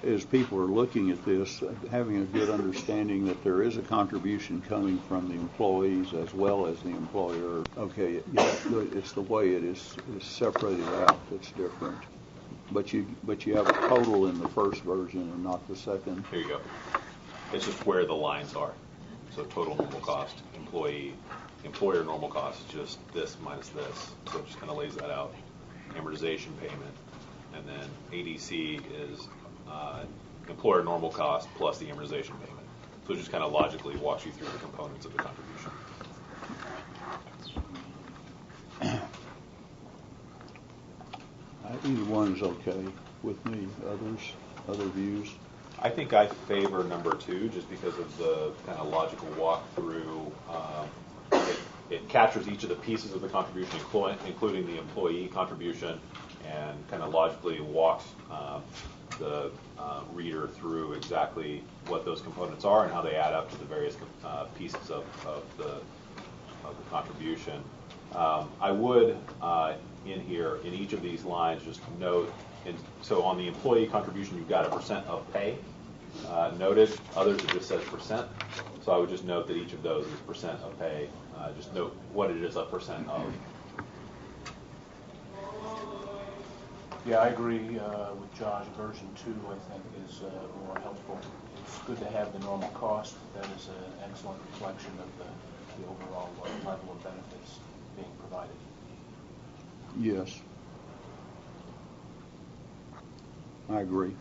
as people are looking at this, having a good understanding that there is a contribution coming from the employees as well as the employer. Okay, yeah, it's the way it is separated out that's different. But you have a total in the first version and not the second. Here you go. It's just where the lines are. So total normal cost, employer normal cost, just this minus this. So it just kind of lays that out. Amortization payment, and then ADC is employer normal cost plus the amortization payment. So it just kind of logically walks you through the components of the contribution. Either one is okay with me. Other views? I think I favor number 2 just because of the kind of logical walkthrough. It captures each of the pieces of the contribution, including the employee contribution, and kind of logically walks the reader through exactly what those components are and how they add up to the various pieces of the contribution. I would, in here, in each of these lines, just note, so on the employee contribution, you've got a percent of pay noted. Others, it just says percent. So I would just note that each of those is percent of pay. Just note what it is a percent of. Yeah, I agree with Josh. Version 2, I think, is more helpful. It's good to have the normal cost. That is an excellent reflection of the overall level of benefits being provided. Yes. I agree.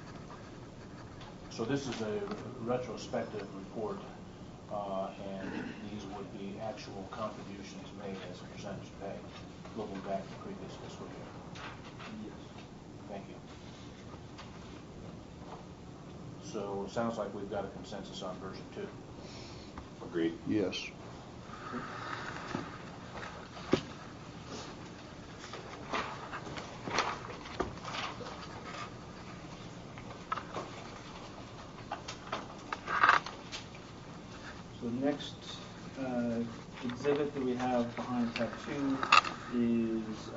So this is a retrospective report, and these would be actual contributions made as a percentage of pay, looking back to the previous fiscal year. Yes. Thank you. So it sounds like we've got a consensus on version 2. Agreed? Yes. So the next exhibit that we have behind tab 2 is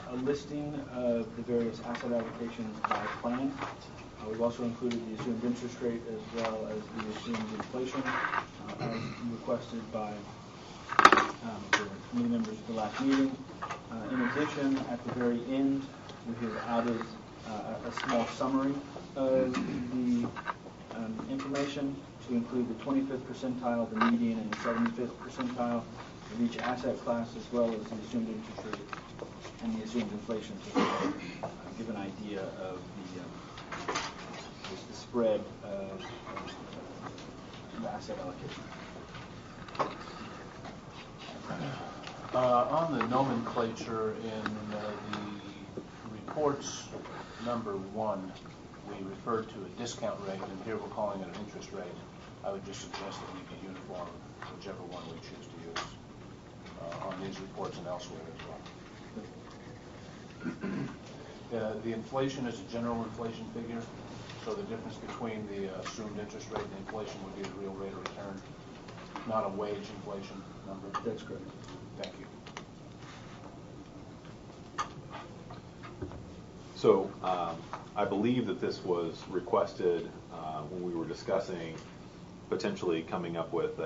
a listing of the various asset allocations by plan. We've also included the assumed interest rate as well as the assumed inflation as requested by the committee members at the last meeting. In addition, at the very end, we have added a small summary of the information to include the 25th percentile, the median, and the 75th percentile of each asset class, as well as the assumed interest rate and the assumed inflation to give an idea of the spread of the asset allocation. On the nomenclature in the reports number 1, we referred to a discount rate, and here we're calling it an interest rate. I would just suggest that we be uniform, whichever one we choose to use on these reports and elsewhere as well. The inflation is a general inflation figure, so the difference between the assumed interest rate and inflation would be the real rate of return, not a wage inflation number. That's correct. Thank you. So I believe that this was requested when we were discussing potentially coming up with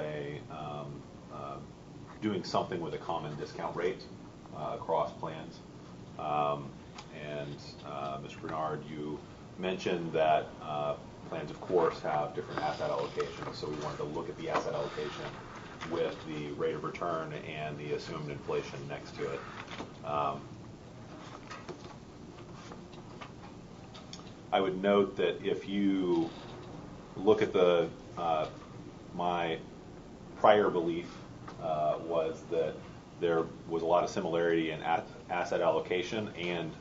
doing something with a common discount rate across plans. And Mr. Bernard, you mentioned that plans, of course, have different asset allocations, so we wanted to look at the asset allocation with the rate of return and the assumed inflation next to it. I would note that if you look at the my prior belief was that there was a lot of similarity in asset allocation and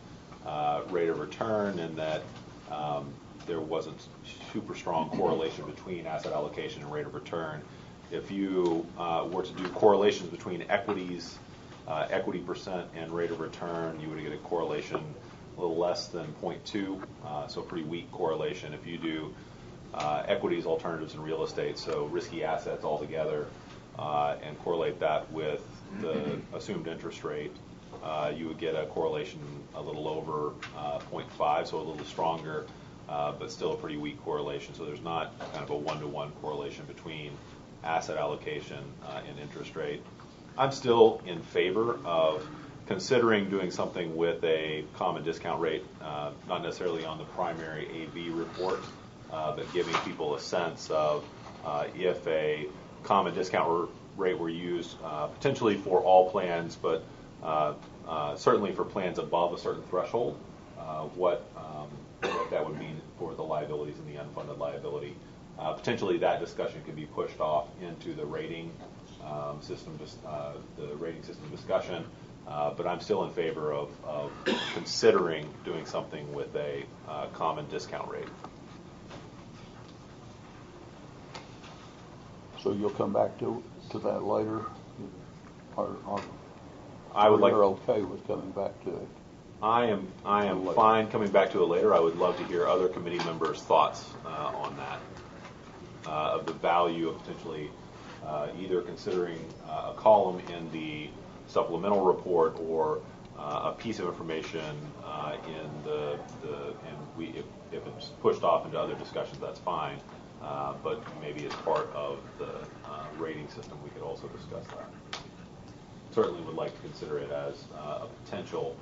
rate of return, and that there wasn't super strong correlation between asset allocation and rate of return. If you were to do correlations between equities, equity percent, and rate of return, you would get a correlation a little less than 0.2, so pretty weak correlation. If you do equities, alternatives, and real estate, so risky assets altogether, and correlate that with the assumed interest rate, you would get a correlation a little over 0.5, so a little stronger. but still a pretty weak correlation. So there's not kind of a one-to-one correlation between asset allocation and interest rate. I'm still in favor of considering doing something with a common discount rate, not necessarily on the primary AV report, but giving people a sense of if a common discount rate were used potentially for all plans, but certainly for plans above a certain threshold, what that would mean for the liabilities and the unfunded liability. Potentially that discussion could be pushed off into the rating system discussion, but I'm still in favor of considering doing something with a common discount rate. So you'll come back to that later, or I would like. You're okay with coming back to it? I am fine coming back to it later. I would love to hear other committee members' thoughts on that, of the value of potentially either considering a column in the supplemental report or a piece of information if it's pushed off into other discussions, that's fine. But maybe as part of the rating system, we could also discuss that. Certainly would like to consider it as a potential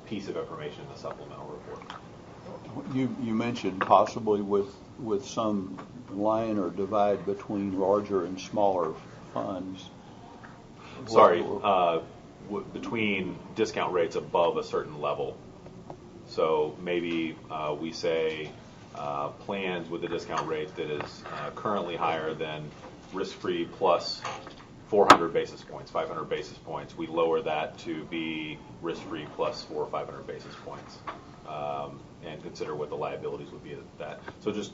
piece of information in the supplemental report. You mentioned possibly with some line or divide between larger and smaller funds. Sorry, between discount rates above a certain level. So maybe we say plans with a discount rate that is currently higher than risk-free plus 400 basis points, 500 basis points. We lower that to be risk-free plus 400 or 500 basis points, and consider what the liabilities would be at that. So just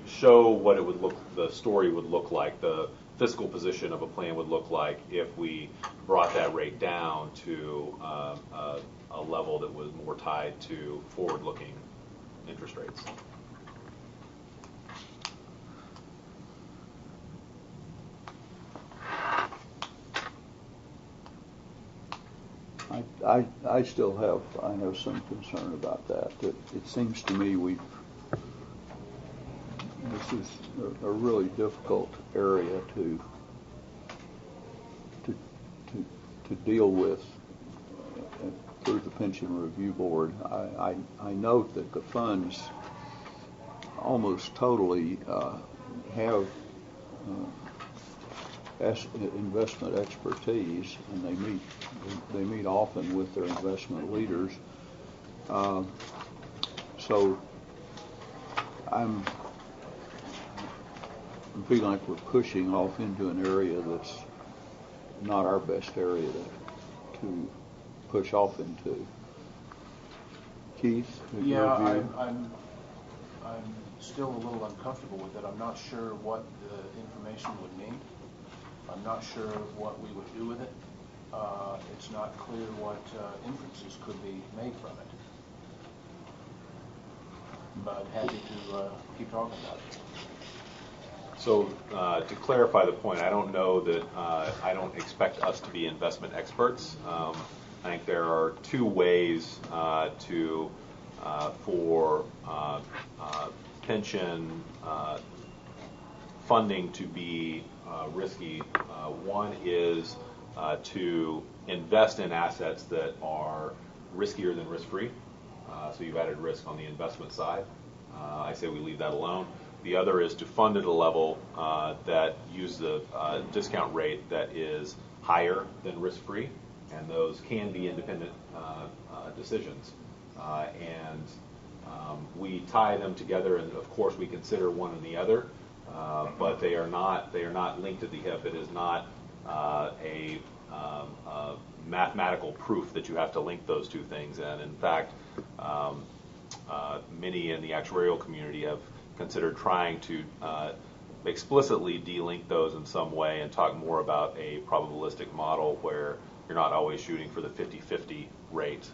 show what it would the story would look like, the fiscal position of a plan would look like if we brought that rate down to a level that was more tied to forward-looking interest rates. I still have some concern about that. It seems to me this is a really difficult area to deal with through the Pension Review Board. I note that the funds almost totally have investment expertise, and they meet often with their investment leaders. So I'm feeling like we're pushing off into an area that's not our best area to push off into. Keith? Yeah, I'm still a little uncomfortable with it. I'm not sure what the information would mean. I'm not sure what we would do with it. It's not clear what inferences could be made from it. But happy to keep talking about it. So to clarify the point, I don't know that I don't expect us to be investment experts. I think there are two ways for pension funding to be risky. One is to invest in assets that are riskier than risk-free. So you've added risk on the investment side. I say we leave that alone. The other is to fund at a level that uses a discount rate that is higher than risk-free, and those can be independent decisions. We tie them together, and of course we consider one and the other, but they are not linked at the hip. It is not a mathematical proof that you have to link those two things. And in fact, many in the actuarial community have considered trying to explicitly de-link those in some way and talk more about a probabilistic model where you're not always shooting for the 50-50 rate,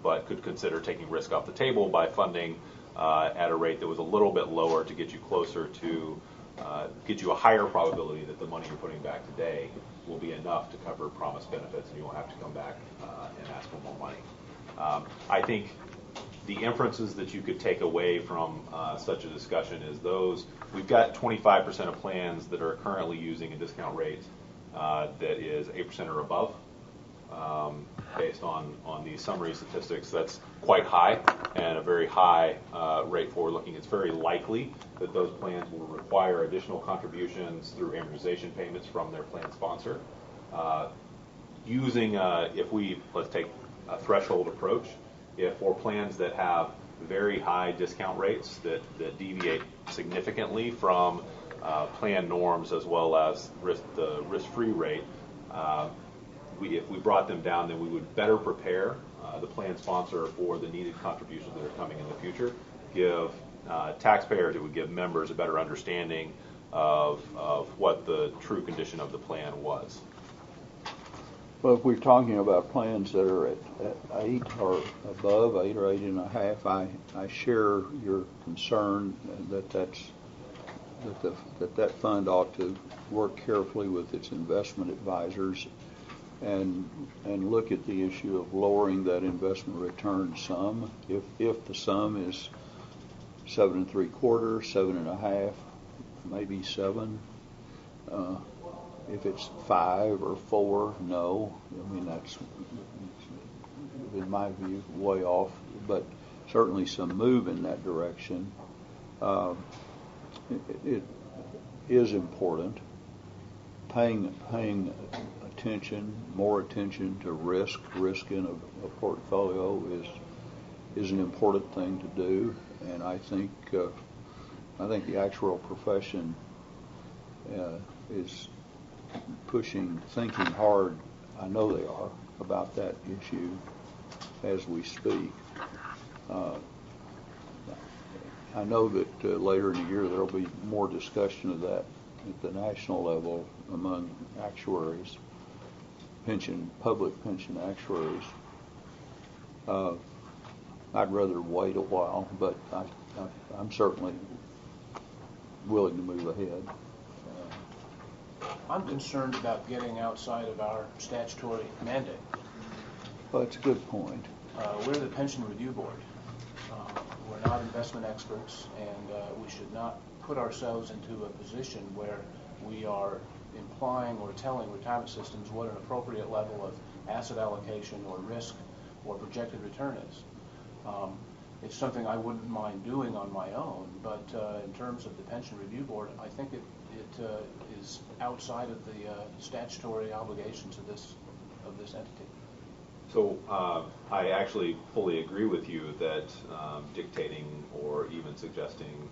but could consider taking risk off the table by funding at a rate that was a little bit lower to get you closer to, get you a higher probability that the money you're putting back today will be enough to cover promised benefits and you won't have to come back and ask for more money. I think the inferences that you could take away from such a discussion is we've got 25% of plans that are currently using a discount rate that is 8% or above. Based on these summary statistics, that's quite high and a very high rate forward looking. It's very likely that those plans will require additional contributions through amortization payments from their plan sponsor. Let's take a threshold approach, if for plans that have very high discount rates that deviate significantly from plan norms as well as the risk-free rate, if we brought them down, then we would better prepare the plan sponsor for the needed contributions that are coming in the future, give taxpayers, it would give members a better understanding of what the true condition of the plan was. Well, if we're talking about plans that are at 8 or above, 8 or 8.5, I share your concern that fund ought to work carefully with its investment advisors and look at the issue of lowering that investment return sum. If the sum is 7 3/4, 7.5, maybe 7. If it's 5 or 4, no. I mean, that's, in my view, way off, but certainly some move in that direction. It is important. Paying more attention to risk in a portfolio is an important thing to do, and I think the actuarial profession is thinking hard, I know they are, about that issue as we speak. I know that later in the year there will be more discussion of that at the national level among actuaries, public pension actuaries. I'd rather wait a while, but I'm certainly willing to move ahead. I'm concerned about getting outside of our statutory mandate. Well, that's a good point. We're the Pension Review Board. We're not investment experts, and we should not put ourselves into a position where we are implying or telling retirement systems what an appropriate level of asset allocation or risk or projected return is. It's something I wouldn't mind doing on my own, but in terms of the Pension Review Board, I think it is outside of the statutory obligations of this entity. So I actually fully agree with you that dictating or even suggesting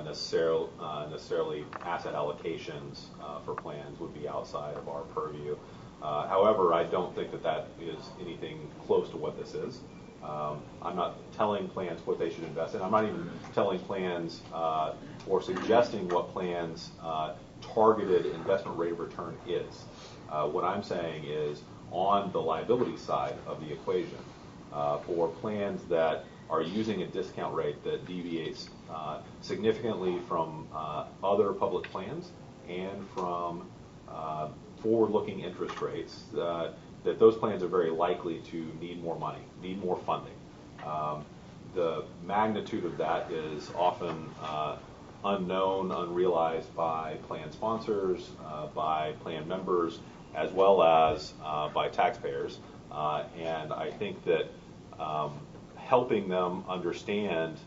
necessarily asset allocations for plans would be outside of our purview. However, I don't think that is anything close to what this is. I'm not telling plans what they should invest in. I'm not even telling plans or suggesting what plans targeted investment rate of return is. What I'm saying is on the liability side of the equation, for plans that are using a discount rate that deviates significantly from other public plans and from forward-looking interest rates, that those plans are very likely to need more money, need more funding. The magnitude of that is often unknown, unrealized by plan sponsors, by plan members, as well as by taxpayers. And I think that helping them understand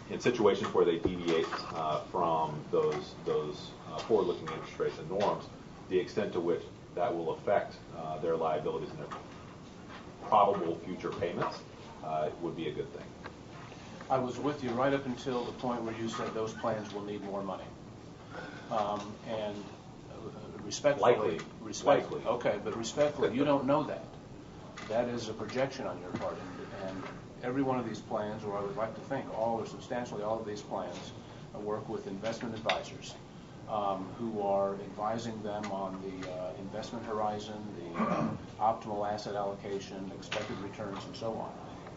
in situations where they deviate from those forward-looking interest rates and norms, the extent to which that will affect their liabilities and their probable future payments would be a good thing. I was with you right up until the point where you said those plans will need more money. And respectfully, Likely. Okay, but respectfully, you don't know that. That is a projection on your part, and every one of these plans, or I would like to think all or substantially all of these plans, work with investment advisors who are advising them on the investment horizon, the optimal asset allocation, expected returns, and so on.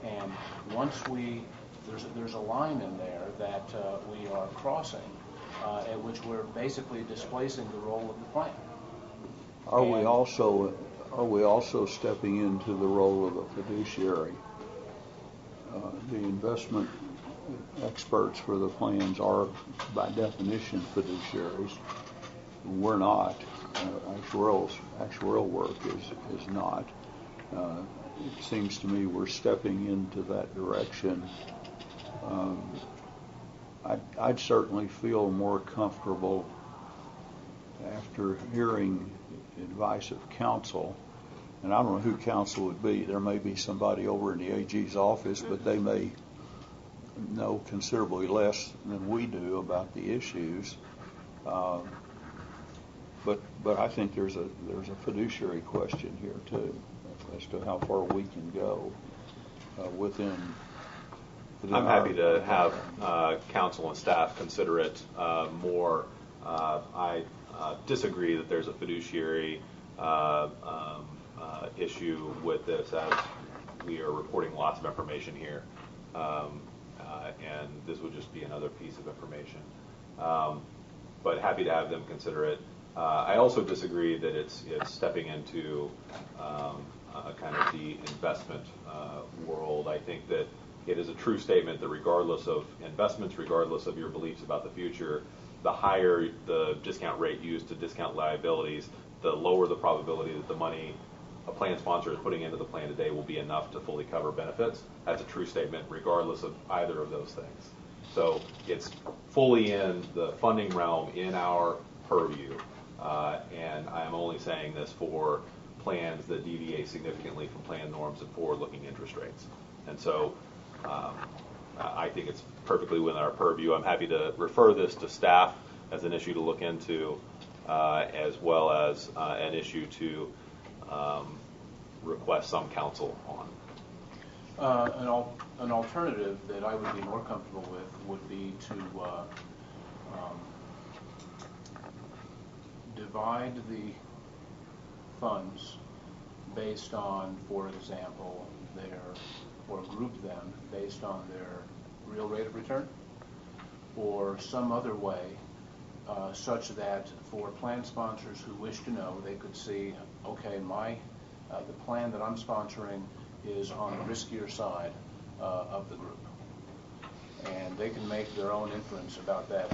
And once there's a line in there that we are crossing, at which we're basically displacing the role of the plan. Are we also stepping into the role of a fiduciary? the investment experts for the plans are, by definition, fiduciaries. We're not. Actuarial work is not. It seems to me we're stepping into that direction. I'd certainly feel more comfortable after hearing advice of counsel, and I don't know who counsel would be. There may be somebody over in the AG's office, but they may know considerably less than we do about the issues. But I think there's a fiduciary question here too, as to how far we can go within. I'm happy to have council and staff consider it more. I disagree that there's a fiduciary issue with this, as we are reporting lots of information here, and this would just be another piece of information. But happy to have them consider it. I also disagree that it's stepping into kind of the investment world. I think that it is a true statement that regardless of investments, regardless of your beliefs about the future, the higher the discount rate used to discount liabilities, the lower the probability that the money a plan sponsor is putting into the plan today will be enough to fully cover benefits. That's a true statement regardless of either of those things. So it's fully in the funding realm in our purview, and I'm only saying this for plans that deviate significantly from plan norms and forward-looking interest rates. And so I think it's perfectly within our purview. I'm happy to refer this to staff as an issue to look into, as well as an issue to request some counsel on. An alternative that I would be more comfortable with would be to divide the funds based on, for example, or group them based on their real rate of return, or some other way, such that for plan sponsors who wish to know, they could see, okay, the plan that I'm sponsoring is on the riskier side of the group, and they can make their own inference about that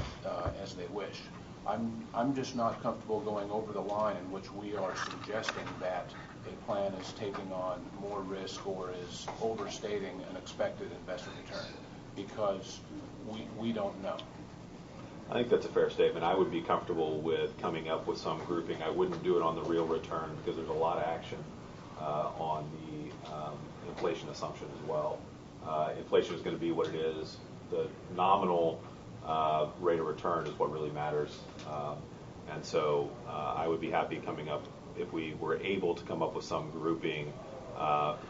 as they wish. I'm just not comfortable going over the line in which we are suggesting that a plan is taking on more risk or is overstating an expected investment return, because we don't know. I think that's a fair statement. I would be comfortable with coming up with some grouping. I wouldn't do it on the real return because there's a lot of action on the inflation assumption as well. Inflation is going to be what it is. The nominal rate of return is what really matters. And so I would be happy coming up, if we were able to come up with some grouping.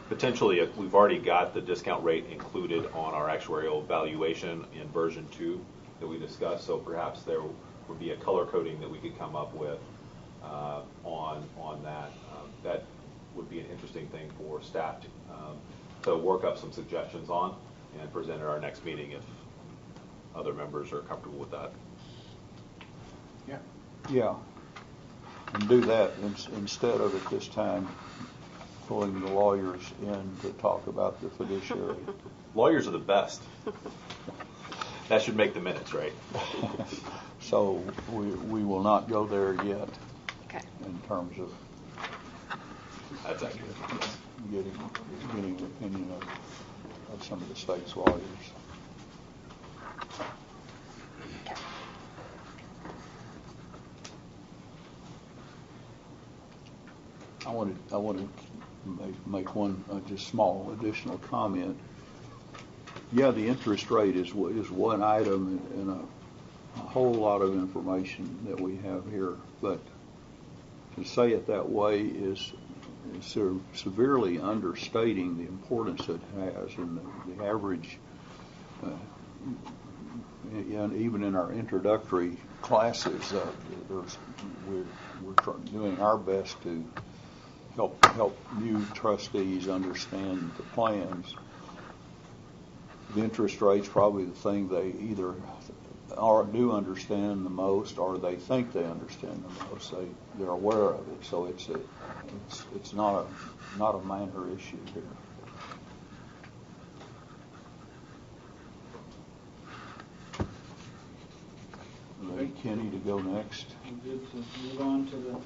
Potentially, if we've already got the discount rate included on our actuarial valuation in version 2 that we discussed, so perhaps there would be a color coding that we could come up with on that. That would be an interesting thing for staff to work up some suggestions on and present at our next meeting if other members are comfortable with that. Yeah, and do that instead of at this time pulling the lawyers in to talk about the fiduciary. Lawyers are the best. That should make the minutes, right? So we will not go there yet. Okay. In terms of That's accurate. Yes. getting the opinion of some of the state's lawyers. I want to make one just small additional comment. Yeah, the interest rate is one item in a whole lot of information that we have here, but to say it that way is severely understating the importance it has in the average, and even in our introductory classes, we're doing our best to help new trustees understand the plans. The interest rate's probably the thing they either do understand the most, or they think they understand the most. They're aware of it, so it's not a minor issue here. Kenny to go next. Good to move on to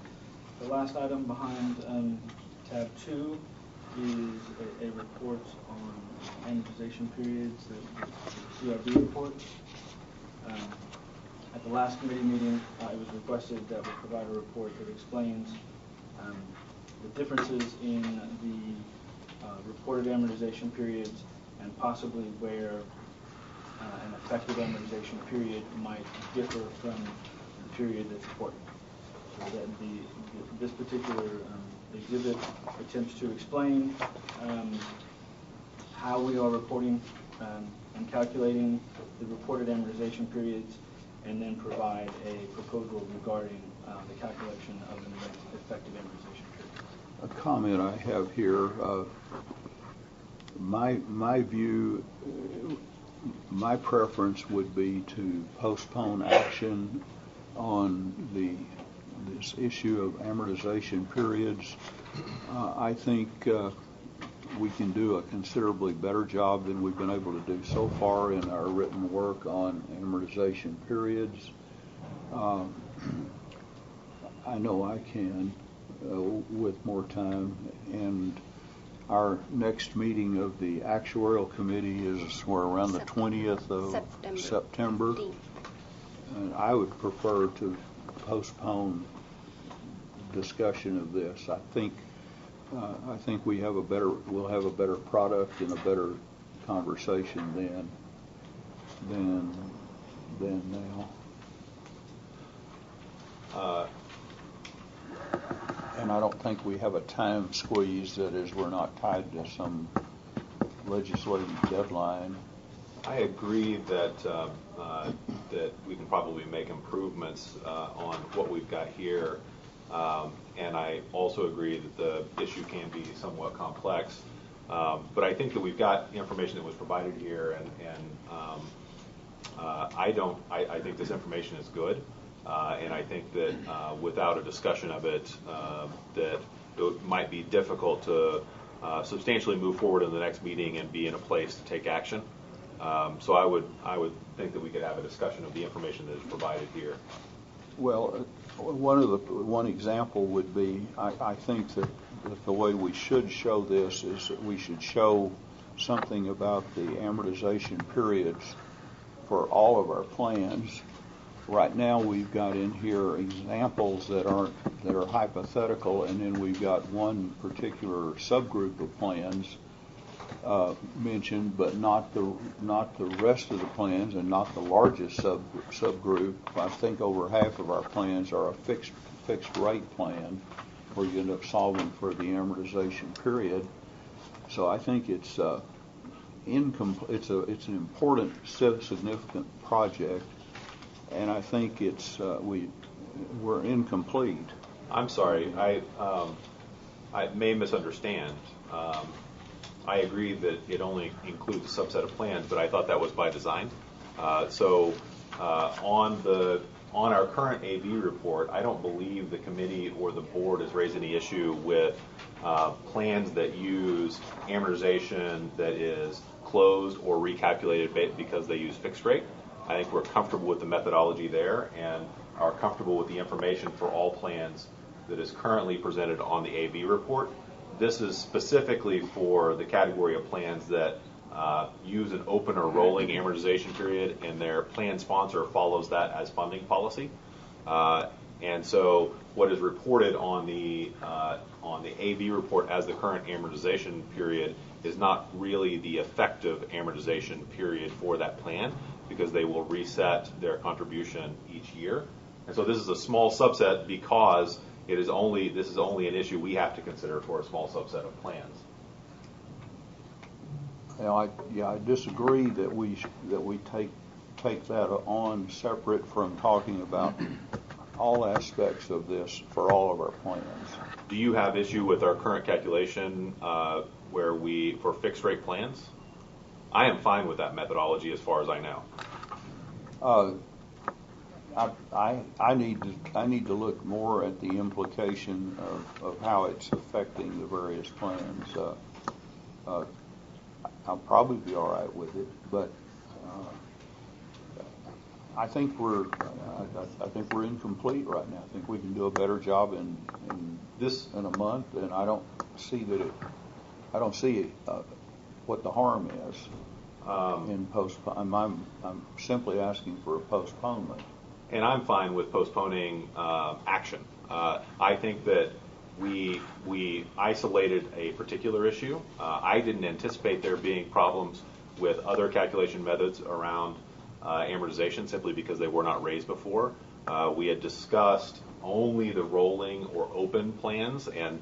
the last item behind tab 2 is a report on amortization periods, the CRB report. At the last committee meeting, it was requested that we provide a report that explains the differences in the reported amortization periods and possibly where an effective amortization period might differ from the period that's reported. So that this particular exhibit attempts to explain how we are reporting and calculating the reported amortization periods, and then provide a proposal regarding the calculation of an effective amortization period. A comment I have here, my view, my preference would be to postpone action on this issue of amortization periods. I think we can do a considerably better job than we've been able to do so far in our written work on amortization periods. I know I can with more time, and our next meeting of the Actuarial Committee is around the 20th of September. And I would prefer to postpone discussion of this. I think we'll have a better product and a better conversation than now. And I don't think we have a time squeeze, that is, we're not tied to some legislative deadline. I agree that that we can probably make improvements on what we've got here, and I also agree that the issue can be somewhat complex. But I think that we've got information that was provided here, and I think this information is good, and I think that without a discussion of it, that it might be difficult to substantially move forward in the next meeting and be in a place to take action. So I would think that we could have a discussion of the information that is provided here. Well, one example would be, I think that the way we should show this is that we should show something about the amortization periods for all of our plans. Right now, we've got in here examples that are hypothetical, and then we've got one particular subgroup of plans mentioned, but not the rest of the plans, and not the largest subgroup. I think over half of our plans are a fixed rate plan, where you end up solving for the amortization period. So I think it's an important, significant project, and I think we're incomplete. I'm sorry, I may misunderstand. I agree that it only includes a subset of plans, but I thought that was by design. So on our current AV report, I don't believe the committee or the board has raised any issue with plans that use amortization that is closed or recalculated because they use fixed rate. I think we're comfortable with the methodology there and are comfortable with the information for all plans that is currently presented on the AV report. This is specifically for the category of plans that use an open or rolling amortization period, and their plan sponsor follows that as funding policy. And so what is reported on the AV report as the current amortization period is not really the effective amortization period for that plan, because they will reset their contribution each year. And so this is a small subset because this is only an issue we have to consider for a small subset of plans. Now, I disagree that we take that on separate from talking about all aspects of this for all of our plans. Do you have issue with our current calculation for fixed rate plans? I am fine with that methodology as far as I know. I need to look more at the implication of how it's affecting the various plans. I'll probably be all right with it, but I think we're incomplete right now. I think we can do a better job in a month, and I don't see what the harm is in postpone. I'm simply asking for a postponement. And I'm fine with postponing action. I think that we isolated a particular issue. I didn't anticipate there being problems with other calculation methods around amortization simply because they were not raised before. We had discussed only the rolling or open plans and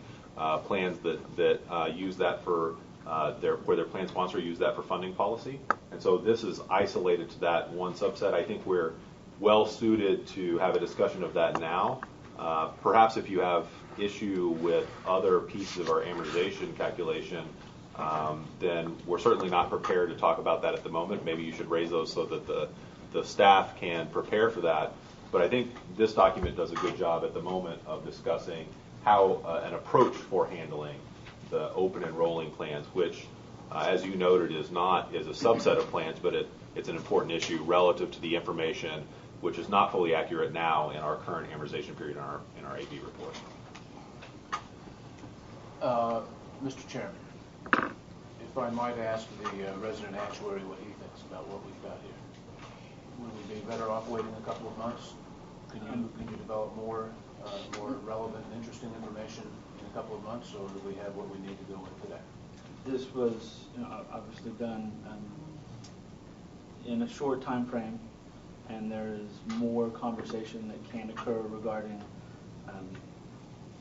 plans that use that for where their plan sponsor used that for funding policy. And so this is isolated to that one subset. I think we're well suited to have a discussion of that now. Perhaps if you have issue with other pieces of our amortization calculation, then we're certainly not prepared to talk about that at the moment. Maybe you should raise those so that the staff can prepare for that. But I think this document does a good job at the moment of discussing how an approach for handling the open and rolling plans, which, as you noted, is a subset of plans, but it's an important issue relative to the information, which is not fully accurate now in our current amortization period in our AB report. Mr. Chairman, if I might ask the resident actuary what he thinks about what we've got here. Would we be better off waiting a couple of months? Could you develop more relevant and interesting information in a couple of months, or do we have what we need to go with today? This was obviously done in a short time frame, and there is more conversation that can occur regarding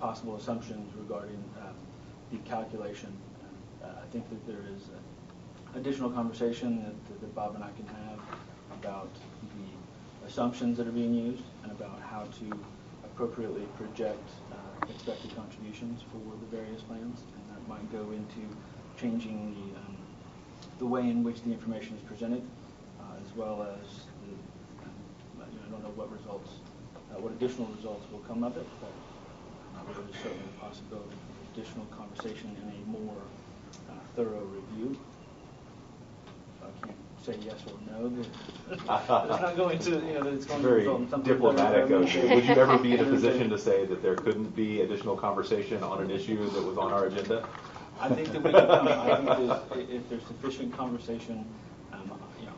possible assumptions regarding the calculation. I think that there is additional conversation that Bob and I can have about the assumptions that are being used and about how to appropriately project expected contributions for the various plans, and that might go into changing the way in which the information is presented, as well as I don't know what additional results will come of it, but there is certainly a possibility of additional conversation and a more thorough review. So I can't say yes or no. It's not going to, that it's going Very to result in something diplomatic. better. Would you ever be in a position to say that there couldn't be additional conversation on an issue that was on our agenda? I think that we can come. I think if there's sufficient conversation,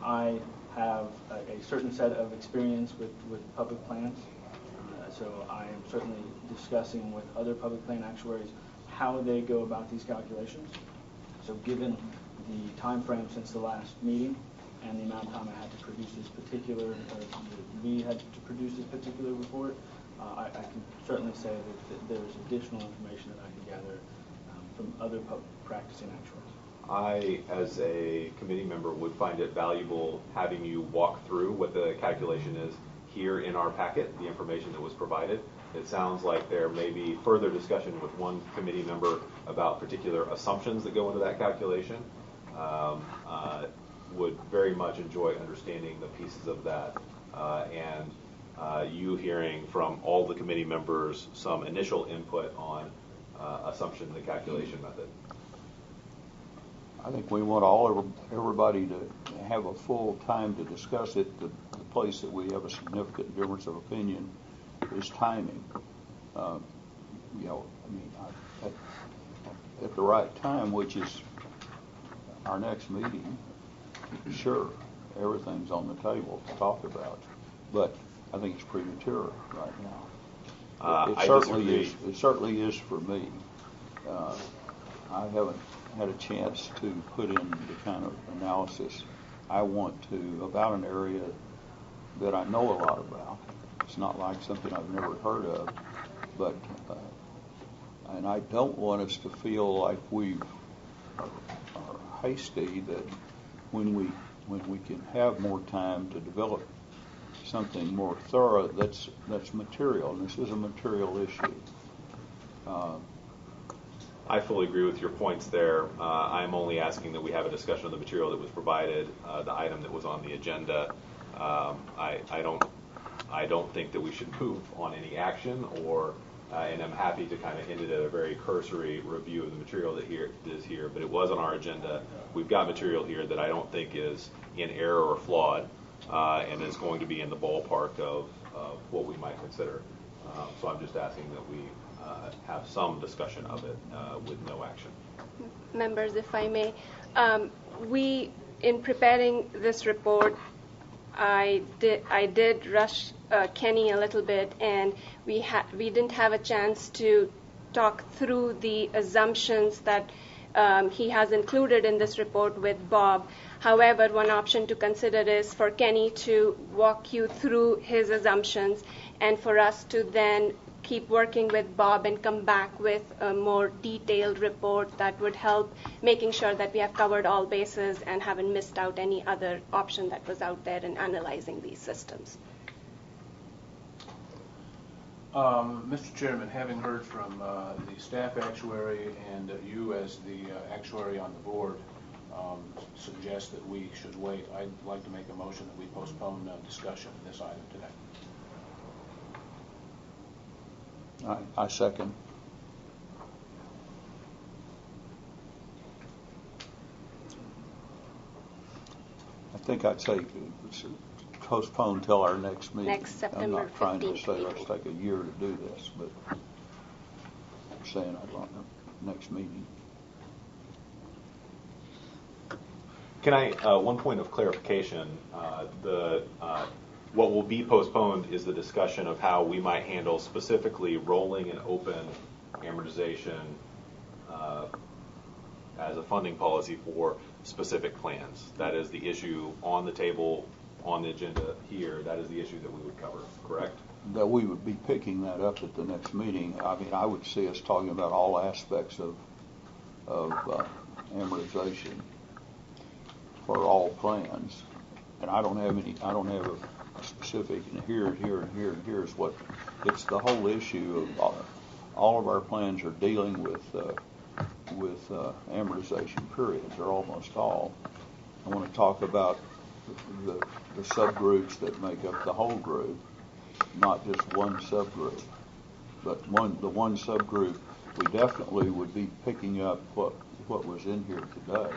I have a certain set of experience with public plans, so I am certainly discussing with other public plan actuaries how they go about these calculations. So given the time frame since the last meeting and the amount of time I had to produce this particular, we had to produce this particular report, I can certainly say that there's additional information that I can gather from other practicing actuaries. I, as a committee member, would find it valuable having you walk through what the calculation is here in our packet, the information that was provided. It sounds like there may be further discussion with one committee member about particular assumptions that go into that calculation. Would very much enjoy understanding the pieces of that and you hearing from all the committee members some initial input on assumption in the calculation method. I think we want everybody to have a full time to discuss it. The place that we have a significant difference of opinion is timing. At the right time, which is our next meeting, sure, everything's on the table to talk about, but I think it's premature right now. It certainly is for me. I haven't had a chance to put in the kind of analysis I want to about an area that I know a lot about. It's not like something I've never heard of, but and I don't want us to feel like we are hasty, that when we can have more time to develop something more thorough, that's material, and this is a material issue. I fully agree with your points there. I'm only asking that we have a discussion of the material that was provided, the item that was on the agenda. I don't think that we should move on any action, and I'm happy to kind of end it at a very cursory review of the material that is here. But it was on our agenda. We've got material here that I don't think is in error or flawed. and is going to be in the ballpark of what we might consider. So I'm just asking that we have some discussion of it with no action. Members, if I may, in preparing this report, I did rush Kenny a little bit, and we didn't have a chance to talk through the assumptions that he has included in this report with Bob. However, one option to consider is for Kenny to walk you through his assumptions, and for us to then keep working with Bob and come back with a more detailed report that would help making sure that we have covered all bases and haven't missed out any other option that was out there in analyzing these systems. Mr. Chairman, having heard from the staff actuary and you as the actuary on the board suggest that we should wait, I'd like to make a motion that we postpone discussion of this item today. I second. I think I'd say postpone till our next meeting. Next September I'm not trying to 15th say let's meeting. take a year to do this, but I'm saying I'd like the next meeting. Can I, one point of clarification, what will be postponed is the discussion of how we might handle specifically rolling and open amortization as a funding policy for specific plans. That is the issue on the table, on the agenda here. That is the issue that we would cover, correct? That we would be picking that up at the next meeting. I mean, I would see us talking about all aspects of amortization for all plans, and I don't have a specific, and here's what, it's the whole issue of all of our plans are dealing with amortization periods, or almost all. I want to talk about the subgroups that make up the whole group, not just one subgroup, but the one subgroup we definitely would be picking up what was in here today.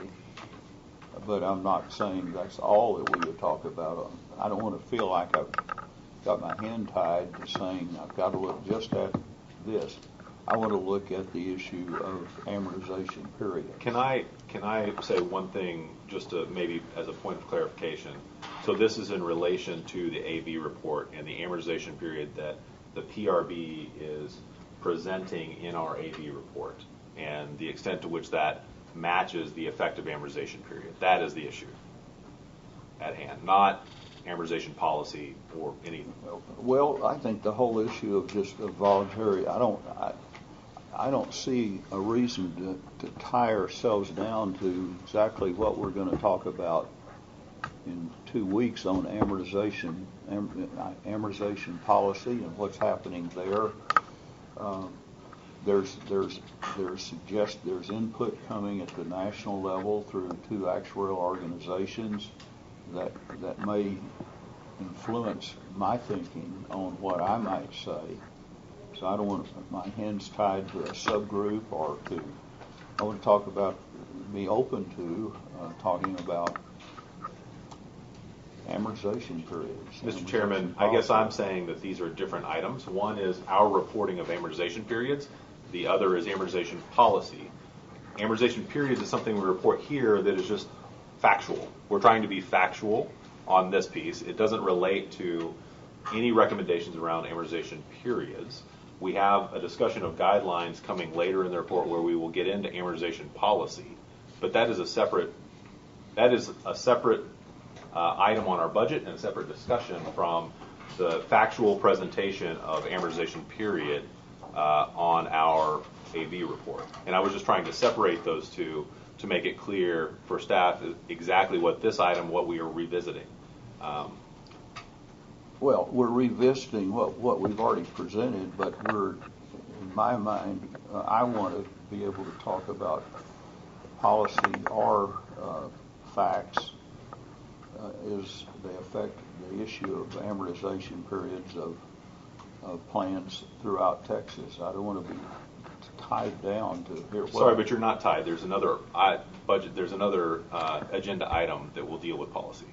But I'm not saying that's all that we would talk about. I don't want to feel like I've got my hand tied to saying I've got to look just at this. I want to look at the issue of amortization period. Can I say one thing just to maybe as a point of clarification? So this is in relation to the AV report and the amortization period that the PRB is presenting in our AV report and the extent to which that matches the effective amortization period. That is the issue at hand, not amortization policy or anything. Well, I think the whole issue of just a voluntary, I don't see a reason to tie ourselves down to exactly what we're going to talk about in 2 weeks on amortization policy and what's happening there. There's input coming at the national level through 2 actuarial organizations that may influence my thinking on what I might say. So I don't want my hands tied to a subgroup or to. I want to be open to talking about amortization periods. Mr. Chairman, I guess I'm saying that these are different items. One is our reporting of amortization periods. The other is amortization policy. Amortization periods is something we report here that is just factual. We're trying to be factual on this piece. It doesn't relate to any recommendations around amortization periods. We have a discussion of guidelines coming later in the report where we will get into amortization policy, but that is a separate item on our budget and a separate discussion from the factual presentation of amortization period on our AV report. And I was just trying to separate those two to make it clear for staff exactly what this item, what we are revisiting. Well, we're revisiting what we've already presented, but in my mind, I want to be able to talk about policy or facts as they affect the issue of amortization periods of plans throughout Texas. I don't want to be tied down to here. Sorry, but you're not tied. There's another budget. There's another agenda item that will deal with policy.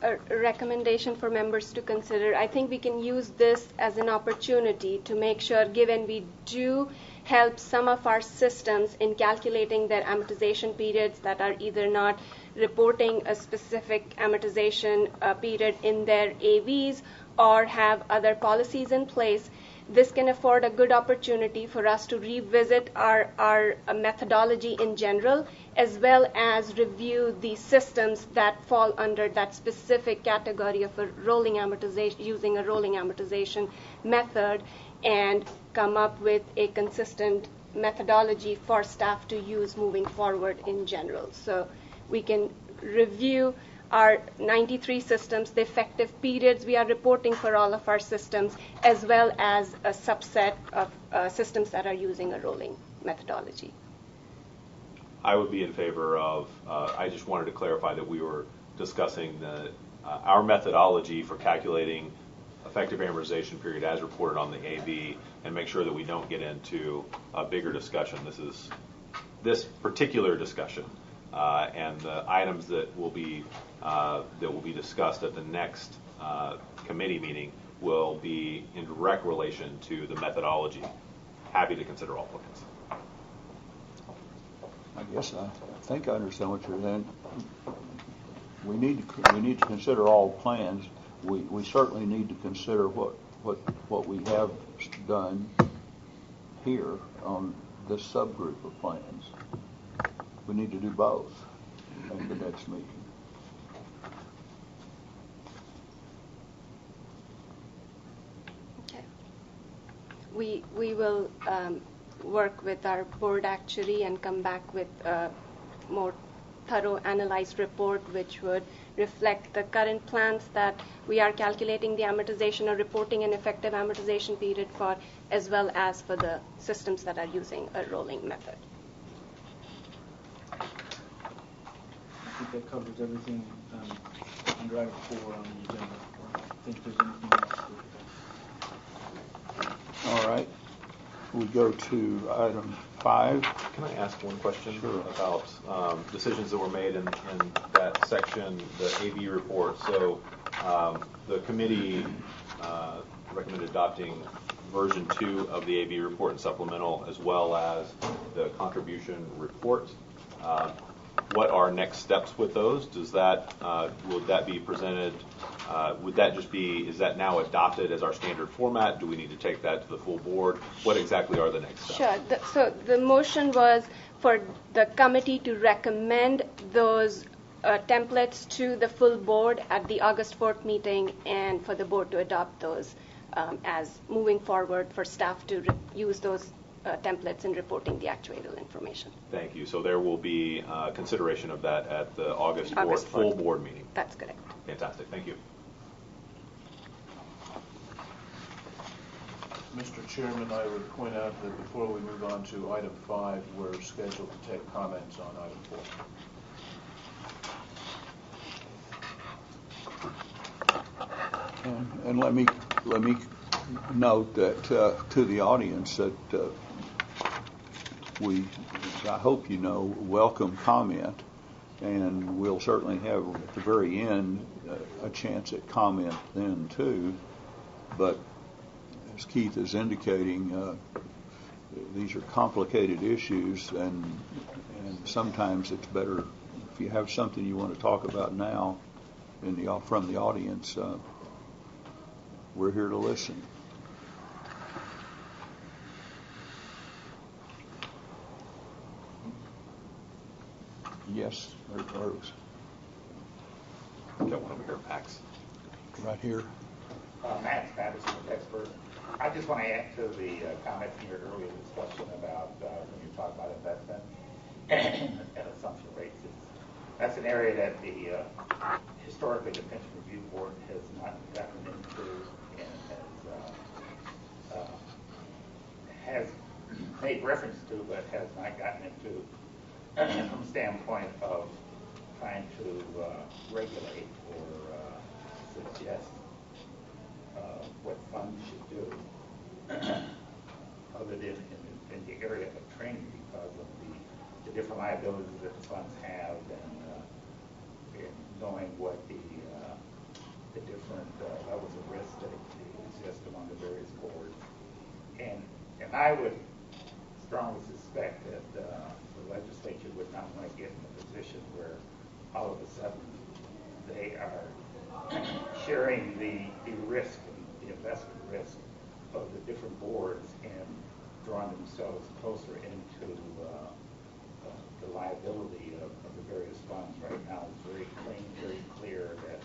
a recommendation for members to consider. I think we can use this as an opportunity to make sure, given we do help some of our systems in calculating their amortization periods that are either not reporting a specific amortization period in their AVs or have other policies in place, this can afford a good opportunity for us to revisit our methodology in general, as well as review the systems that fall under that specific category of a rolling amortization, using a rolling amortization method, and come up with a consistent methodology for staff to use moving forward in general. So we can review our 93 systems, the effective periods we are reporting for all of our systems, as well as a subset of systems that are using a rolling methodology. I would be in favor of, I just wanted to clarify that we were discussing our methodology for calculating effective amortization period as reported on the AV, and make sure that we don't get into a bigger discussion. This particular discussion and the items that will be discussed at the next committee meeting will be in direct relation to the methodology. Happy to consider all plans. I guess I think I understand what you're saying. We need to consider all plans. We certainly need to consider what we have done here on this subgroup of plans. We need to do both at the next meeting. Okay. We will work with our board actuary and come back with a more thorough analyzed report, which would reflect the current plans that we are calculating the amortization or reporting an effective amortization period for, as well as for the systems that are using a rolling method. I think that covers everything under item 4 on the agenda. I think there's anything else. All right. We go to item 5. Can I ask one question Sure. about decisions that were made in that section, the AV report? So the committee recommended adopting version 2 of the AV report and supplemental, as well as the contribution report. What are next steps with those? Does that would that be presented? Would that just be, is that now adopted as our standard format? Do we need to take that to the full board? What exactly are the next steps? Sure. So the motion was for the committee to recommend those templates to the full board at the August 4th meeting, and for the board to adopt those as moving forward for staff to use those templates in reporting the actuarial information. Thank you. So there will be consideration of that at the August 4th full board meeting. That's correct. Fantastic. Thank you. Mr. Chairman, I would point out that before we move on to item 5, we're scheduled to take comments on item 4. And let me note that to the audience that we, I hope you know, welcome comment, and we'll certainly have at the very end a chance at comment then too. But as Keith is indicating, these are complicated issues, and sometimes it's better if you have something you want to talk about now from the audience. We're here to listen. Yes, there's Got one over here, Max. right here. Max Madison, expert. I just want to add to the comment in your earlier discussion about when you talk about investment and assumption rates. That's an area that the historically the Pension Review Board has not gotten into and has made reference to, but has not gotten into from the standpoint of trying to regulate or suggest what funds should do, other than in the area of training, because of the different liabilities that the funds have, and knowing what the the different levels of risk that exist among the various boards. And I would strongly suspect that the legislature would not want to get in a position where all of a sudden they are sharing the risk, the investment risk of the different boards and drawing themselves closer into the liability of the various funds. Right now, it's very clean, very clear that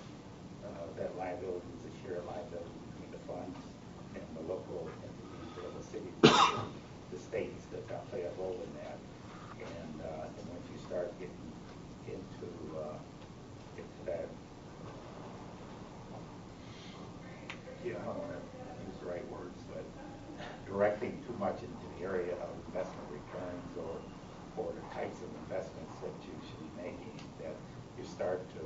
that liability is a shared liability between the funds and the local entities, or the cities, the states that play a role in that. And once you start getting into that, I don't want to use the right words, but directing too much into the area of investment returns or the types of investments that you should be making, that you start to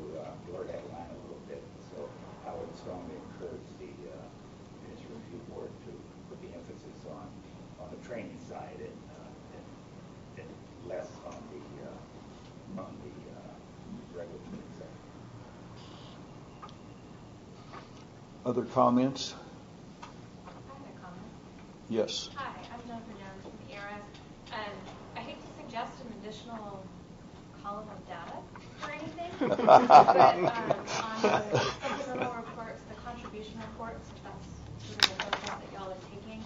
blur that line a little bit. So I would strongly encourage the Financial Review Board to put the emphasis on the training side and less on the regulatory side. Other comments? I have a comment. Yes. Hi, I'm Jennifer Jones from the ERS, and I hate to suggest an additional column of data or anything, but on the supplemental reports, the contribution reports, that's sort of the focus that y'all are taking,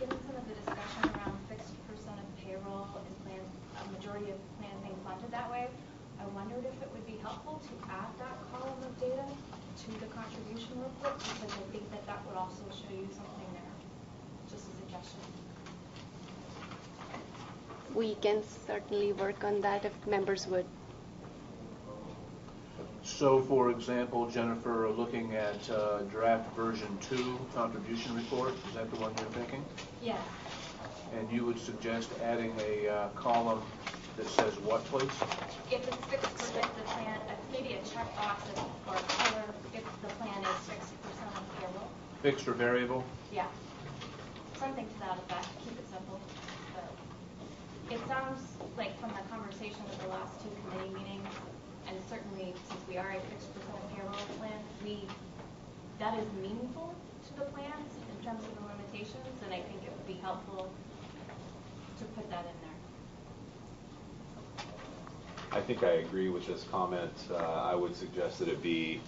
given some of the discussion around fixed percent of payroll and plans, a majority of plans being funded that way, I wondered if it would be helpful to add that column of data to the contribution report, because I think that would also show you something there. Just a suggestion. We can certainly work on that if members would. So, for example, Jennifer, looking at draft version 2 contribution report, is that the one you're thinking? Yes. And you would suggest adding a column that says what, please? If it's fixed percent of the plan, maybe a checkbox or color if the plan is 6% of payroll. Fixed or variable? Yeah. Something to that effect. Keep it simple. But it sounds like from the conversation of the last 2 committee meetings, and certainly since we are a fixed percent of payroll plan, that is meaningful to the plans in terms of the limitations, and I think it would be helpful to put that in there. I think I agree with this comment. I would suggest that it be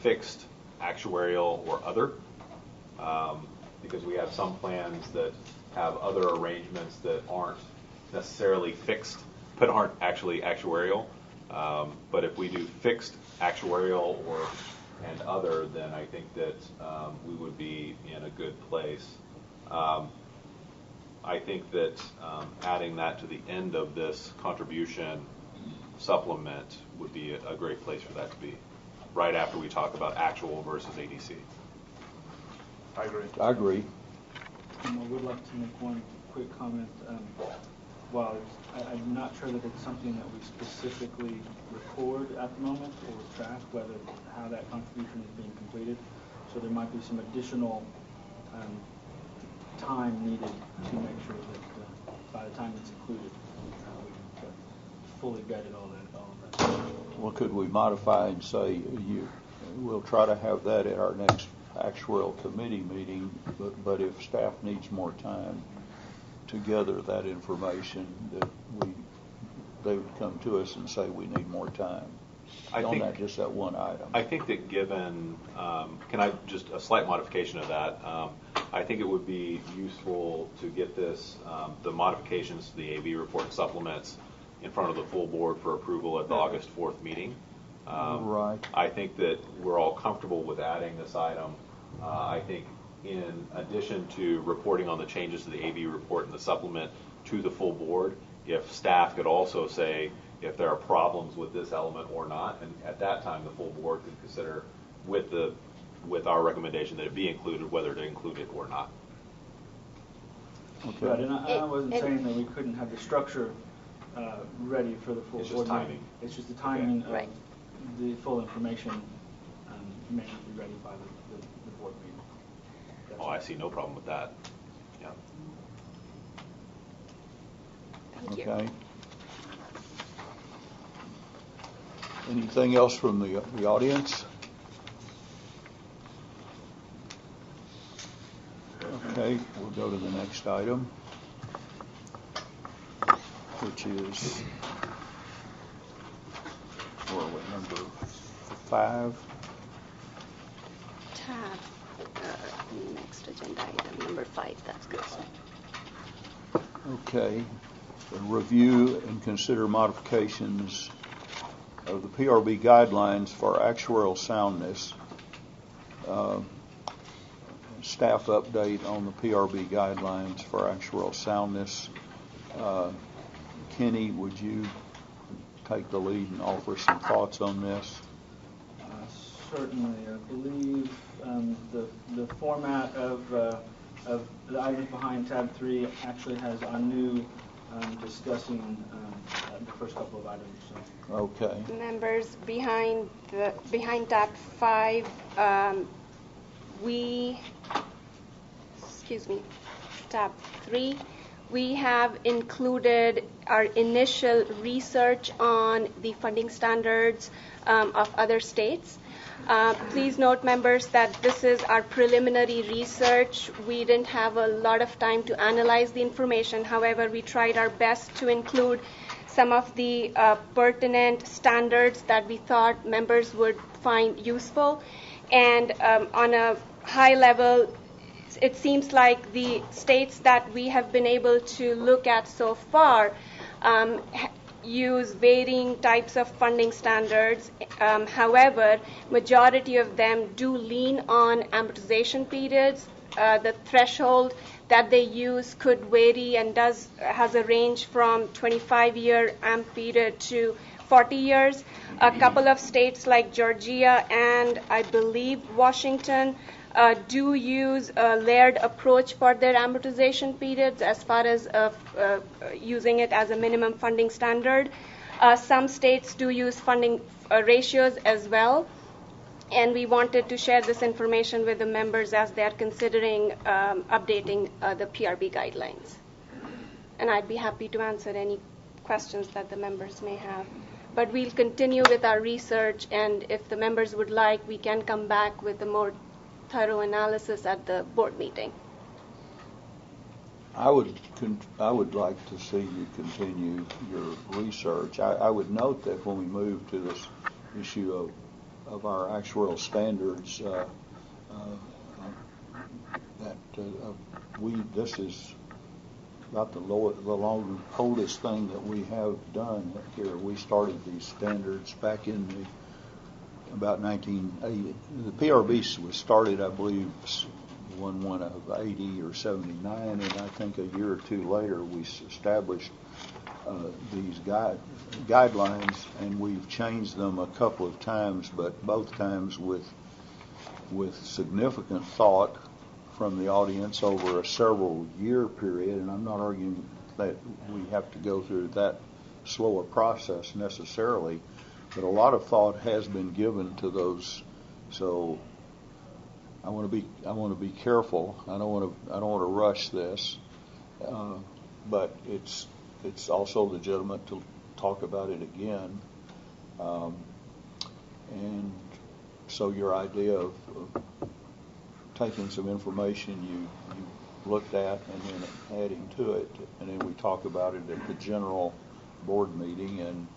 fixed, actuarial, or other, because we have some plans that have other arrangements that aren't necessarily fixed, but aren't actually actuarial. But if we do fixed, actuarial, and other, then I think that we would be in a good place. I think that adding that to the end of this contribution supplement would be a great place for that to be, right after we talk about actual versus ADC. I agree. I agree. I would like to make one quick comment. While I'm not sure that it's something that we specifically record at the moment or track how that contribution is being completed, so there might be some additional time needed to make sure that by the time it's included, we've fully vetted all of that. Well, could we modify and say we'll try to have that at our next actuarial committee meeting, but if staff needs more time to gather that information, that they would come to us and say we need more time. Just that one item. I think that given, just a slight modification of that, I think it would be useful to get this, the modifications to the AV report supplements in front of the full board for approval at the August 4th meeting. Right. I think that we're all comfortable with adding this item. I think in addition to reporting on the changes to the AV report and the supplement to the full board, if staff could also say if there are problems with this element or not, and at that time the full board could consider with our recommendation that it be included, whether to include it or not. Okay. Right, and I wasn't saying that we couldn't have the structure ready for the full board. It's just timing. Meeting. It's just the timing Right. of the full information may not be ready by the board meeting. Oh, I see no problem with that. Yeah. Thank you. Okay. Anything else from the audience? Okay, we'll go to the next item, which is, where are we, number 5? Tab, next agenda item, number 5, that's good. Okay, review and consider modifications of the PRB guidelines for actuarial soundness. Staff update on the PRB guidelines for actuarial soundness. Kenny, would you take the lead and offer some thoughts on this? Certainly. I believe the format of the items behind tab 3 actually has Anu discussing the first couple of items. So. Okay. Members, behind tab 5, tab 3, we have included our initial research on the funding standards of other states. Please note, members, that this is our preliminary research. We didn't have a lot of time to analyze the information. However, we tried our best to include some of the pertinent standards that we thought members would find useful. And on a high level, it seems like the states that we have been able to look at so far use varying types of funding standards. However, majority of them do lean on amortization periods. The threshold that they use could vary and has a range from 25-year AM period to 40 years. A couple of states like Georgia and I believe Washington do use a layered approach for their amortization periods as far as using it as a minimum funding standard. Some states do use funding ratios as well, and we wanted to share this information with the members as they are considering updating the PRB guidelines. And I'd be happy to answer any questions that the members may have. But we'll continue with our research, and if the members would like, we can come back with a more thorough analysis at the board meeting. I would like to see you continue your research. I would note that when we move to this issue of our actuarial standards, this is about the oldest thing that we have done here. We started these standards back in about 1980. The PRB was started, I believe, one of 80 or 79, and I think a year or two later we established these guidelines, and we've changed them a couple of times, but both times with significant thought from the audience over a several year period. And I'm not arguing that we have to go through that slower process necessarily, but a lot of thought has been given to those. So I want to be careful. I don't want to rush this, but it's also legitimate to talk about it again. And so your idea of taking some information you looked at and then adding to it, and then we talk about it at the general board meeting and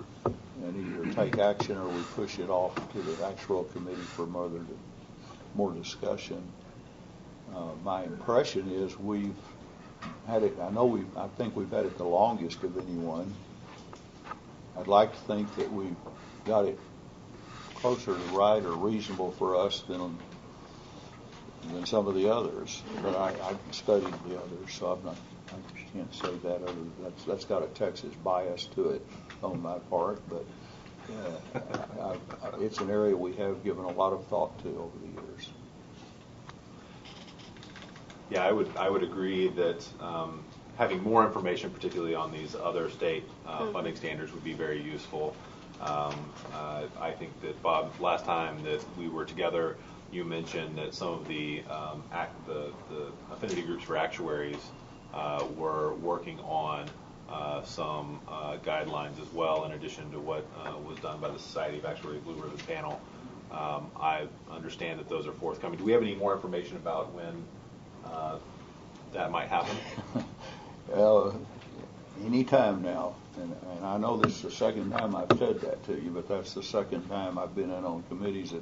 either take action or we push it off to the actuarial committee for more discussion. My impression is we've had it. I think we've had it the longest of anyone. I'd like to think that we've got it closer to right or reasonable for us than some of the others. But I've studied the others, so I can't say that. That's got a Texas bias to it on my part, but it's an area we have given a lot of thought to over the years. Yeah, I would agree that having more information, particularly on these other state funding standards, would be very useful. I think that, Bob, last time that we were together, you mentioned that some of the affinity groups for actuaries were working on some guidelines as well, in addition to what was done by the Society of Actuaries Blue Ribbon Panel. I understand that those are forthcoming. Do we have any more information about when that might happen? Anytime now, and I know this is the second time I've said that to you, but that's the second time I've been in on committees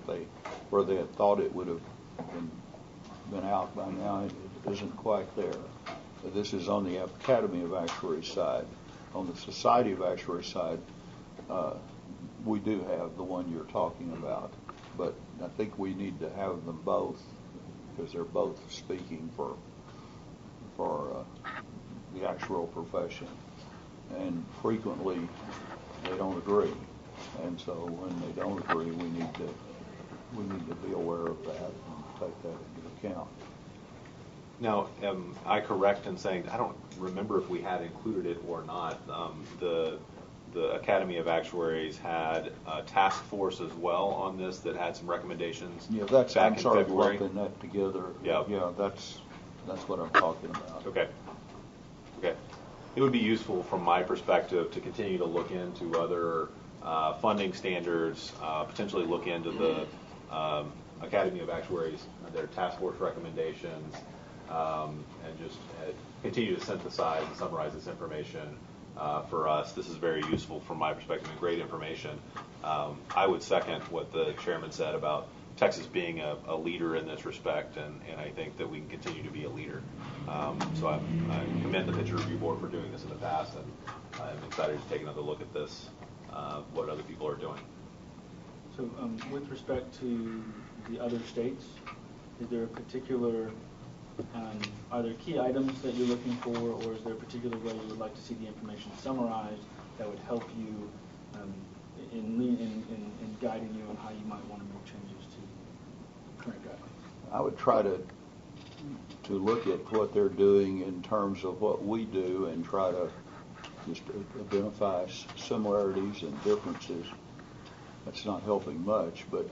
where they had thought it would have been out by now. It isn't quite there. This is on the Academy of Actuaries side. On the Society of Actuaries side, we do have the one you're talking about, but I think we need to have them both because they're both speaking for the actuarial profession, and frequently they don't agree, and so when they don't agree, we need to be aware of that and take that into account. Now, am I correct in saying, I don't remember if we had included it or not, the Academy of Actuaries had a task force as well on this that had some recommendations Back back I'm in sorry, February? lumping that together. Yeah. That's what I'm talking about. Okay. It would be useful from my perspective to continue to look into other funding standards, potentially look into the Academy of Actuaries, their task force recommendations, and just continue to synthesize and summarize this information for us. This is very useful from my perspective and great information. I would second what the chairman said about Texas being a leader in this respect, and I think that we can continue to be a leader. So I commend the Pitcher Review Board for doing this in the past, and I'm excited to take another look at this, what other people are doing. So with respect to the other states, is there a particular either key items that you're looking for, or is there a particular way you would like to see the information summarized that would help you in guiding you on how you might want to make changes to current guidelines? I would try to look at what they're doing in terms of what we do and try to just identify similarities and differences. That's not helping much, but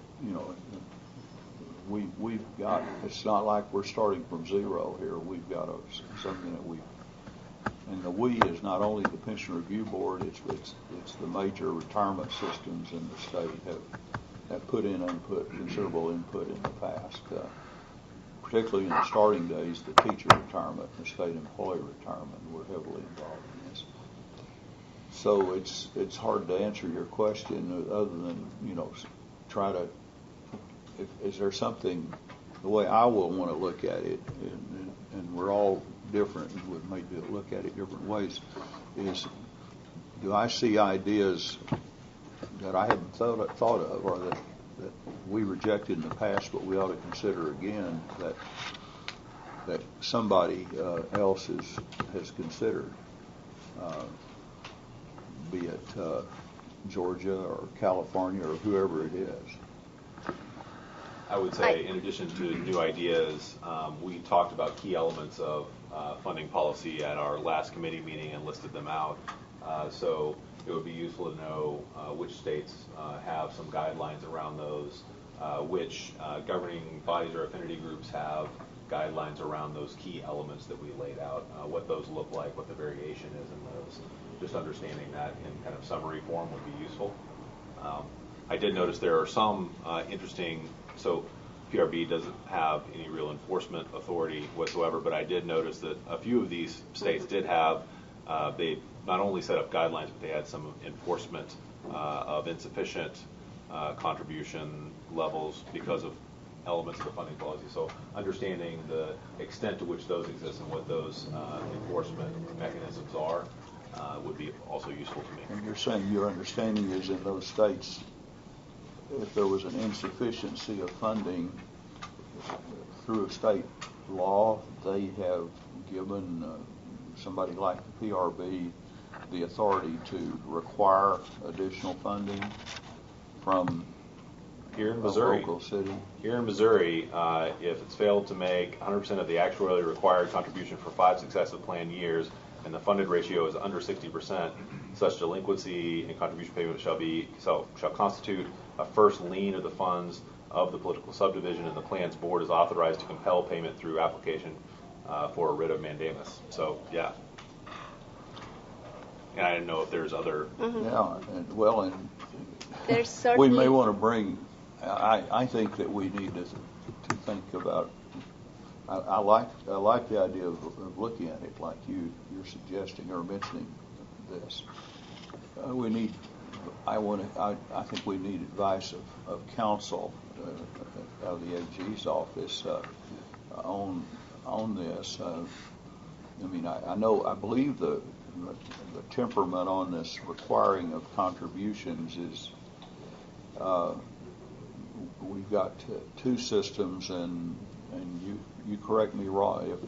we've got, it's not like we're starting from zero here. We've got something that and the we is not only the Pension Review Board, it's the major retirement systems in the state have put considerable input in the past, particularly in the starting days, the teacher retirement and the state employee retirement were heavily involved in this. So it's hard to answer your question other than try to. Is there something, the way I will want to look at it, and we're all different and would maybe look at it different ways, is do I see ideas that I haven't thought of or that we rejected in the past but we ought to consider again that somebody else has considered, be it Georgia or California or whoever it is. I would say, in addition to new ideas, we talked about key elements of funding policy at our last committee meeting and listed them out. So it would be useful to know which states have some guidelines around those, which governing bodies or affinity groups have guidelines around those key elements that we laid out, what those look like, what the variation is in those. Just understanding that in kind of summary form would be useful. I did notice there are some interesting, so PRB doesn't have any real enforcement authority whatsoever, but I did notice that a few of these states did have, they not only set up guidelines, but they had some enforcement of insufficient contribution levels because of elements of the funding policy. So understanding the extent to which those exist and what those enforcement mechanisms are would be also useful to me. And you're saying your understanding is in those states, if there was an insufficiency of funding through a state law, they have given somebody like the PRB the authority to require additional funding from Here in Missouri, a local city. Here in Missouri, if it's failed to make 100% of the actuarially required contribution for 5 successive plan years, and the funded ratio is under 60%, such delinquency and contribution payment shall constitute a first lien of the funds of the political subdivision, and the plan's board is authorized to compel payment through application for a writ of mandamus. So, yeah. And I didn't know if there's other. Yeah, and There's certainly. we may want to bring. I think that we need to think about I like the idea of looking at it like you're suggesting or mentioning this. I think we need advice of counsel out of the AG's office on this. I believe the temperament on this requiring of contributions is we've got two systems, and you correct me wrong if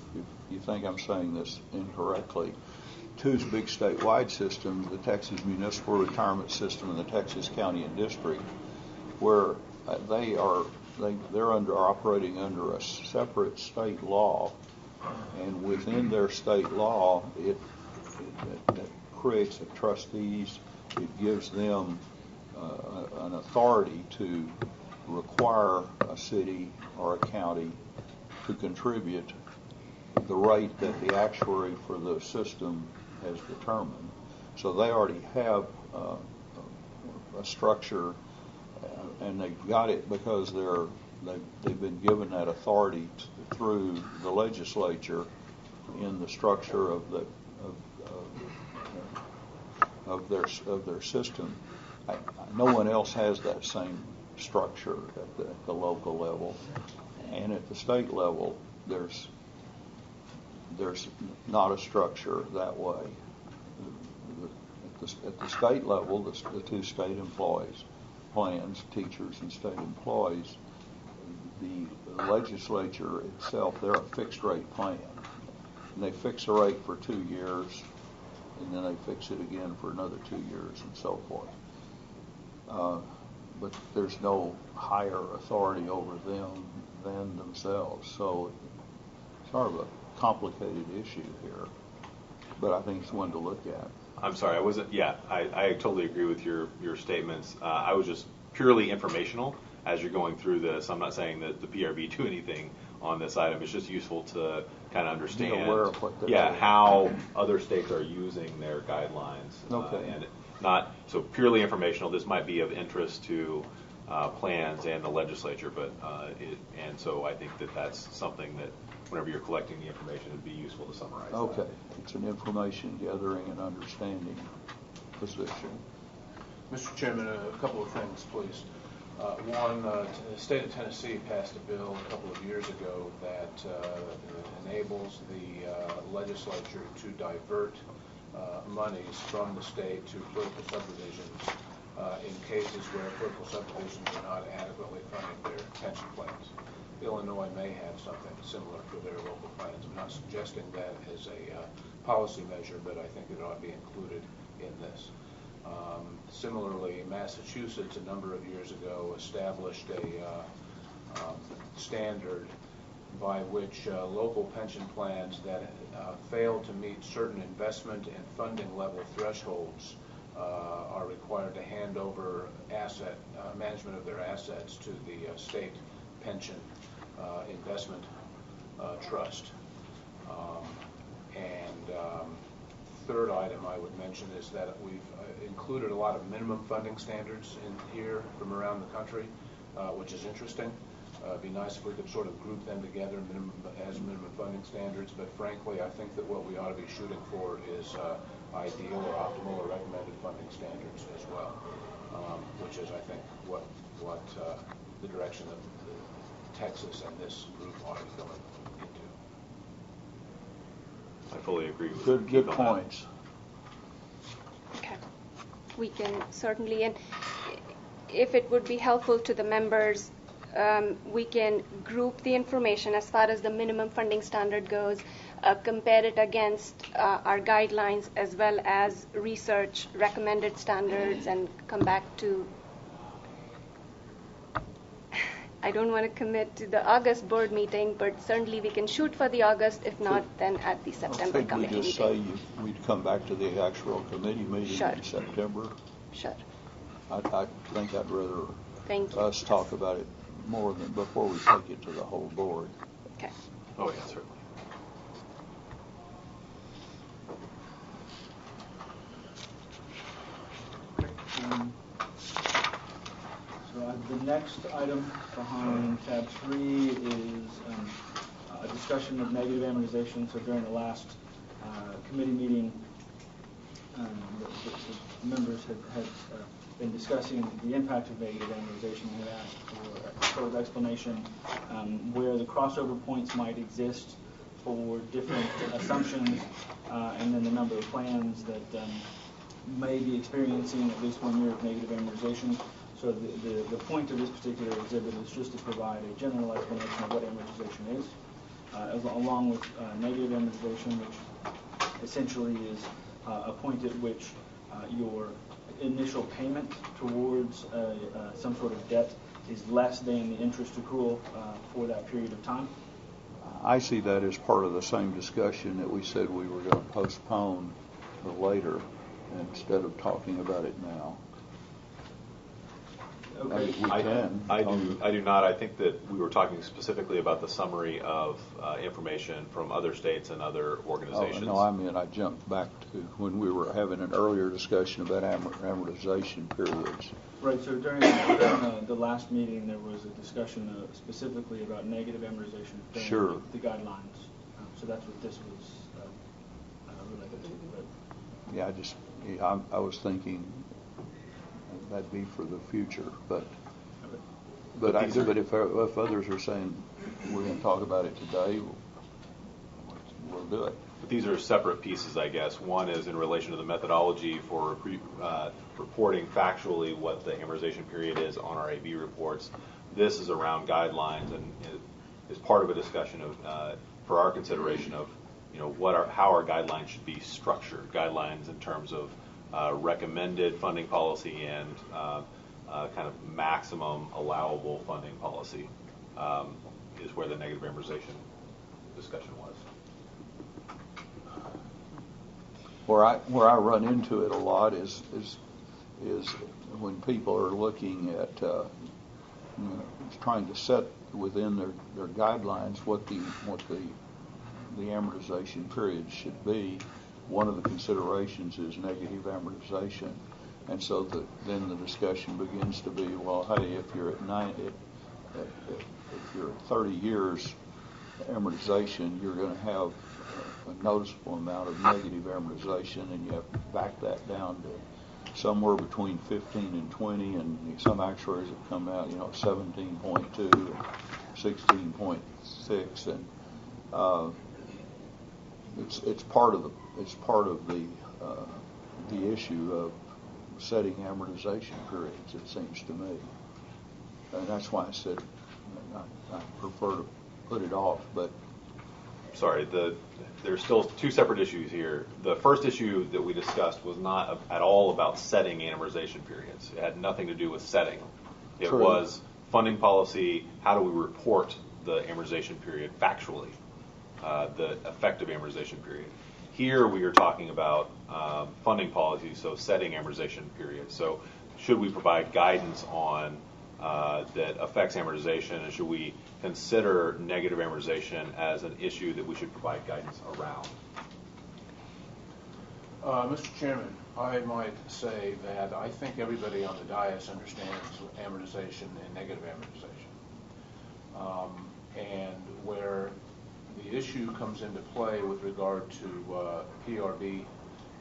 you think I'm saying this incorrectly. Two big statewide systems, the Texas Municipal Retirement System and the Texas County and District, where they're operating under a separate state law, and within their state law, it creates a trustees. It gives them an authority to require a city or a county to contribute the rate that the actuary for the system has determined. So they already have a structure, and they've got it because they've been given that authority through the legislature in the structure of their system. No one else has that same structure at the local level, and at the state level, there's not a structure that way. At the state level, the two state employees plans, teachers and state employees, the legislature itself, they're a fixed rate plan. And they fix a rate for 2 years, and then they fix it again for another 2 years, and so forth. But there's no higher authority over them than themselves. So it's sort of a complicated issue here, but I think it's one to look at. I'm sorry, I totally agree with your statements. I was just purely informational as you're going through this. I'm not saying that the PRB do anything on this item. It's just useful to kind of understand Be aware of what they're doing. How other states are using their guidelines. Okay. And not so purely informational. This might be of interest to plans and the legislature, but and so I think that's something that whenever you're collecting the information, it'd be useful to summarize. Okay, it's an information gathering and understanding position. Mr. Chairman, a couple of things, please. One, the state of Tennessee passed a bill a couple of years ago that enables the legislature to divert monies from the state to political subdivisions in cases where political subdivisions are not adequately funding their pension plans. Illinois may have something similar for their local plans. I'm not suggesting that as a policy measure, but I think it ought to be included in this. Similarly, Massachusetts, a number of years ago, established a standard by which local pension plans that fail to meet certain investment and funding level thresholds are required to hand over asset management of their assets to the state pension investment trust. Third item I would mention is that we've included a lot of minimum funding standards in here from around the country, which is interesting. It'd be nice if we could sort of group them together as minimum funding standards, but frankly, I think that what we ought to be shooting for is ideal or optimal or recommended funding standards as well, which is, I think, what the direction that Texas and this group ought to be going into. I fully agree with Good points. Okay. We can certainly, and if it would be helpful to the members, we can group the information as far as the minimum funding standard goes, compare it against our guidelines as well as research recommended standards, and come back to, I don't want to commit to the August board meeting, but certainly we can shoot for the August. If not, then at the September committee Could we just meeting. say we'd come back to the actuarial committee meeting Sure. in September? Sure. I think I'd rather Thank you. us talk about it more than before we take it to the whole board. Okay. Oh, yeah, certainly. So the next item behind tab 3 is a discussion of negative amortization. So during the last committee meeting, the members had been discussing the impact of negative amortization and had asked for sort of explanation where the crossover points might exist for different assumptions, and then the number of plans that may be experiencing at least 1 year of negative amortization. So the point of this particular exhibit is just to provide a general explanation of what amortization is, along with negative amortization, which essentially is a point at which your initial payment towards some sort of debt is less than the interest accrual for that period of time. I see that as part of the same discussion that we said we were going to postpone for later instead of talking about it now. Okay. We can. I do not. I think that we were talking specifically about the summary of information from other states and other organizations. No, I mean, I jumped back to when we were having an earlier discussion about amortization periods. Right, so during the last meeting, there was a discussion specifically about negative amortization during Sure. the guidelines. So that's what this was related to. But Yeah, I was thinking that'd be for the future, but if others are saying we're going to talk about it today, we'll do it. But these are separate pieces, I guess. One is in relation to the methodology for reporting factually what the amortization period is on our AB reports. This is around guidelines and is part of a discussion of, for our consideration of, how our guidelines should be structured. Guidelines in terms of recommended funding policy and kind of maximum allowable funding policy is where the negative amortization discussion was. Where I run into it a lot is when people are looking at trying to set within their guidelines what the amortization period should be. One of the considerations is negative amortization, and so then the discussion begins to be, well, hey, if you're at if you're at 30 years amortization, you're going to have a noticeable amount of negative amortization, and you have to back that down to somewhere between 15 and 20, and some actuaries have come out, 17.2 and 16.6, and it's part of the issue of setting amortization periods, it seems to me, and that's why I said I prefer to put it off, but. Sorry, there's still two separate issues here. The first issue that we discussed was not at all about setting amortization periods. It had nothing to do with setting. It True. was funding policy, how do we report the amortization period factually, the effective amortization period. Here we are talking about funding policy, so setting amortization periods. So should we provide guidance on that affects amortization, and should we consider negative amortization as an issue that we should provide guidance around? Mr. Chairman, I might say that I think everybody on the dais understands amortization and negative amortization. And where the issue comes into play with regard to PRB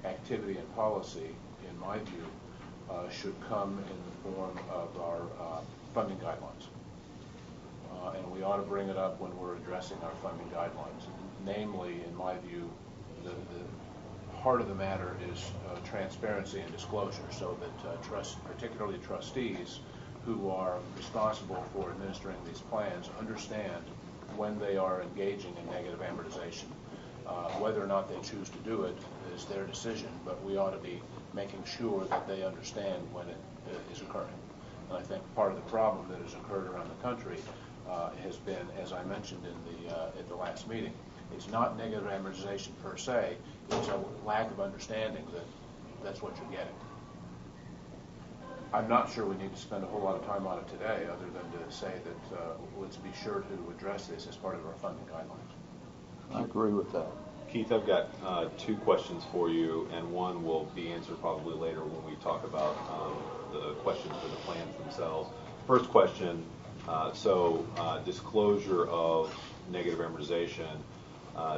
activity and policy, in my view, should come in the form of our funding guidelines. And we ought to bring it up when we're addressing our funding guidelines. Namely, in my view, the heart of the matter is transparency and disclosure, so that particularly trustees who are responsible for administering these plans understand when they are engaging in negative amortization. Whether or not they choose to do it is their decision, but we ought to be making sure that they understand when it is occurring. And I think part of the problem that has occurred around the country has been, as I mentioned at the last meeting, it's not negative amortization per se, it's a lack of understanding that that's what you're getting. I'm not sure we need to spend a whole lot of time on it today, other than to say that let's be sure to address this as part of our funding guidelines. I agree with that. Keith, I've got two questions for you, and one will be answered probably later when we talk about the questions for the plans themselves. First question, Disclosure of negative amortization,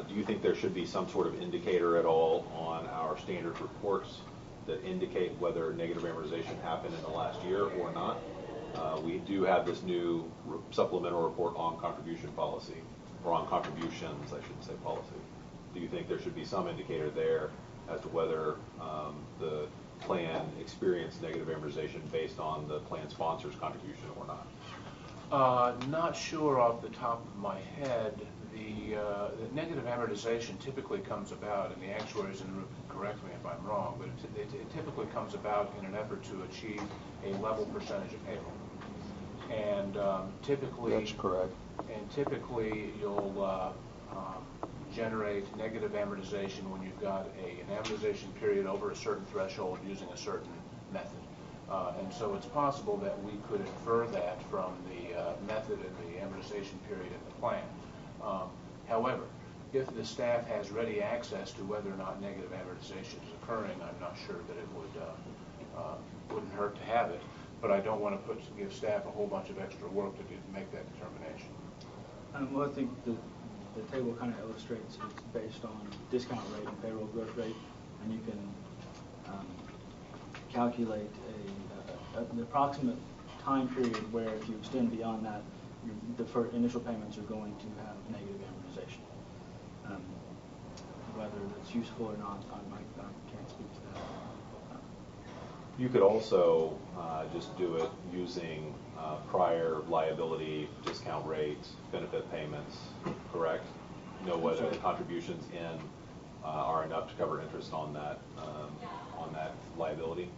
do you think there should be some sort of indicator at all on our standard reports that indicate whether negative amortization happened in the last year or not? We do have this new supplemental report on contribution policy, or on contributions, I should say, policy. Do you think there should be some indicator there as to whether the plan experienced negative amortization based on the plan sponsor's contribution or not? Not sure off the top of my head. The negative amortization typically comes about, and the actuaries in the room can correct me if I'm wrong, but it typically comes about in an effort to achieve a level percentage of payroll. And typically, That's correct. And typically, you'll generate negative amortization when you've got an amortization period over a certain threshold using a certain method. And so it's possible that we could infer that from the method and the amortization period in the plan. However, if the staff has ready access to whether or not negative amortization is occurring, I'm not sure that it wouldn't hurt to have it. But I don't want to give staff a whole bunch of extra work to make that determination. Well, I think the table kind of illustrates it's based on discount rate and payroll growth rate, and you can calculate an approximate time period where if you extend beyond that, the initial payments are going to have negative amortization. Whether that's useful or not, I can't speak to that. You could also just do it using prior liability, discount rates, benefit payments, correct? Know whether the contributions in are enough to cover interest on that liability.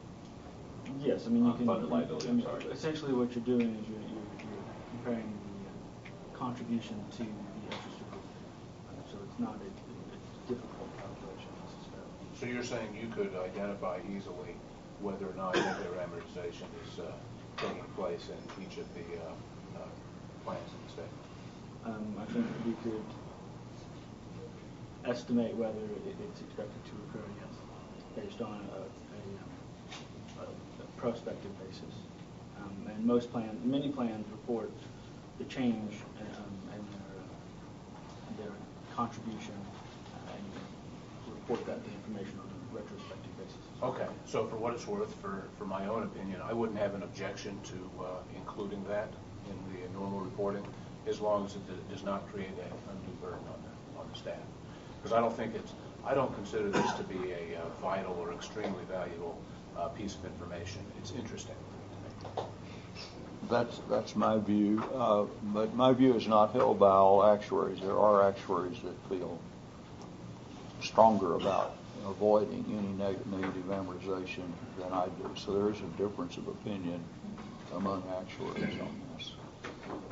Yes, I mean you can. Funded liability. I'm sorry. Essentially, what you're doing is you're comparing the contribution to the interest accrual. So it's not a difficult calculation necessarily. So you're saying you could identify easily whether or not negative amortization is taking place in each of the plans in the state? I think we could estimate whether it's expected to occur, yes, based on a prospective basis. And many plans report the change in their contribution and report the information on a retrospective basis. Okay, so for what it's worth, for my own opinion, I wouldn't have an objection to including that in the normal reporting, as long as it does not create an undue burden on the staff. Because I don't consider this to be a vital or extremely valuable piece of information. It's interesting to me. That's my view, but my view is not held by all actuaries. There are actuaries that feel stronger about avoiding any negative amortization than I do. So there is a difference of opinion among actuaries on this.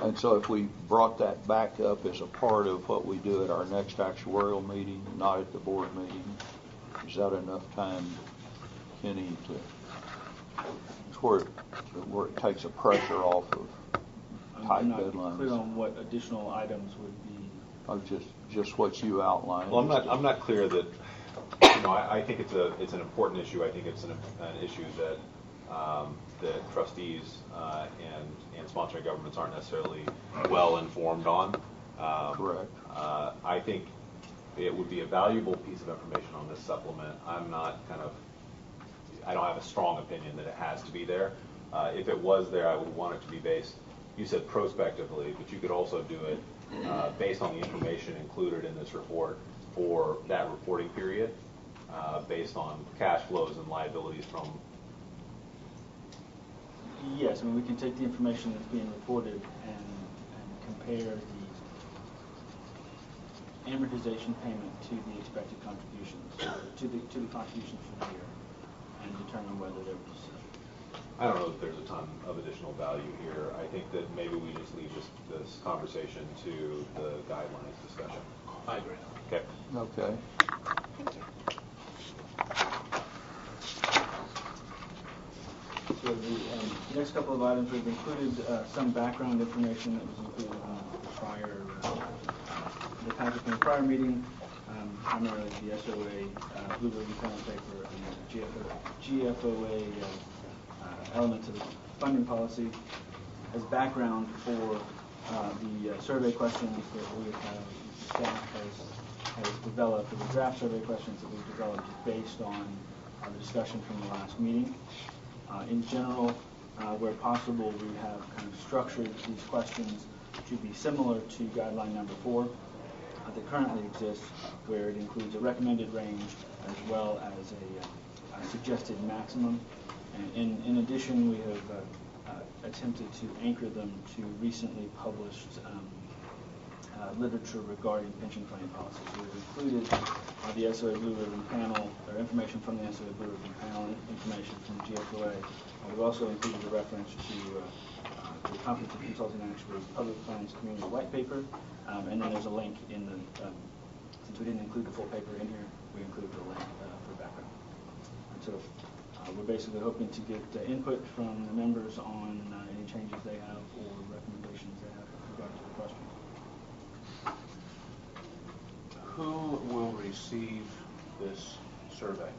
And so if we brought that back up as a part of what we do at our next actuarial meeting, not at the board meeting, is that enough time, Kenny, where it takes a pressure off of tight deadlines? I'm not clear on what additional items would be. Just what you outlined. Well, I'm not clear that. I think it's an important issue. I think it's an issue that that trustees and sponsoring governments aren't necessarily well informed on. Correct. I think it would be a valuable piece of information on this supplement. I don't have a strong opinion that it has to be there. If it was there, I would want it to be based, you said prospectively, but you could also do it based on the information included in this report for that reporting period, based on cash flows and liabilities from. Yes, I mean we can take the information that's being reported and compare the amortization payment to the expected contributions, to the contributions for the year, and determine whether there was. I don't know if there's a ton of additional value here. I think that maybe we just leave this conversation to the guidelines discussion. I agree. Okay. Okay. Thank you. So the next couple of items, we've included some background information that was included in the packet from the prior meeting, primarily the SOA Blue Ribbon panel paper and the GFOA elements of the funding policy. as background for the survey questions that we have, staff has developed, or the draft survey questions that we've developed based on the discussion from the last meeting. In general, where possible, we have kind of structured these questions to be similar to guideline number 4 that currently exists, where it includes a recommended range as well as a suggested maximum. And in addition, we have attempted to anchor them to recently published literature regarding pension plan policies. We've included the SOA Blue Ribbon panel, or information from the SOA Blue Ribbon panel, information from GFOA. We've also included a reference to the Conference of Consulting Actuaries Public Plans Community White Paper, and then there's a link in the, since we didn't include the full paper in here, we included the link for background. And so we're basically hoping to get input from the members on any changes they have or recommendations they have with regard to the questions. Who will receive this survey?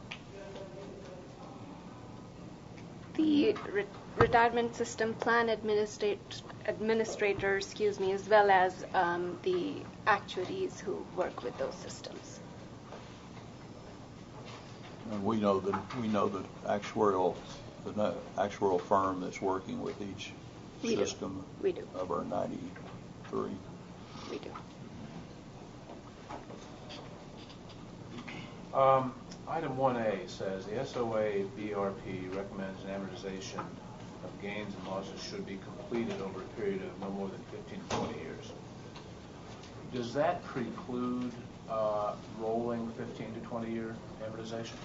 The retirement system plan administrators, as well as the actuaries who work with those systems. And we know the actuarial firm that's working with each system We do. of our 93. We do. Item 1A says the SOA BRP recommends an amortization of gains and losses should be completed over a period of no more than 15 to 20 years. Does that preclude rolling 15 to 20 year amortization?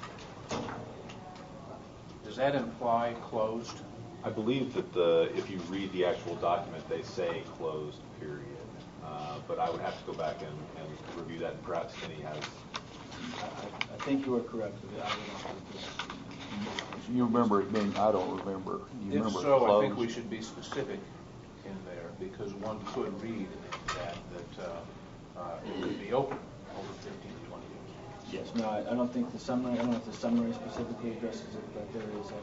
Does that imply closed? I believe that if you read the actual document, they say closed period. But I would have to go back and review that, and perhaps Kenny has. I think you are correct. You remember it being, I don't remember. You If remember so, closed? I think we should be specific in there, because one could read that it could be open over 15 to 20 years. Yes. No, I don't think the summary. I don't know if the summary specifically addresses it, but there is a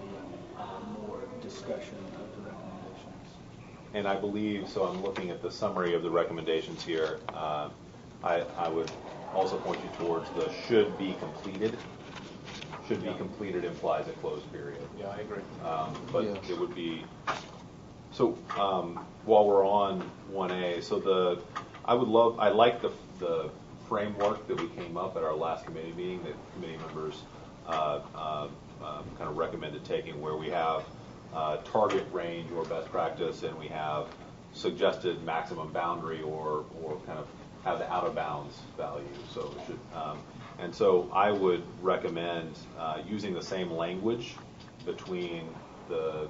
more discussion of the recommendations. And I believe, so I'm looking at the summary of the recommendations here. I would also point you towards the should be completed. Should be completed implies a closed period. Yeah, I agree. But Yeah. it would be, so while we're on 1A, so I like the framework that we came up at our last committee meeting that committee members kind of recommended taking, where we have target range or best practice, and we have suggested maximum boundary or kind of have the out of bounds value. So it should, and so I would recommend using the same language between the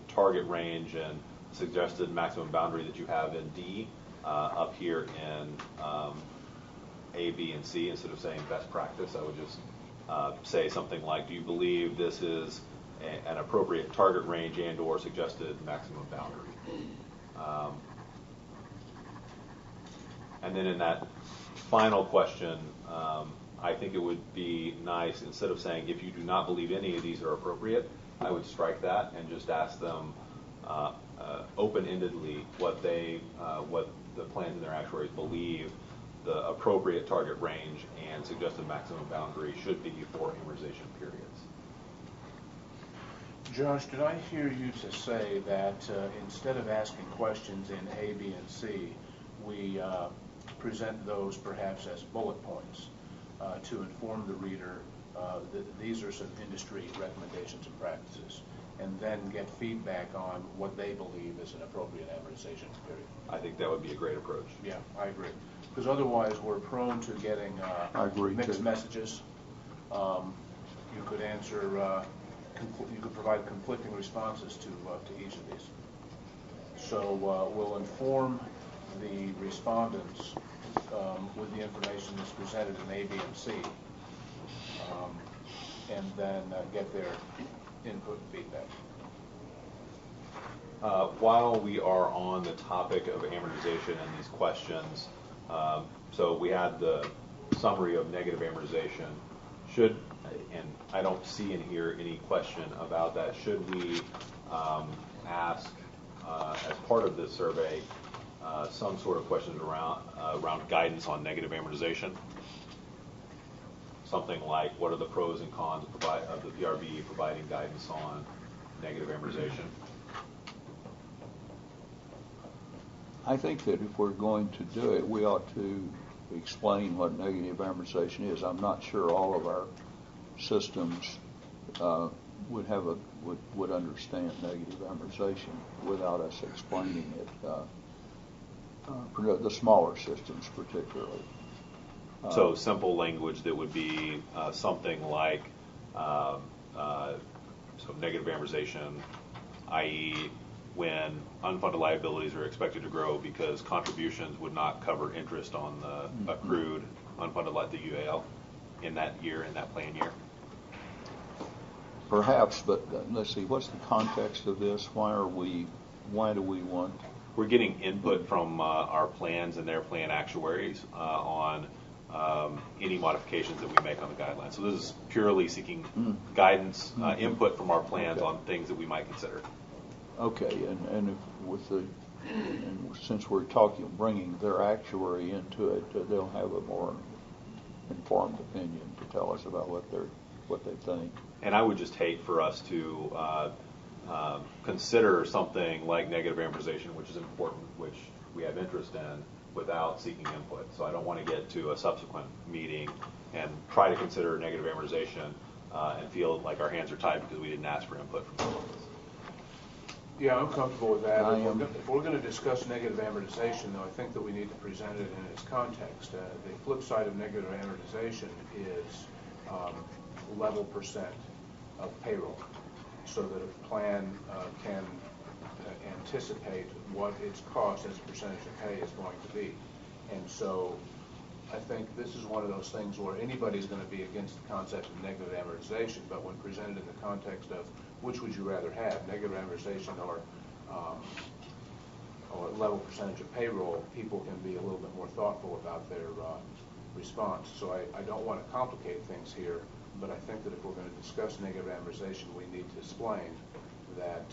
target range and suggested maximum boundary that you have in D up here in A, B, and C. Instead of saying best practice, I would just say something like, do you believe this is an appropriate target range and or suggested maximum boundary? And then in that final question, I think it would be nice, instead of saying if you do not believe any of these are appropriate, I would strike that and just ask them open-endedly what the plans and their actuaries believe the appropriate target range and suggested maximum boundary should be for amortization periods. Josh, did I hear you to say that instead of asking questions in A, B, and C, we present those perhaps as bullet points to inform the reader that these are some industry recommendations and practices, and then get feedback on what they believe is an appropriate amortization period? I think that would be a great approach. Yeah, I agree. Because otherwise we're prone to getting mixed messages. You could answer, you could provide conflicting responses to each of these. So we'll inform the respondents with the information that's presented in A, B, and C, and then get their input and feedback. While we are on the topic of amortization and these questions, so we had the summary of negative amortization. And I don't see in here any question about that, should we ask as part of this survey, some sort of questions around guidance on negative amortization. Something like, what are the pros and cons of the PRB providing guidance on negative amortization? I think that if we're going to do it, we ought to explain what negative amortization is. I'm not sure all of our systems would understand negative amortization without us explaining it. For the smaller systems, particularly. So simple language that would be something like so negative amortization, i.e. when unfunded liabilities are expected to grow because contributions would not cover interest on the accrued unfunded the UAL in that year, in that plan year. Perhaps, but let's see, what's the context of this? Why do we want? We're getting input from our plans and their plan actuaries on any modifications that we make on the guidelines. So this is purely seeking guidance, input from our plans on things that we might consider. Okay, and since we're bringing their actuary into it, they'll have a more informed opinion to tell us about what they think. And I would just hate for us to consider something like negative amortization, which is important, which we have interest in, without seeking input. So I don't want to get to a subsequent meeting and try to consider negative amortization and feel like our hands are tied because we didn't ask for input from someone else. Yeah, I'm comfortable with that. If we're going to discuss negative amortization, though, I think that we need to present it in its context. The flip side of negative amortization is level percent of payroll, so that a plan can anticipate what its cost as a percentage of pay is going to be. And so I think this is one of those things where anybody's going to be against the concept of negative amortization, but when presented in the context of which would you rather have, negative amortization or level percentage of payroll, people can be a little bit more thoughtful about their response. So I don't want to complicate things here, but I think that if we're going to discuss negative amortization, we need to explain that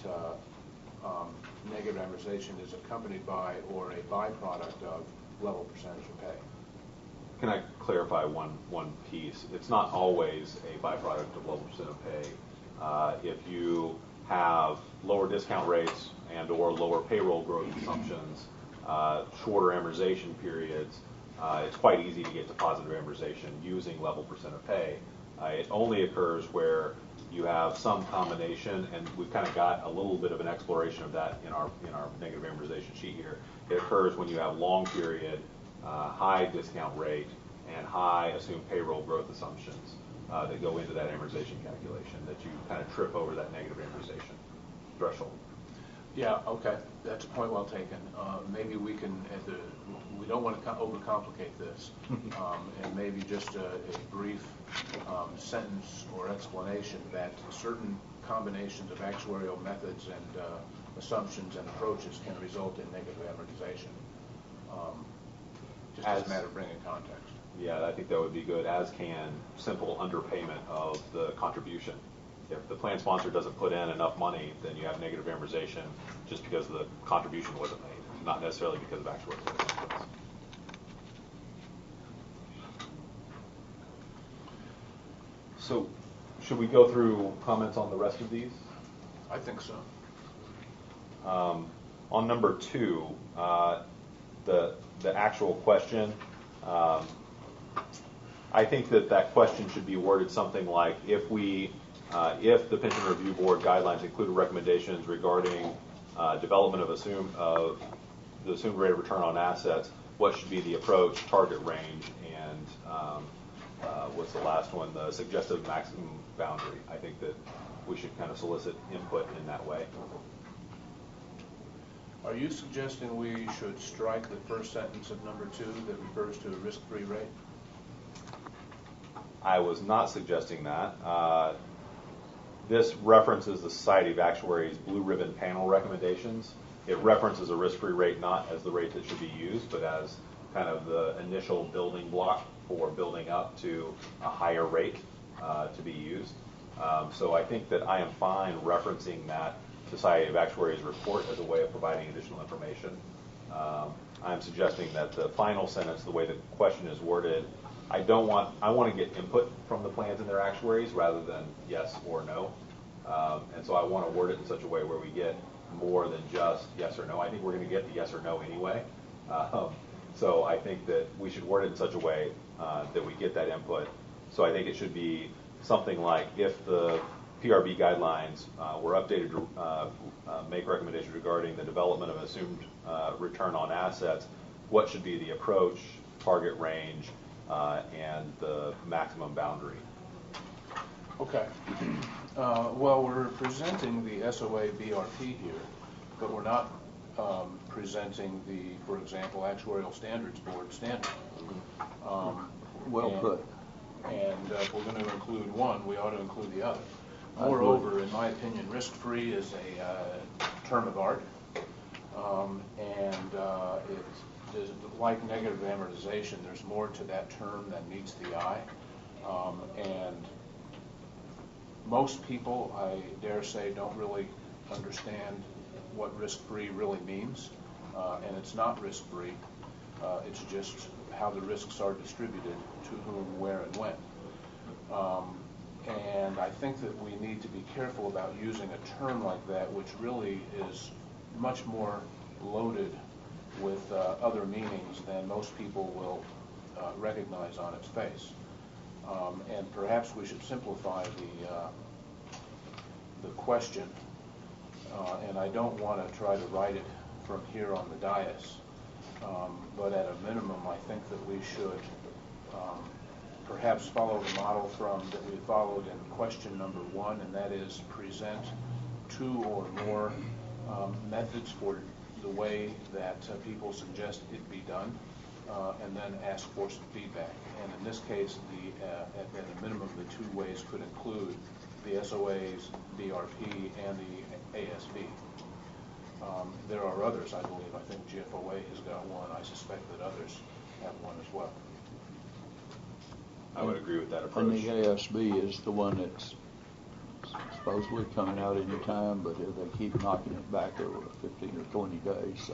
negative amortization is accompanied by or a byproduct of level percentage of pay. Can I clarify one piece? It's not always a byproduct of level percent of pay. If you have lower discount rates and or lower payroll growth assumptions, shorter amortization periods, it's quite easy to get to positive amortization using level percent of pay. It only occurs where you have some combination, and we've kind of got a little bit of an exploration of that in our negative amortization sheet here. It occurs when you have long period, high discount rate, and high assumed payroll growth assumptions that go into that amortization calculation, that you kind of trip over that negative amortization threshold. Yeah, okay, that's a point well taken. Maybe we can, we don't want to overcomplicate this, and maybe just a brief sentence or explanation that certain combinations of actuarial methods and assumptions and approaches can result in negative amortization, just as a matter of bringing context. Yeah, I think that would be good, as can simple underpayment of the contribution. If the plan sponsor doesn't put in enough money, then you have negative amortization just because the contribution wasn't made, not necessarily because of actuarial assumptions. So, should we go through comments on the rest of these? I think so. On number 2, the actual question, I think that question should be worded something like, if the Pension Review Board guidelines include recommendations regarding development of the assumed rate of return on assets, what should be the approach, target range, and what's the last one, the suggested maximum boundary. I think that we should kind of solicit input in that way. Are you suggesting we should strike the first sentence of number 2 that refers to a risk-free rate? I was not suggesting that. This references the Society of Actuaries Blue Ribbon Panel recommendations. It references a risk-free rate not as the rate that should be used, but as kind of the initial building block for building up to a higher rate to be used. So I think that I am fine referencing that Society of Actuaries report as a way of providing additional information. I'm suggesting that the final sentence, the way the question is worded, I want to get input from the plans and their actuaries rather than yes or no. And so I want to word it in such a way where we get more than just yes or no. I think we're going to get the yes or no anyway. So I think that we should word it in such a way that we get that input. So I think it should be something like, if the PRB guidelines were updated to make recommendations regarding the development of an assumed return on assets, what should be the approach, target range, and the maximum boundary? Okay. Well, we're presenting the SOA BRP here, but we're not presenting the, for example, Actuarial Standards Board standard. Well put. And if we're going to include one, we ought to include the other. Moreover, in my opinion, risk-free is a term of art, and it's like negative amortization. There's more to that term than meets the eye, and most people, I dare say, don't really understand what risk-free really means, and it's not risk-free. It's just how the risks are distributed to whom, where, and when. And I think that we need to be careful about using a term like that, which really is much more loaded with other meanings than most people will recognize on its face. And perhaps we should simplify the question, and I don't want to try to write it from here on the dais, but at a minimum, I think that we should perhaps follow the model that we followed in question number 1, and that is present 2 or more methods for the way that people suggest it be done, and then ask for some feedback. And in this case, at a minimum, the 2 ways could include the SOAs, BRP, and the ASB. There are others, I believe. I think GFOA has got one. I suspect that others have one as well. I would agree with that approach. And the ASB is the one that's supposedly coming out any time, but they keep knocking it back over 15 or 20 days.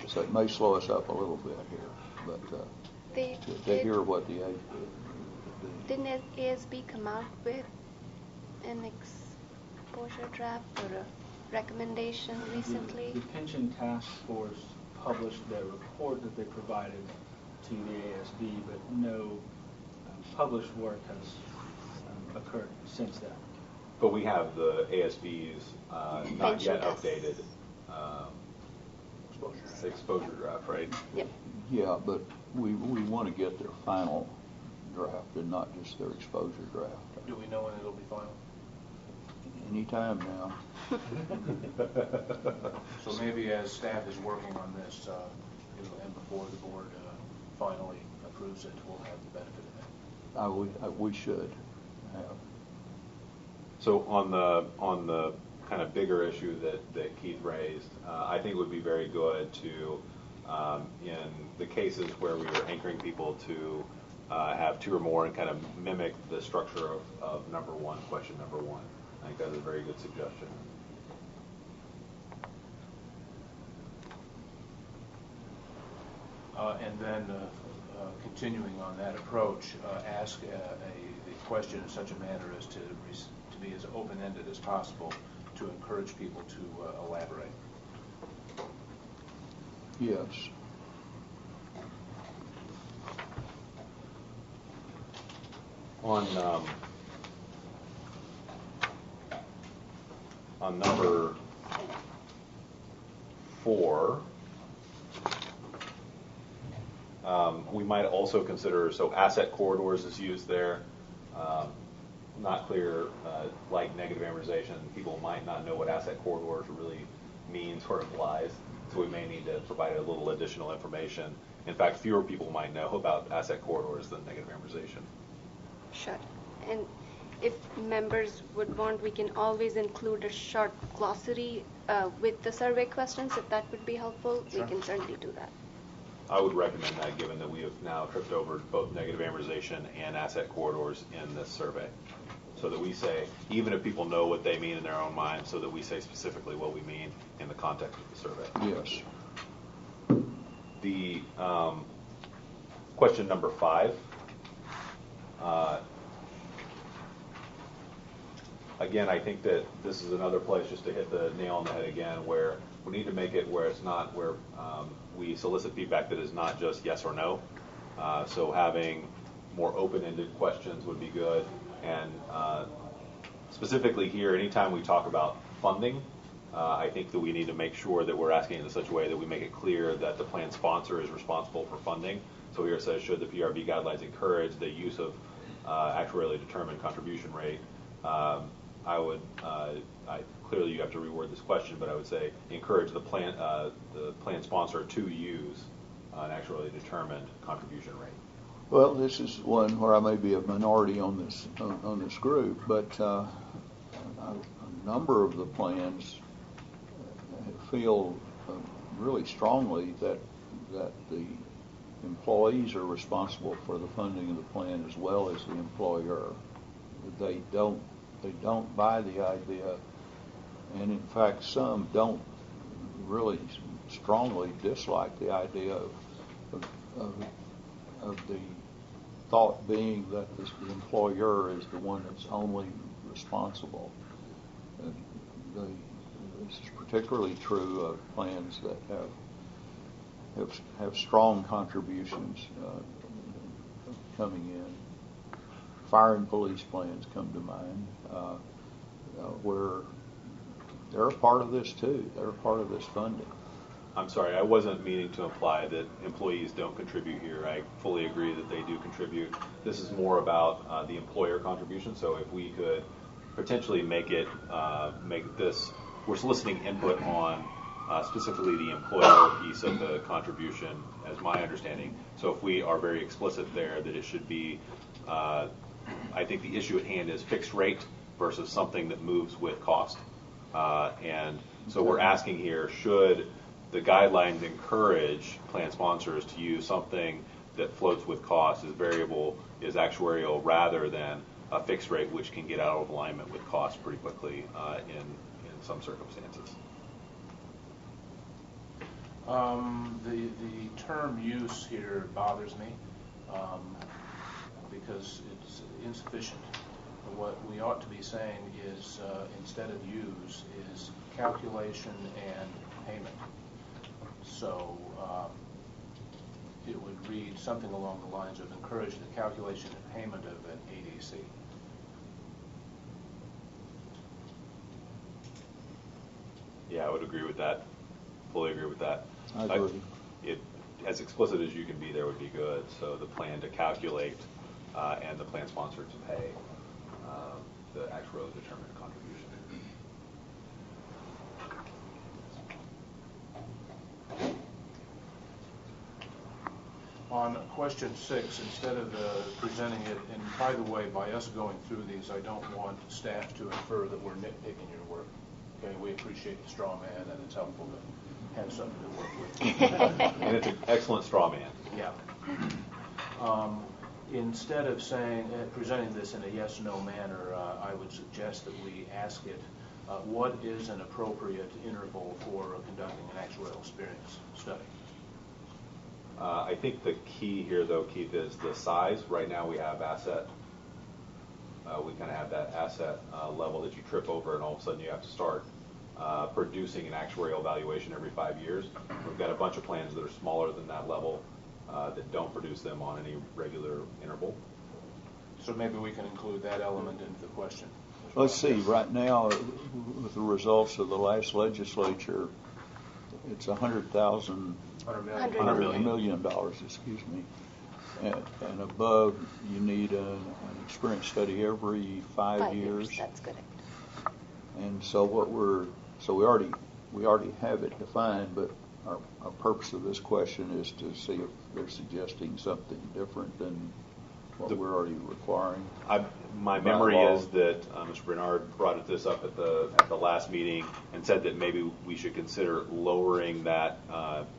So it may slow us up a little bit here, but to hear what the didn't ASB come out with an exposure draft or a recommendation recently? The pension task force published their report that they provided to the ASB, but no published work has occurred since then. But we have the ASB's not yet updated exposure draft, right? Yep. Yeah, but we want to get their final draft and not just their exposure draft. Do we know when it'll be final? Anytime now. So maybe as staff is working on this, and before the board finally approves it, we'll have the benefit of that. We should have. So on the kind of bigger issue that Keith raised, I think it would be very good to, in the cases where we were anchoring people to have 2 or more and kind of mimic the structure of number 1, question number 1. I think that's a very good suggestion. And then continuing on that approach, ask the question in such a manner as to be as open-ended as possible to encourage people to elaborate. Yes. On number 4, we might also consider, so asset corridors is used there. Not clear, like negative amortization, people might not know what asset corridors really means or implies, so we may need to provide a little additional information. In fact, fewer people might know about asset corridors than negative amortization. Sure. And if members would want, we can always include a short glossary with the survey questions. If that would be helpful, Sure. We can certainly do that. I would recommend that, given that we have now tripped over both negative amortization and asset corridors in this survey. so that we say, even if people know what they mean in their own mind, so that we say specifically what we mean in the context of the survey. Yes. The question number 5. Again, I think that this is another place, just to hit the nail on the head again, where we need to make it where it's not, where we solicit feedback that is not just yes or no. So having more open-ended questions would be good. And specifically here, anytime we talk about funding, I think that we need to make sure that we're asking it in such a way that we make it clear that the plan sponsor is responsible for funding. So here it says, should the PRV guidelines encourage the use of actuarially determined contribution rate? Clearly you have to reword this question, but I would say encourage the plan sponsor to use an actuarially determined contribution rate. Well, this is one where I may be a minority on this group, but a number of the plans feel really strongly that the employees are responsible for the funding of the plan as well as the employer. They don't buy the idea, and in fact some don't really strongly dislike the idea of the thought being that the employer is the one that's only responsible. This is particularly true of plans that have strong contributions coming in. Fire and police plans come to mind, where they're a part of this too. They're a part of this funding. I'm sorry, I wasn't meaning to imply that employees don't contribute here. I fully agree that they do contribute. This is more about the employer contribution. So if we could potentially make this, we're soliciting input on specifically the employer piece of the contribution, as my understanding. So if we are very explicit there that it should be, I think the issue at hand is fixed rate versus something that moves with cost. And so we're asking here, should the guidelines encourage plan sponsors to use something that floats with cost, is variable, is actuarial, rather than a fixed rate which can get out of alignment with cost pretty quickly in some circumstances. The term use here bothers me because it's insufficient. What we ought to be saying is instead of use is calculation and payment. So it would read something along the lines of encourage the calculation and payment of an ADC. Yeah, I would agree with that. Fully agree with that. I agree. As explicit as you can be there would be good. So the plan to calculate and the plan sponsor to pay the actuarially determined contribution. On question 6, instead of presenting it, and by the way, by us going through these, I don't want staff to infer that we're nitpicking your work. Okay, we appreciate the straw man, and it's helpful to have something to work with. And it's an excellent straw man. Yeah. Instead of saying, presenting this in a yes/no manner, I would suggest that we ask it, what is an appropriate interval for conducting an actuarial experience study? I think the key here, though, Keith, is the size. Right now we have asset. We kind of have that asset level that you trip over, and all of a sudden you have to start producing an actuarial valuation every 5 years. We've got a bunch of plans that are smaller than that level that don't produce them on any regular interval. So maybe we can include that element into the question. Let's see, right now, with the results of the last legislature, it's $100 million, excuse me. And above, you need an experience study every 5 years. That's good. And so we already have it defined, but our purpose of this question is to see if they're suggesting something different than what we're already requiring. My memory is that Mr. Bernard brought this up at the last meeting and said that maybe we should consider lowering that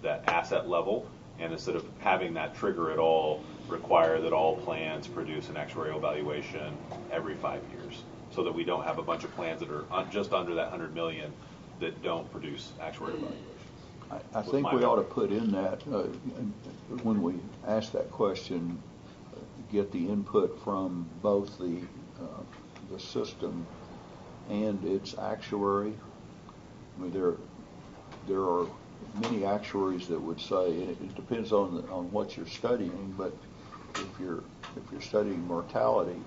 asset level, and instead of having that trigger at all, require that all plans produce an actuarial valuation every 5 years, so that we don't have a bunch of plans that are just under that 100 million that don't produce actuarial valuations. I think we ought to put in that, when we ask that question, get the input from both the system and its actuary. I mean, there are many actuaries that would say, and it depends on what you're studying, but if you're studying mortality,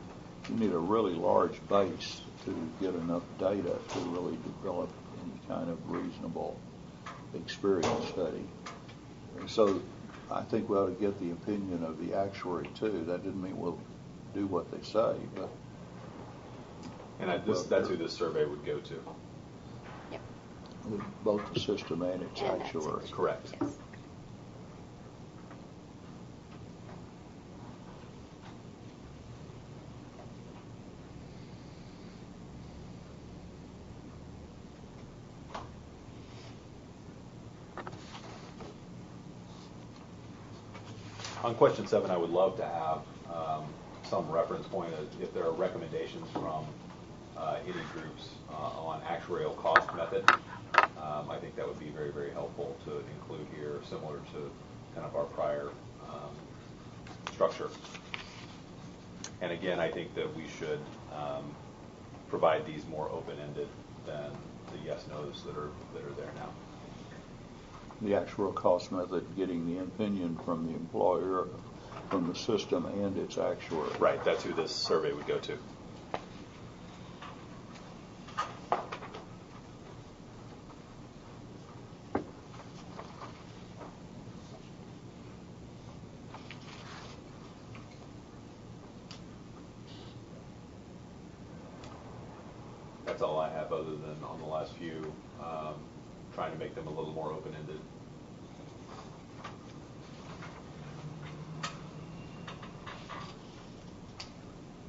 you need a really large base to get enough data to really develop any kind of reasonable experience study. And so I think we ought to get the opinion of the actuary too. That doesn't mean we'll do what they say, but. And that's who this survey would go to. Yep. Both the system and its And actuary. Correct. Yes. On question 7, I would love to have some reference point if there are recommendations from any groups on actuarial cost method. I think that would be very, very helpful to include here, similar to kind of our prior structure. And again, I think that we should provide these more open-ended than the yes/nos that are there now. The actual cost method, getting the opinion from the employer, from the system and its actuary. Right, that's who this survey would go to. That's all I have, other than on the last few, trying to make them a little more open-ended.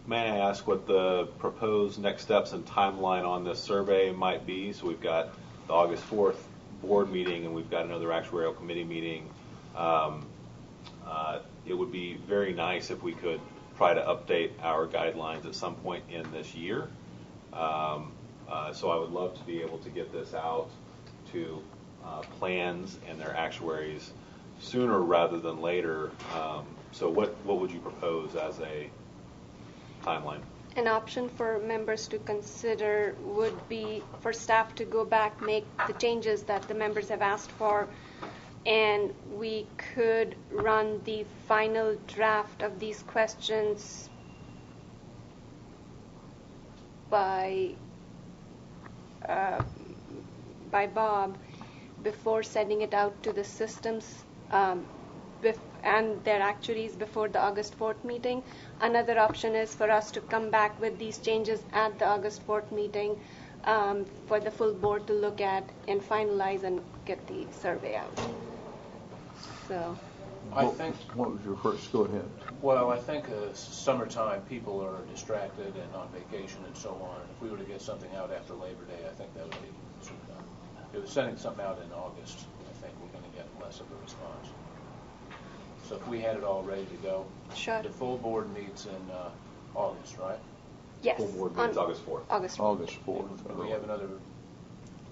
May I ask what the proposed next steps and timeline on this survey might be? So we've got the August 4th board meeting, and we've got another actuarial committee meeting. It would be very nice if we could try to update our guidelines at some point in this year. So I would love to be able to get this out to plans and their actuaries sooner rather than later. So what would you propose as a timeline? An option for members to consider would be for staff to go back, make the changes that the members have asked for, and we could run the final draft of these questions by Bob before sending it out to the systems and their actuaries before the August 4th meeting. Another option is for us to come back with these changes at the August 4th meeting for the full board to look at and finalize and get the survey out. So, I think, What was your first? Go ahead. well, I think summertime, people are distracted and on vacation and so on. If we were to get something out after Labor Day, I think that would be soon done. If it was sending something out in August, I think we're going to get less of a response. So if we had it all ready to go, sure. the full board meets in August, right? Yes. Full board meeting is August 4th. August 4th. August 4th. Do we have another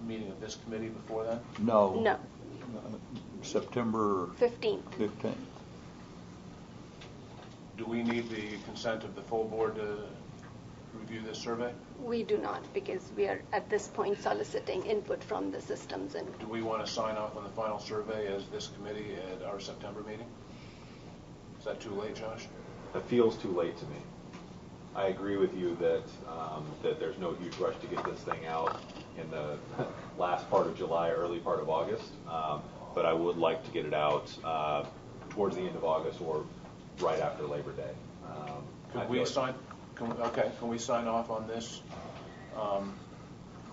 meeting of this committee before then? No. No. September 15th. 15th. Do we need the consent of the full board to review this survey? We do not, because we are at this point soliciting input from the systems. And Do we want to sign off on the final survey as this committee at our September meeting? Is that too late, Josh? That feels too late to me. I agree with you that that there's no huge rush to get this thing out in the last part of July, early part of August. But I would like to get it out towards the end of August or right after Labor Day. Can we sign off on this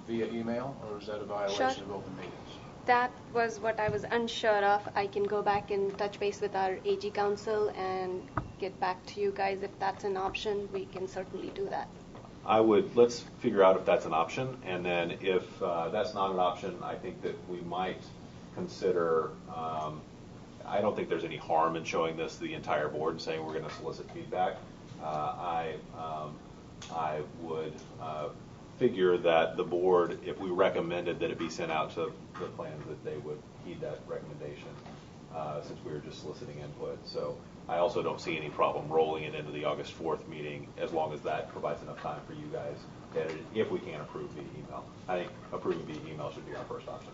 via email, or is that a violation Sure. of open meetings? that was what I was unsure of. I can go back and touch base with our AG council and get back to you guys. If that's an option, we can certainly do that. Let's figure out if that's an option, and then if that's not an option, I think that we might consider, I don't think there's any harm in showing this to the entire board and saying we're going to solicit feedback. I would figure that the board, if we recommended that it be sent out to the plans, that they would heed that recommendation, since we were just soliciting input. So I also don't see any problem rolling it into the August 4th meeting, as long as that provides enough time for you guys to edit it, if we can approve via email. I think approving via email should be our first option.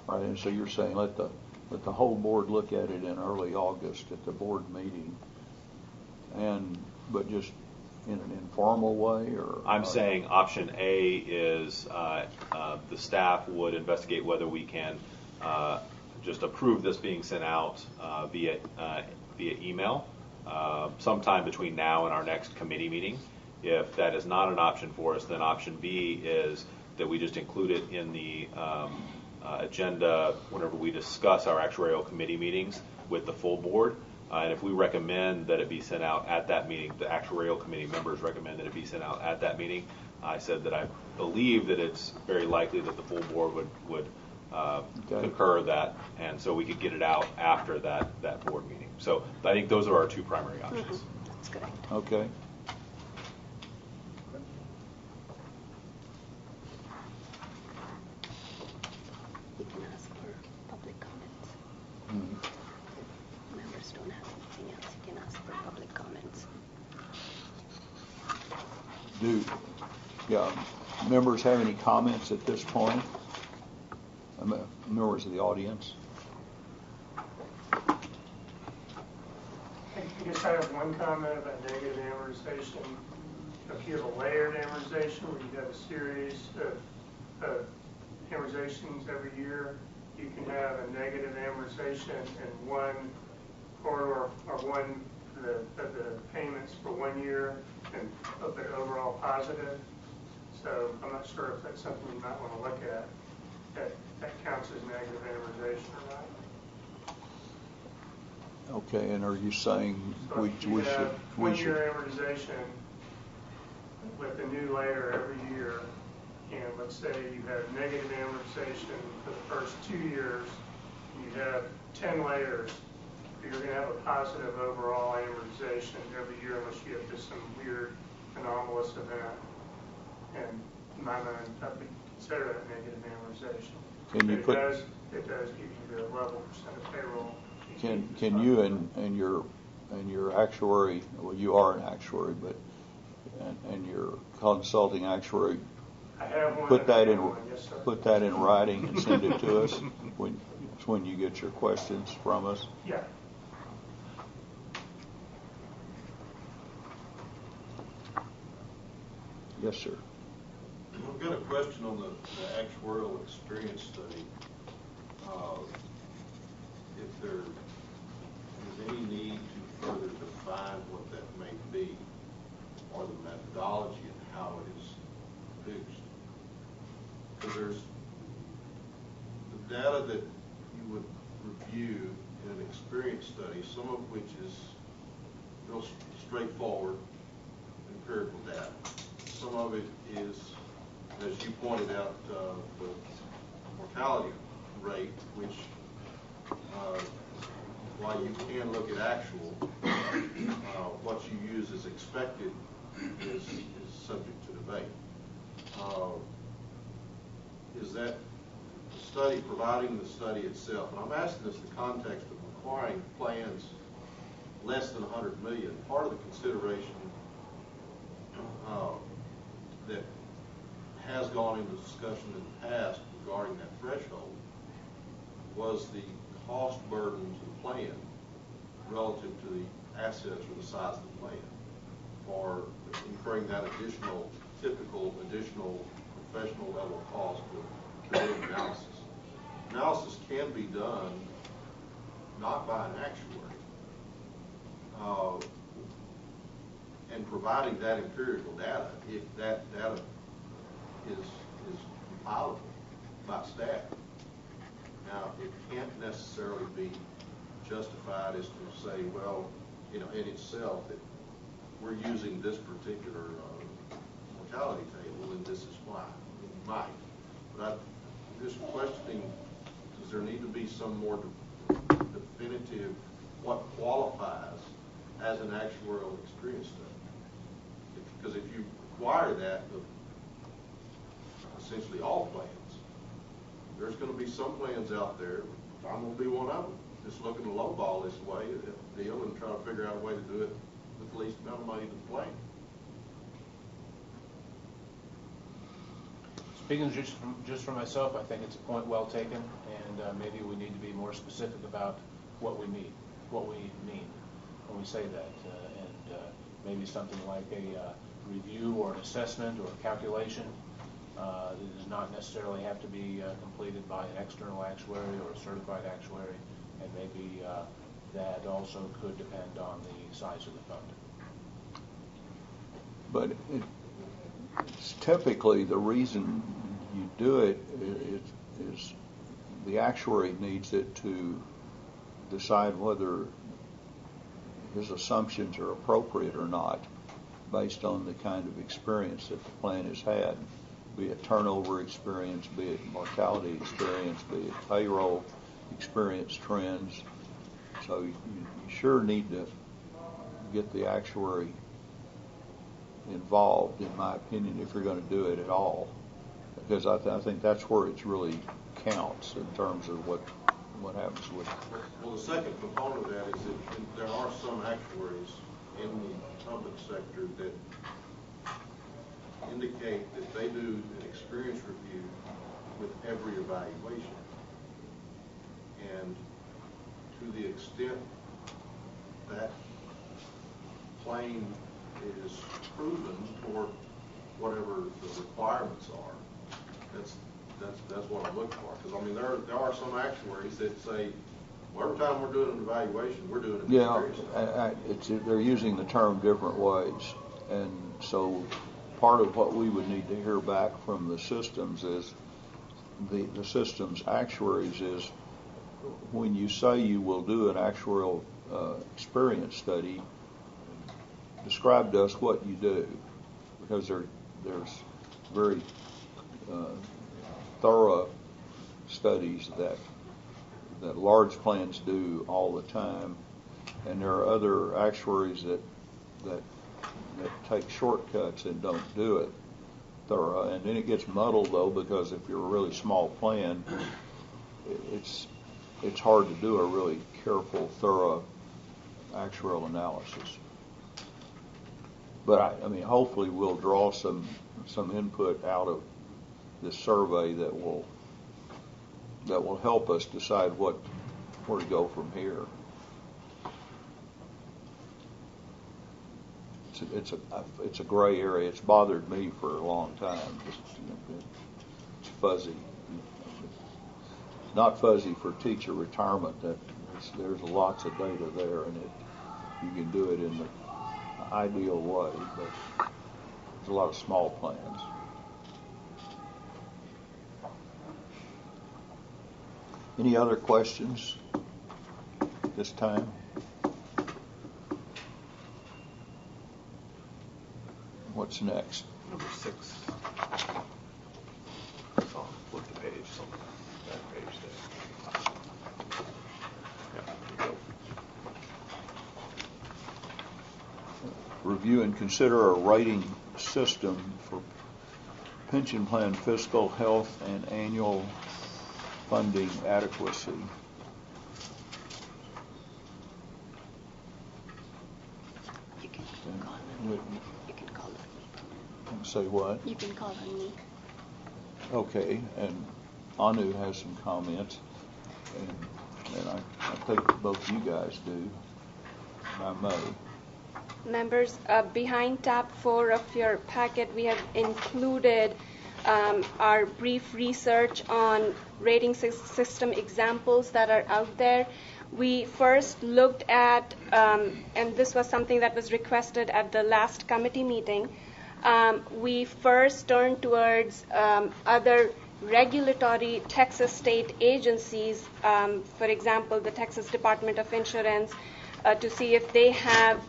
All right, and so you're saying let the whole board look at it in early August at the board meeting, but just in an informal way, or? I'm saying option A is the staff would investigate whether we can just approve this being sent out via email sometime between now and our next committee meeting. If that is not an option for us, then option B is that we just include it in the agenda whenever we discuss our actuarial committee meetings with the full board. And if we recommend that it be sent out at that meeting, the actuarial committee members recommend that it be sent out at that meeting. I said that I believe that it's very likely that the full board would concur that, and so we could get it out after that board meeting. So I think those are our two primary options. That's correct. Okay. You can ask for public comments. Members don't have anything else. You can ask for public comments. Do members have any comments at this point? Members of the audience? I guess I have one comment about negative amortization. If you have a layered amortization where you have a series of amortizations every year, you can have a negative amortization in one corridor or one of the payments for 1 year and flip it overall positive. So I'm not sure if that's something you might want to look at. That counts as negative amortization or not. Okay, and are you saying So if you have we 1 should? year amortization with a new layer every year, and let's say you have negative amortization for the first 2 years, and you have 10 layers, you're going to have a positive overall amortization every year unless you have just some weird anomalous event. And in my mind, I would consider that negative amortization. Can you it put? does give you the level percent of payroll. Can you and your actuary? Well, you are an actuary, but and your consulting actuary. I have one. Put that in. Yes, sir. Put that in writing and send it to us when you get your questions from us. Yeah. Yes, sir. I've got a question on the actuarial experience study. If there is any need to further define what that may be, or the methodology and how it is produced. Because there's the data that you would review in an experience study, some of which is real straightforward empirical data. Some of it is, as you pointed out, the mortality rate, which, while you can look at actual, what you use as expected is subject to debate. Is that study providing the study itself? And I'm asking this in the context of acquiring plans less than 100 million. Part of the consideration that has gone into discussion in the past regarding that threshold was the cost burden to the plan relative to the assets or the size of the plan for incurring that typical additional professional level of cost for doing analysis. Analysis can be done not by an actuary, and providing that empirical data, if that data is compilable by staff. Now, it can't necessarily be justified as to say, well, in itself, that we're using this particular mortality table, and this is why. It might. But I'm just questioning, does there need to be some more as an actuarial experience study. Because if you require that of essentially all plans, there's going to be some plans out there, I'm going to be one of them, just looking to lowball this way, deal, and try to figure out a way to do it with the least amount of money to the plan. Speaking just for myself, I think it's a point well taken, and maybe we need to be more specific about what we mean when we say that, and maybe something like a review or an assessment or a calculation. It does not necessarily have to be completed by an external actuary or a certified actuary, and maybe that also could depend on the size of the fund. But it's typically the reason you do it is the actuary needs it to decide whether his assumptions are appropriate or not based on the kind of experience that the plan has had, be it turnover experience, be it mortality experience, be it payroll experience trends. So you sure need to get the actuary involved, in my opinion, if you're going to do it at all, because I think that's where it really counts in terms of what happens with it. Well, the second component of that is that there are some actuaries in the public sector that indicate that they do an experience review with every evaluation. And to the extent that claim is proven for whatever the requirements are, that's what I look for. Because I mean, there are some actuaries that say, well, every time we're doing an evaluation, we're doing an experience. They're using the term different ways, and so part of what we would need to hear back from the systems is the systems actuaries is when you say you will do an actuarial experience study, describe to us what you do, because there's very thorough studies that large plans do all the time, and there are other actuaries that take shortcuts and don't do it thorough, and then it gets muddled though, because if you're a really small plan, it's hard to do a really careful, thorough actuarial analysis. But I mean, hopefully we'll draw some input out of this survey that will help us decide where to go from here. It's a gray area. It's bothered me for a long time. It's fuzzy. It's not fuzzy for teacher retirement. There's lots of data there, and you can do it in the ideal way, but there's a lot of small plans. Any other questions this time? What's next? Number 6. So flip the page. So that page there. Yeah, there you go. Review and consider a rating system for pension plan fiscal, health, and annual funding adequacy. You can call on me. You can call on me. Say what? You can call on me. Okay, and Anu has some comments, and I think both you guys do, if I may. Members, behind tab 4 of your packet, we have included our brief research on rating system examples that are out there. We first looked at, and this was something that was requested at the last committee meeting, we first turned towards other regulatory Texas state agencies, for example, the Texas Department of Insurance, to see if they have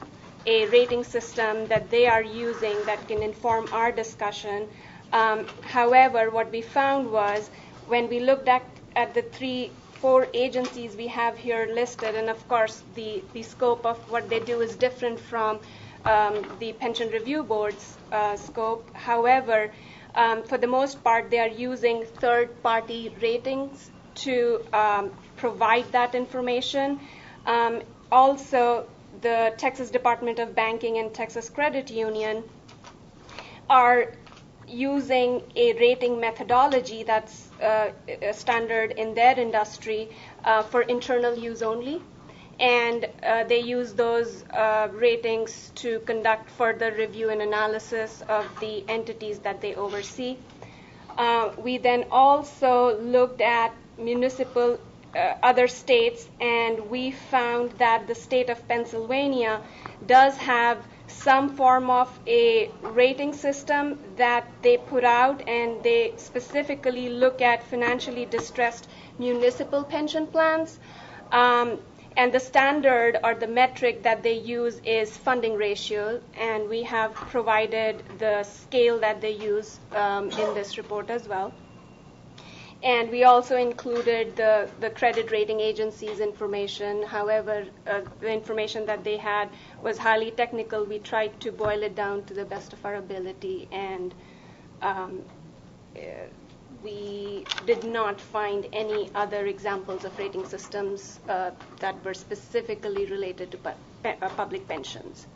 a rating system that they are using that can inform our discussion. However, what we found was when we looked at the 3 4 agencies we have here listed, and of course the scope of what they do is different from the Pension Review Board's scope. However, for the most part, they are using third-party ratings to provide that information. Also, the Texas Department of Banking and Texas Credit Union are using a rating methodology that's standard in their industry for internal use only. And they use those ratings to conduct further review and analysis of the entities that they oversee. We then also looked at municipal other states, and we found that the state of Pennsylvania does have some form of a rating system that they put out, and they specifically look at financially distressed municipal pension plans. And the standard or the metric that they use is funding ratio, and we have provided the scale that they use in this report as well. And we also included the credit rating agencies' information. However, the information that they had was highly technical. We tried to boil it down to the best of our ability, and we did not find any other examples of rating systems that were specifically related to public pensions.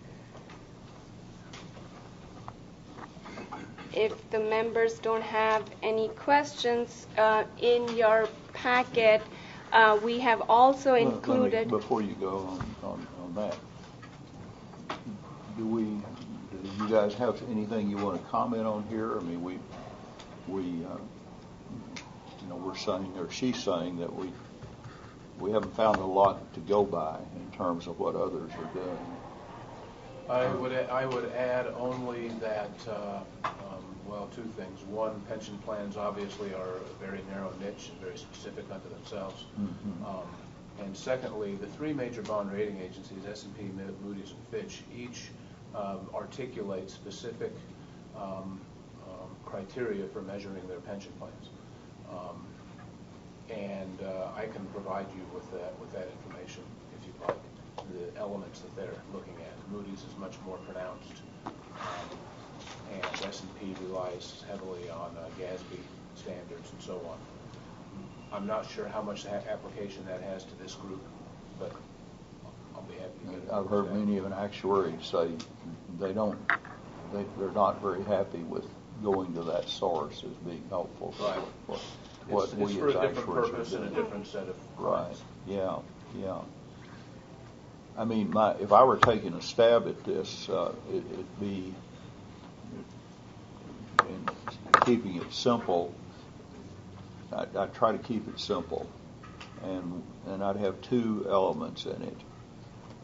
If the members don't have any questions, in your packet, we have also included... Before you go on that, do you guys have anything you want to comment on here? I mean, we're saying, or she's saying, that we haven't found a lot to go by in terms of what others are doing. I would add only that, well, 2 things. One, pension plans obviously are a very narrow niche and very specific unto themselves. Mm-hmm. And secondly, the 3 major bond rating agencies, S&P, Moody's, and Fitch, each articulate specific criteria for measuring their pension plans. And I can provide you with that information if you'd like, the elements that they're looking at. Moody's is much more pronounced, and S&P relies heavily on GASB standards and so on. I'm not sure how much application that has to this group, but I'll be happy to get it. I've heard many of an actuary say they're not very happy with going to that source as being helpful. Right. What it's we for as a different actuaries purpose and a different set of clients. Right. Yeah. I mean, if I were taking a stab at this, it'd be, in keeping it simple, I'd try to keep it simple, and I'd have 2 elements in it.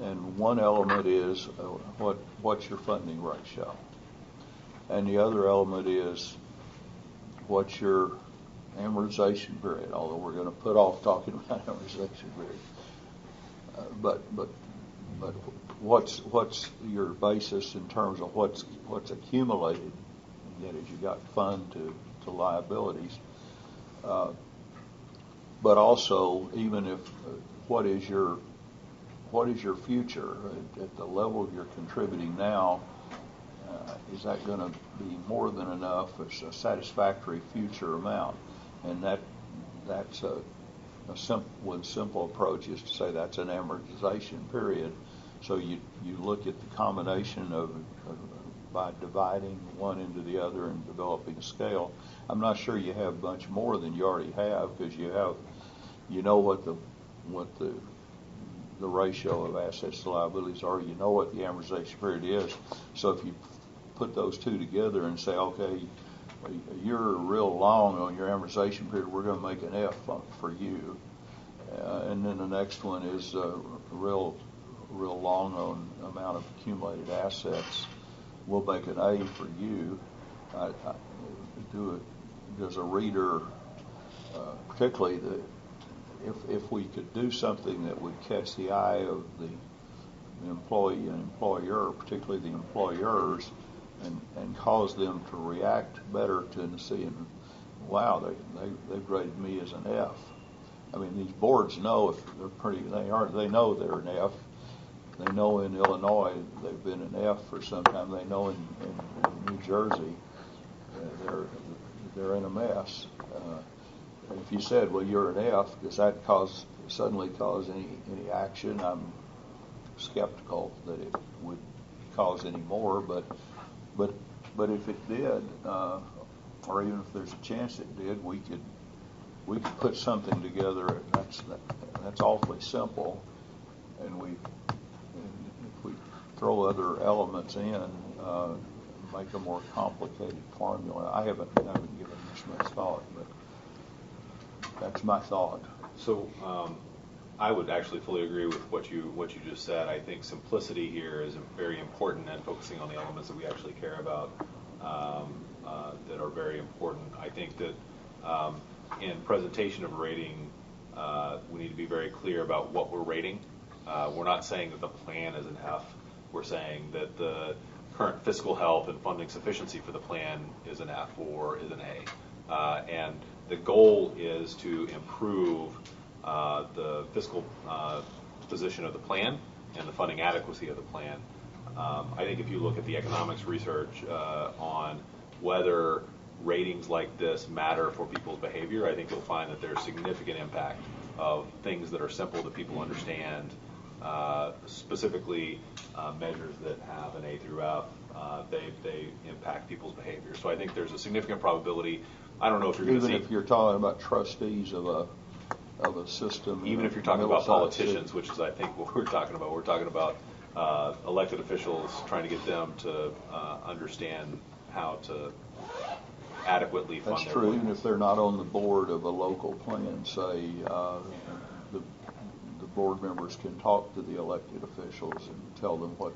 And one element is what's your funding ratio, and the other element is what's your amortization period. Although we're going to put off talking about amortization period, but what's your basis in terms of what's accumulated? Again, as you got fund to liabilities, but also even if what is your future at the level you're contributing now? Is that going to be more than enough? It's a satisfactory future amount, and that's one simple approach is to say that's an amortization period. So you look at the combination of by dividing one into the other and developing a scale. I'm not sure you have much more than you already have, because you know what the ratio of assets to liabilities are. You know what the amortization period is. So if you put those 2 together and say, okay, you're real long on your amortization period, we're going to make an F for you, and then the next one is real long on amount of accumulated assets, we'll make an A for you. Does a reader, particularly if we could do something that would catch the eye of the employee and employer, particularly the employers, and cause them to react better to seeing, wow, they've rated me as an F. I mean, these boards know if they're they know they're an F. They know in Illinois they've been an F for some time. They know in New Jersey they're in a mess. If you said, well, you're an F, does that suddenly cause any action? I'm skeptical that it would cause any more, but if it did, or even if there's a chance it did, we could put something together, and that's awfully simple, and if we throw other elements in, make a more complicated formula. I haven't given this much thought, but that's my thought. So I would actually fully agree with what you just said. I think simplicity here is very important, and focusing on the elements that we actually care about that are very important. I think that in presentation of rating, we need to be very clear about what we're rating. We're not saying that the plan is an F. We're saying that the current fiscal health and funding sufficiency for the plan is an F or is an A. And the goal is to improve the fiscal position of the plan and the funding adequacy of the plan. I think if you look at the economics research on whether ratings like this matter for people's behavior, I think you'll find that there's significant impact of things that are simple that people understand, specifically measures that have an A through F, they impact people's behavior. So I think there's a significant probability. I don't know if you're going to see... Even if you're talking about trustees of a system... Even if you're talking about politicians, which is, I think, what we're talking about. We're talking about elected officials, trying to get them to understand how to adequately fund That's their true, plans. even if they're not on the board of a local plan, say, the board members can talk to the elected officials and tell them what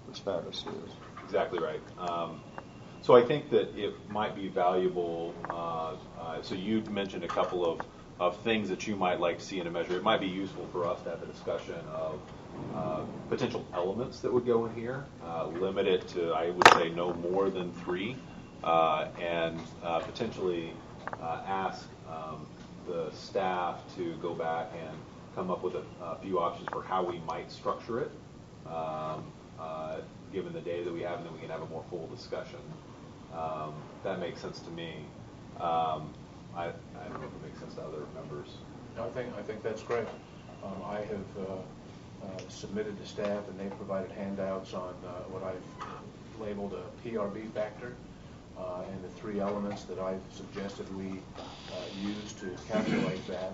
the status is. Exactly right. So I think that it might be valuable. So you mentioned a couple of things that you might like to see in a measure. It might be useful for us to have a discussion of potential elements that would go in here. Limit it to, I would say, no more than 3, and potentially ask the staff to go back and come up with a few options for how we might structure it, given the data that we have, and then we can have a more full discussion. That makes sense to me. I don't know if it makes sense to other members. I think that's great. I have submitted to staff, and they've provided handouts on what I've labeled a PRB factor, and the 3 elements that I've suggested we use to calculate that,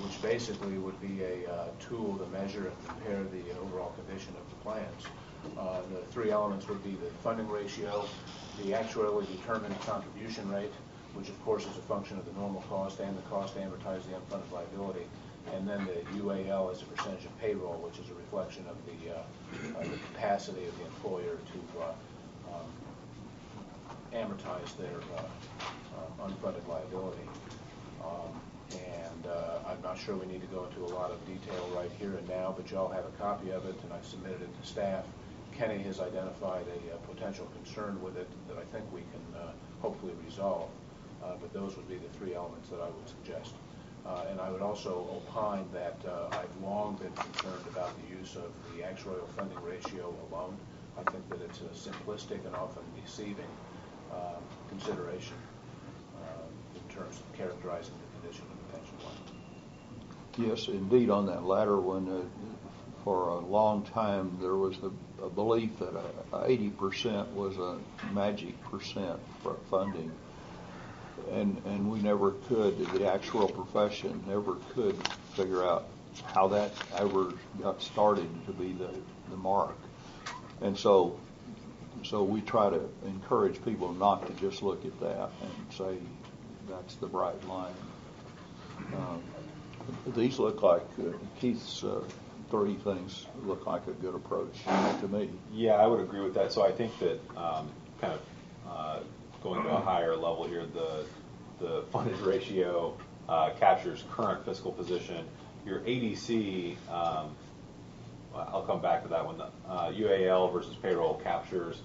which basically would be a tool to measure and compare the overall condition of the plans. The 3 elements would be the funding ratio, the actuarially determined contribution rate, which of course is a function of the normal cost and the cost to amortize the unfunded liability, and then the UAL as a percentage of payroll, which is a reflection of the capacity of the employer to amortize their unfunded liability. I'm not sure we need to go into a lot of detail right here and now, but you all have a copy of it, and I've submitted it to staff. Kenny has identified a potential concern with it that I think we can hopefully resolve, but those would be the 3 elements that I would suggest. And I would also opine that I've long been concerned about the use of the actuarial funding ratio alone. I think that it's a simplistic and often deceiving consideration in terms of characterizing the condition of the pension plan. Yes, indeed, on that latter one, for a long time there was a belief that 80% was a magic percent for funding. And we never could, the actuarial profession never could figure out how that ever got started to be the mark. And so we try to encourage people not to just look at that and say that's the bright line. These look like, Keith's 3 things look like a good approach to me. Yeah, I would agree with that. So I think that kind of going to a higher level here, the funded ratio captures current fiscal position. Your ADC, I'll come back to that one. UAL versus payroll captures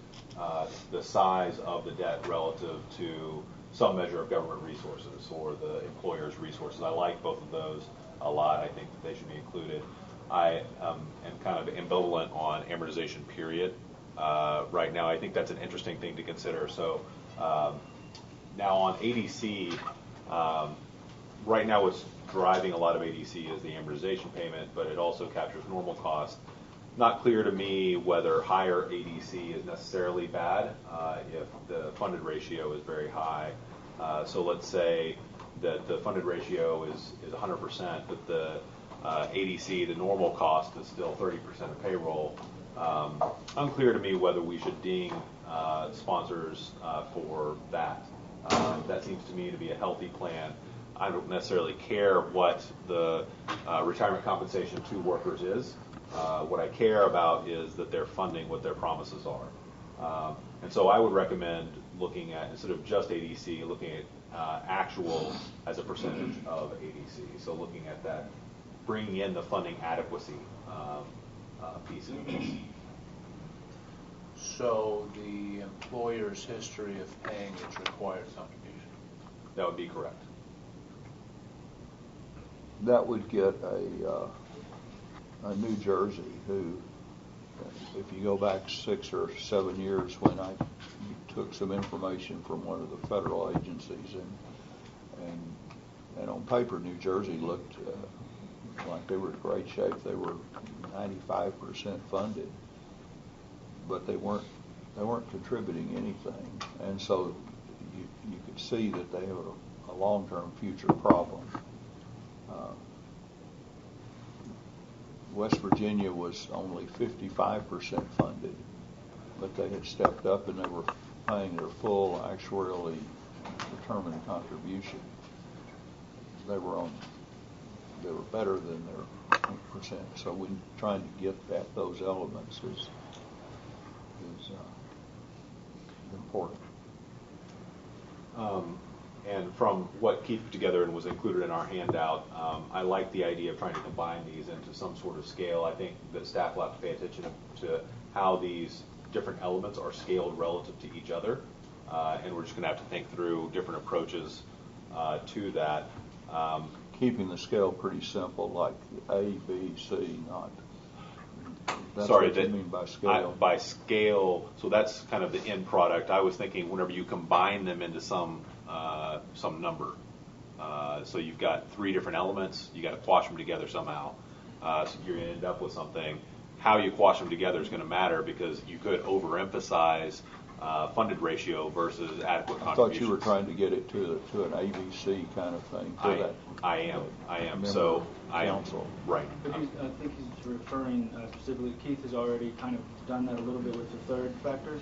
the size of the debt relative to some measure of government resources or the employer's resources. I like both of those a lot. I think that they should be included. I am kind of ambivalent on amortization period. Right now, I think that's an interesting thing to consider. So now on ADC, right now what's driving a lot of ADC is the amortization payment, but it also captures normal cost. Not clear to me whether higher ADC is necessarily bad if the funded ratio is very high. So let's say that the funded ratio is 100%, but the ADC, the normal cost, is still 30% of payroll. Unclear to me whether we should ding sponsors for that. That seems to me to be a healthy plan. I don't necessarily care what the retirement compensation to workers is. What I care about is that they're funding what their promises are. And so I would recommend looking at, instead of just ADC, looking at actual as a percentage of ADC. So looking at that, bringing in the funding adequacy piece of this. So the employer's history of paying its required contribution. That would be correct. That would get a New Jersey who, if you go back 6 or 7 years when I took some information from one of the federal agencies, and on paper New Jersey looked like they were in great shape. They were 95% funded, but they weren't contributing anything, and so you could see that they have a long-term future problem. West Virginia was only 55% funded, but they had stepped up and they were paying their full actuarially determined contribution. They were better than their percent. So we trying to get at those elements is important. And from what Keith put together and was included in our handout, I like the idea of trying to combine these into some sort of scale. I think that staff will have to pay attention to how these different elements are scaled relative to each other, and we're just going to have to think through different approaches to that. Keeping the scale pretty simple, like A, B, C, not. That's Sorry, what you mean by scale. By scale, so that's kind of the end product. I was thinking whenever you combine them into some number. So you've got 3 different elements. You got to quash them together somehow. So you're going to end up with something. How you quash them together is going to matter because you could overemphasize funded ratio versus adequate contributions. I thought you were trying to get it to an ABC kind of thing. I am. So I am. Right. But I think he's referring specifically, Keith has already kind of done that a little bit with the third factor,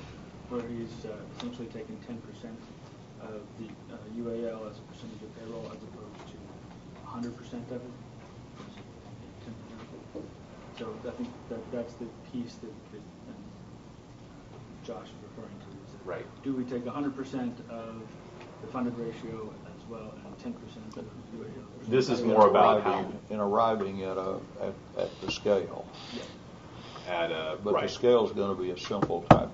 where he's essentially taken 10% of the UAL as a percentage of payroll as opposed to 100% of it. 10%. So I think that's the piece that Josh is referring to. Is that Right. Do we take 100% of the funded ratio as well and 10% of the UAL? This is more about how in arriving at the scale. at But right. the scale is going to be a simple type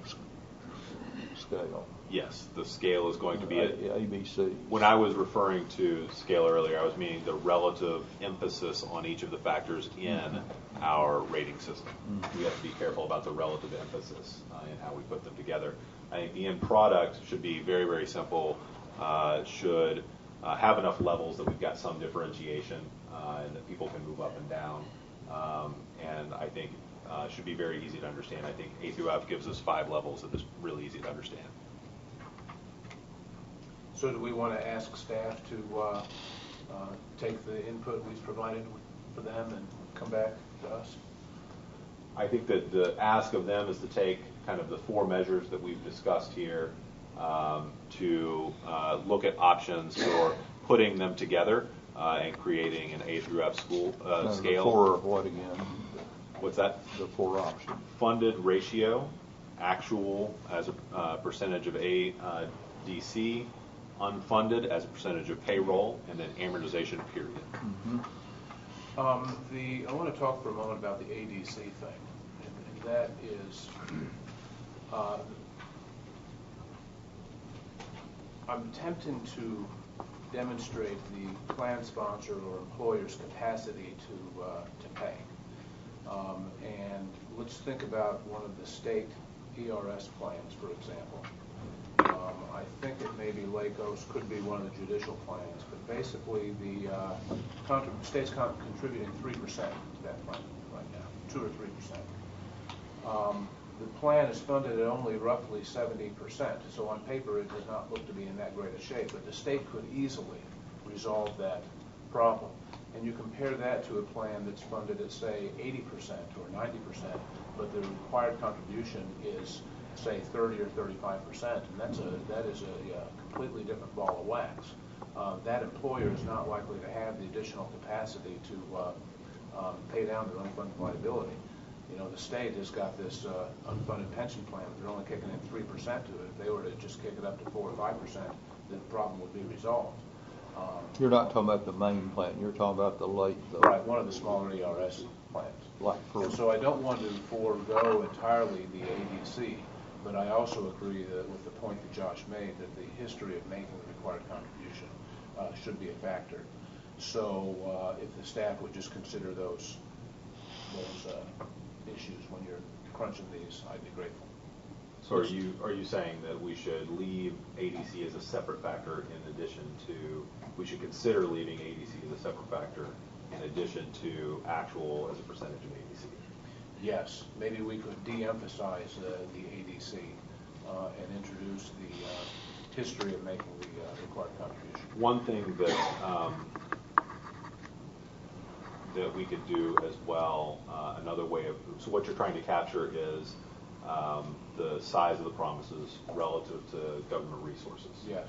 scale. Yes, the scale is going to be ABC. When I was referring to scale earlier, I was meaning the relative emphasis on each of the factors in our rating system. We have to be careful about the relative emphasis in how we put them together. I think the end product should be very, very simple, should have enough levels that we've got some differentiation and that people can move up and down. And I think should be very easy to understand. I think A through F gives us 5 levels that is really easy to understand. So do we want to ask staff to take the input we've provided for them and come back to us? I think that the ask of them is to take kind of the 4 measures that we've discussed here to look at options for putting them together and creating an A through F school scale. The 4 of what again? What's that? The 4 options. Funded ratio, actual as a percentage of ADC, unfunded as a percentage of payroll, and then amortization period. I want to talk for a moment about the ADC thing, and that is I'm attempting to demonstrate the plan sponsor or employer's capacity to pay. And let's think about one of the state ERS plans, for example. I think it may be Lagos, could be one of the judicial plans, but basically the state's contributing 3% to that plan right now, 2 or 3%. The plan is funded at only roughly 70%, so on paper it does not look to be in that great a shape, but the state could easily resolve that problem. And you compare that to a plan that's funded at, say, 80% or 90%, but the required contribution is, say, 30 or 35%, and that is a completely different ball of wax. That employer is not likely to have the additional capacity to pay down their unfunded liability. You know, the state has got this unfunded pension plan, but they're only kicking in 3% to it. If they were to just kick it up to 4 or 5%, the problem would be resolved. You're not talking about the main plan. You're talking about the late. Right, one of the smaller ERS plans. And so I don't want to forego entirely the ADC, but I also agree that with the point that Josh made, that the history of making the required contribution should be a factor. So if the staff would just consider those issues when you're crunching these, I'd be grateful. So are you saying that we should leave ADC as a separate factor in addition to, we should consider leaving ADC as a separate factor in addition to actual as a percentage of ADC? Yes, maybe we could de-emphasize the ADC and introduce the history of making the required contribution. One thing that we could do as well, another way of, so what you're trying to capture is the size of the promises relative to government resources. Yes.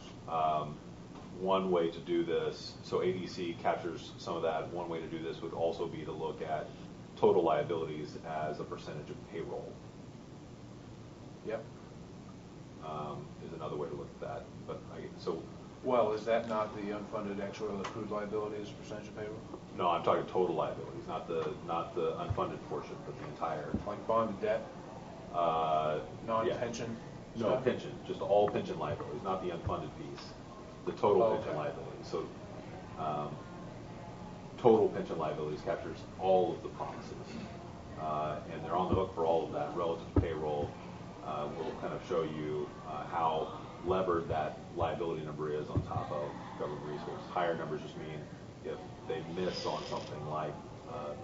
One way to do this, so ADC captures some of that. One way to do this would also be to look at total liabilities as a percentage of payroll. Yep. Is another way to look at that. But well, is that not the unfunded actuarial accrued liability as a percentage of payroll? No, I'm talking total liabilities, not the unfunded portion, but the entire. Like bond debt? Non-pension? Yeah. No, pension, just all pension liabilities, not the unfunded piece. The total pension liabilities. So total pension liabilities captures all of the promises, and they're on the hook for all of that relative to payroll. We'll kind of show you how levered that liability number is on top of government resources. Higher numbers just mean if they miss on something like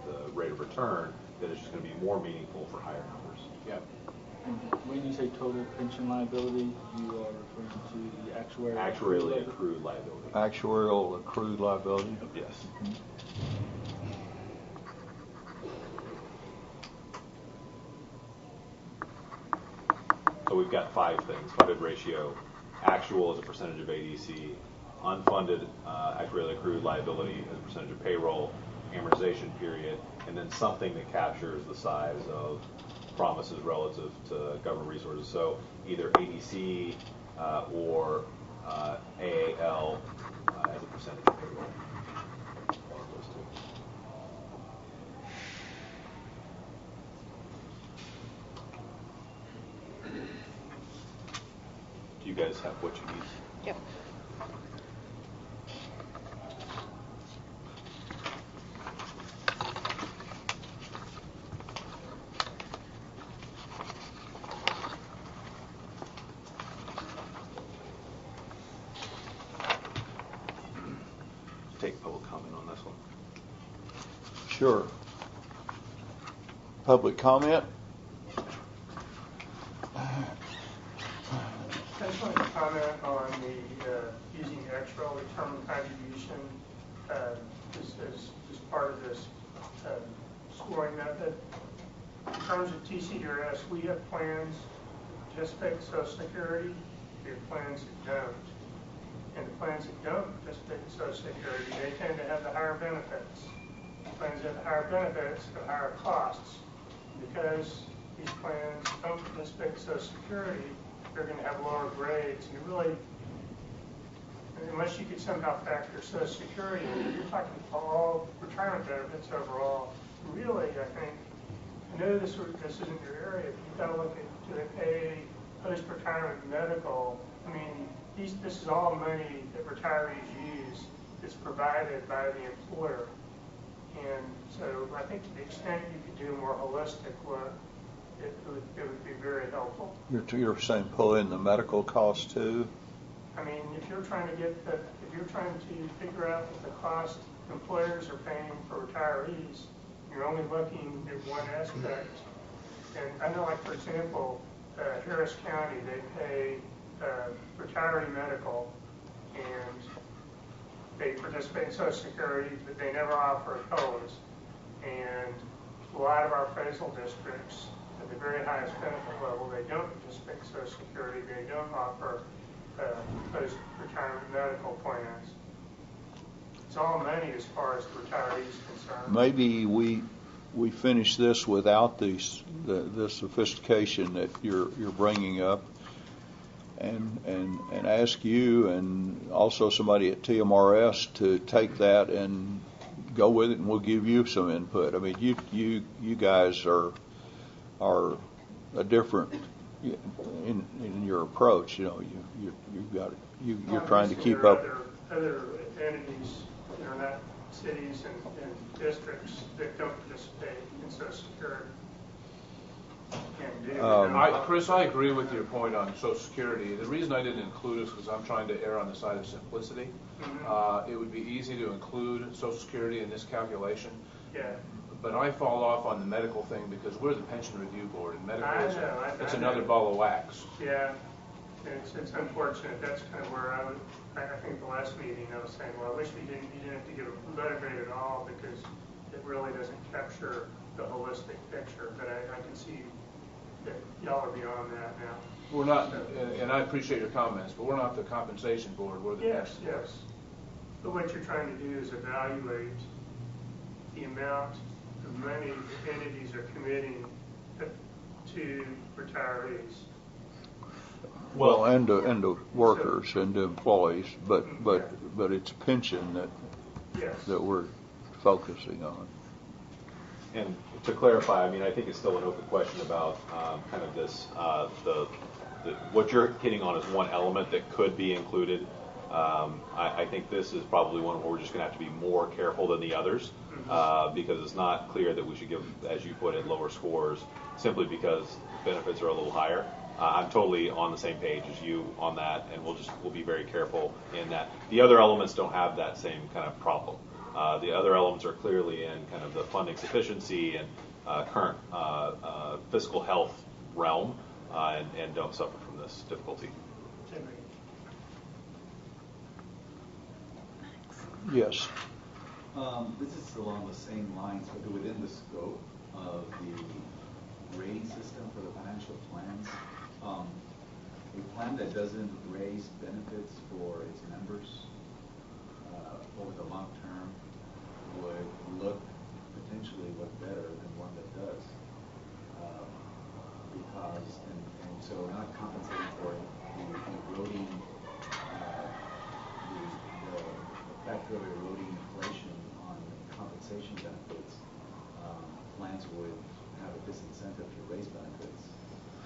the rate of return, that it's just going to be more meaningful for higher numbers. Yep. When you say total pension liability, you are referring to the actuarially accrued liability. Actuarial accrued liability? Yes. So we've got 5 things: funded ratio, actual as a percentage of ADC, unfunded actuarially accrued liability as a percentage of payroll, amortization period, and then something that captures the size of promises relative to government resources. So either ADC or AAL as a percentage of payroll. One of those two. Do you guys have what you need? Yep. Take public comment on this one. Sure. Public comment? I just wanted to comment on the using Actuarial return contribution as part of this scoring method. In terms of TCDRS, we have plans that just pay Social Security. We have plans that don't. And the plans that don't participate in Social Security, they tend to have the higher benefits. The plans that have the higher benefits have higher costs. Because these plans don't participate in Social Security, they're going to have lower grades. And you really, unless you could somehow factor Social Security, you're talking all retirement benefits overall. Really, I think, I know this isn't your area, but you've got to look at, do they pay post-retirement medical? I mean, this is all money that retirees use that's provided by the employer. And so I think to the extent you could do a more holistic look, it would be very helpful. You're saying pull in the medical costs too? I mean, if you're trying to figure out what the cost employers are paying for retirees, you're only looking at one aspect. And I know, like, for example, Harris County, they pay retiree medical, and they participate in Social Security, but they never offer COLAs. And a lot of our appraisal districts, at the very highest benefit level, they don't participate in Social Security, they don't offer post-retirement medical plans. It's all money as far as the retirees concerned. Maybe we finish this without the sophistication that you're bringing up, and ask you and also somebody at TMRS to take that and go with it, and we'll give you some input. I mean, you guys are a different in your approach. You know, you're trying to keep up. Other entities, not cities and districts that don't participate in Social Security. Chris, I agree with your point on Social Security. The reason I didn't include it is because I'm trying to err on the side of simplicity. Mm-hmm. It would be easy to include Social Security in this calculation. Yeah. But I fall off on the medical thing because we're the pension review board, and medical it's another know. ball of wax. Yeah. It's unfortunate. That's kind of where I think the last meeting I was saying, well, I wish you didn't have to give a letter grade at all, because it really doesn't capture the holistic picture. But I can see that y'all are beyond that now. We're not, and I appreciate your comments, but we're not the compensation board. We're the Yes. But what you're trying to do is evaluate the amount of money that entities are committing to retarees. Well, and to workers and to employees, but it's pension that we're focusing on. And to clarify, I mean, I think it's still an open question about kind of this, what you're hitting on is one element that could be included. I think this is probably one where we're just going to have to be more careful than the others, because it's not clear that we should give, as you put it, lower scores simply because benefits are a little higher. I'm totally on the same page as you on that, and we'll be very careful in that. The other elements don't have that same kind of problem. The other elements are clearly in kind of the funding sufficiency and current fiscal health realm, and don't suffer from this difficulty. Yes. This is along the same lines, but within the scope of the rating system for the financial plans. A plan that doesn't raise benefits for its members over the long term would look potentially better than one that does, because and so we're not compensating for the eroding the effect of eroding inflation on compensation benefits. Plans would have a disincentive to raise benefits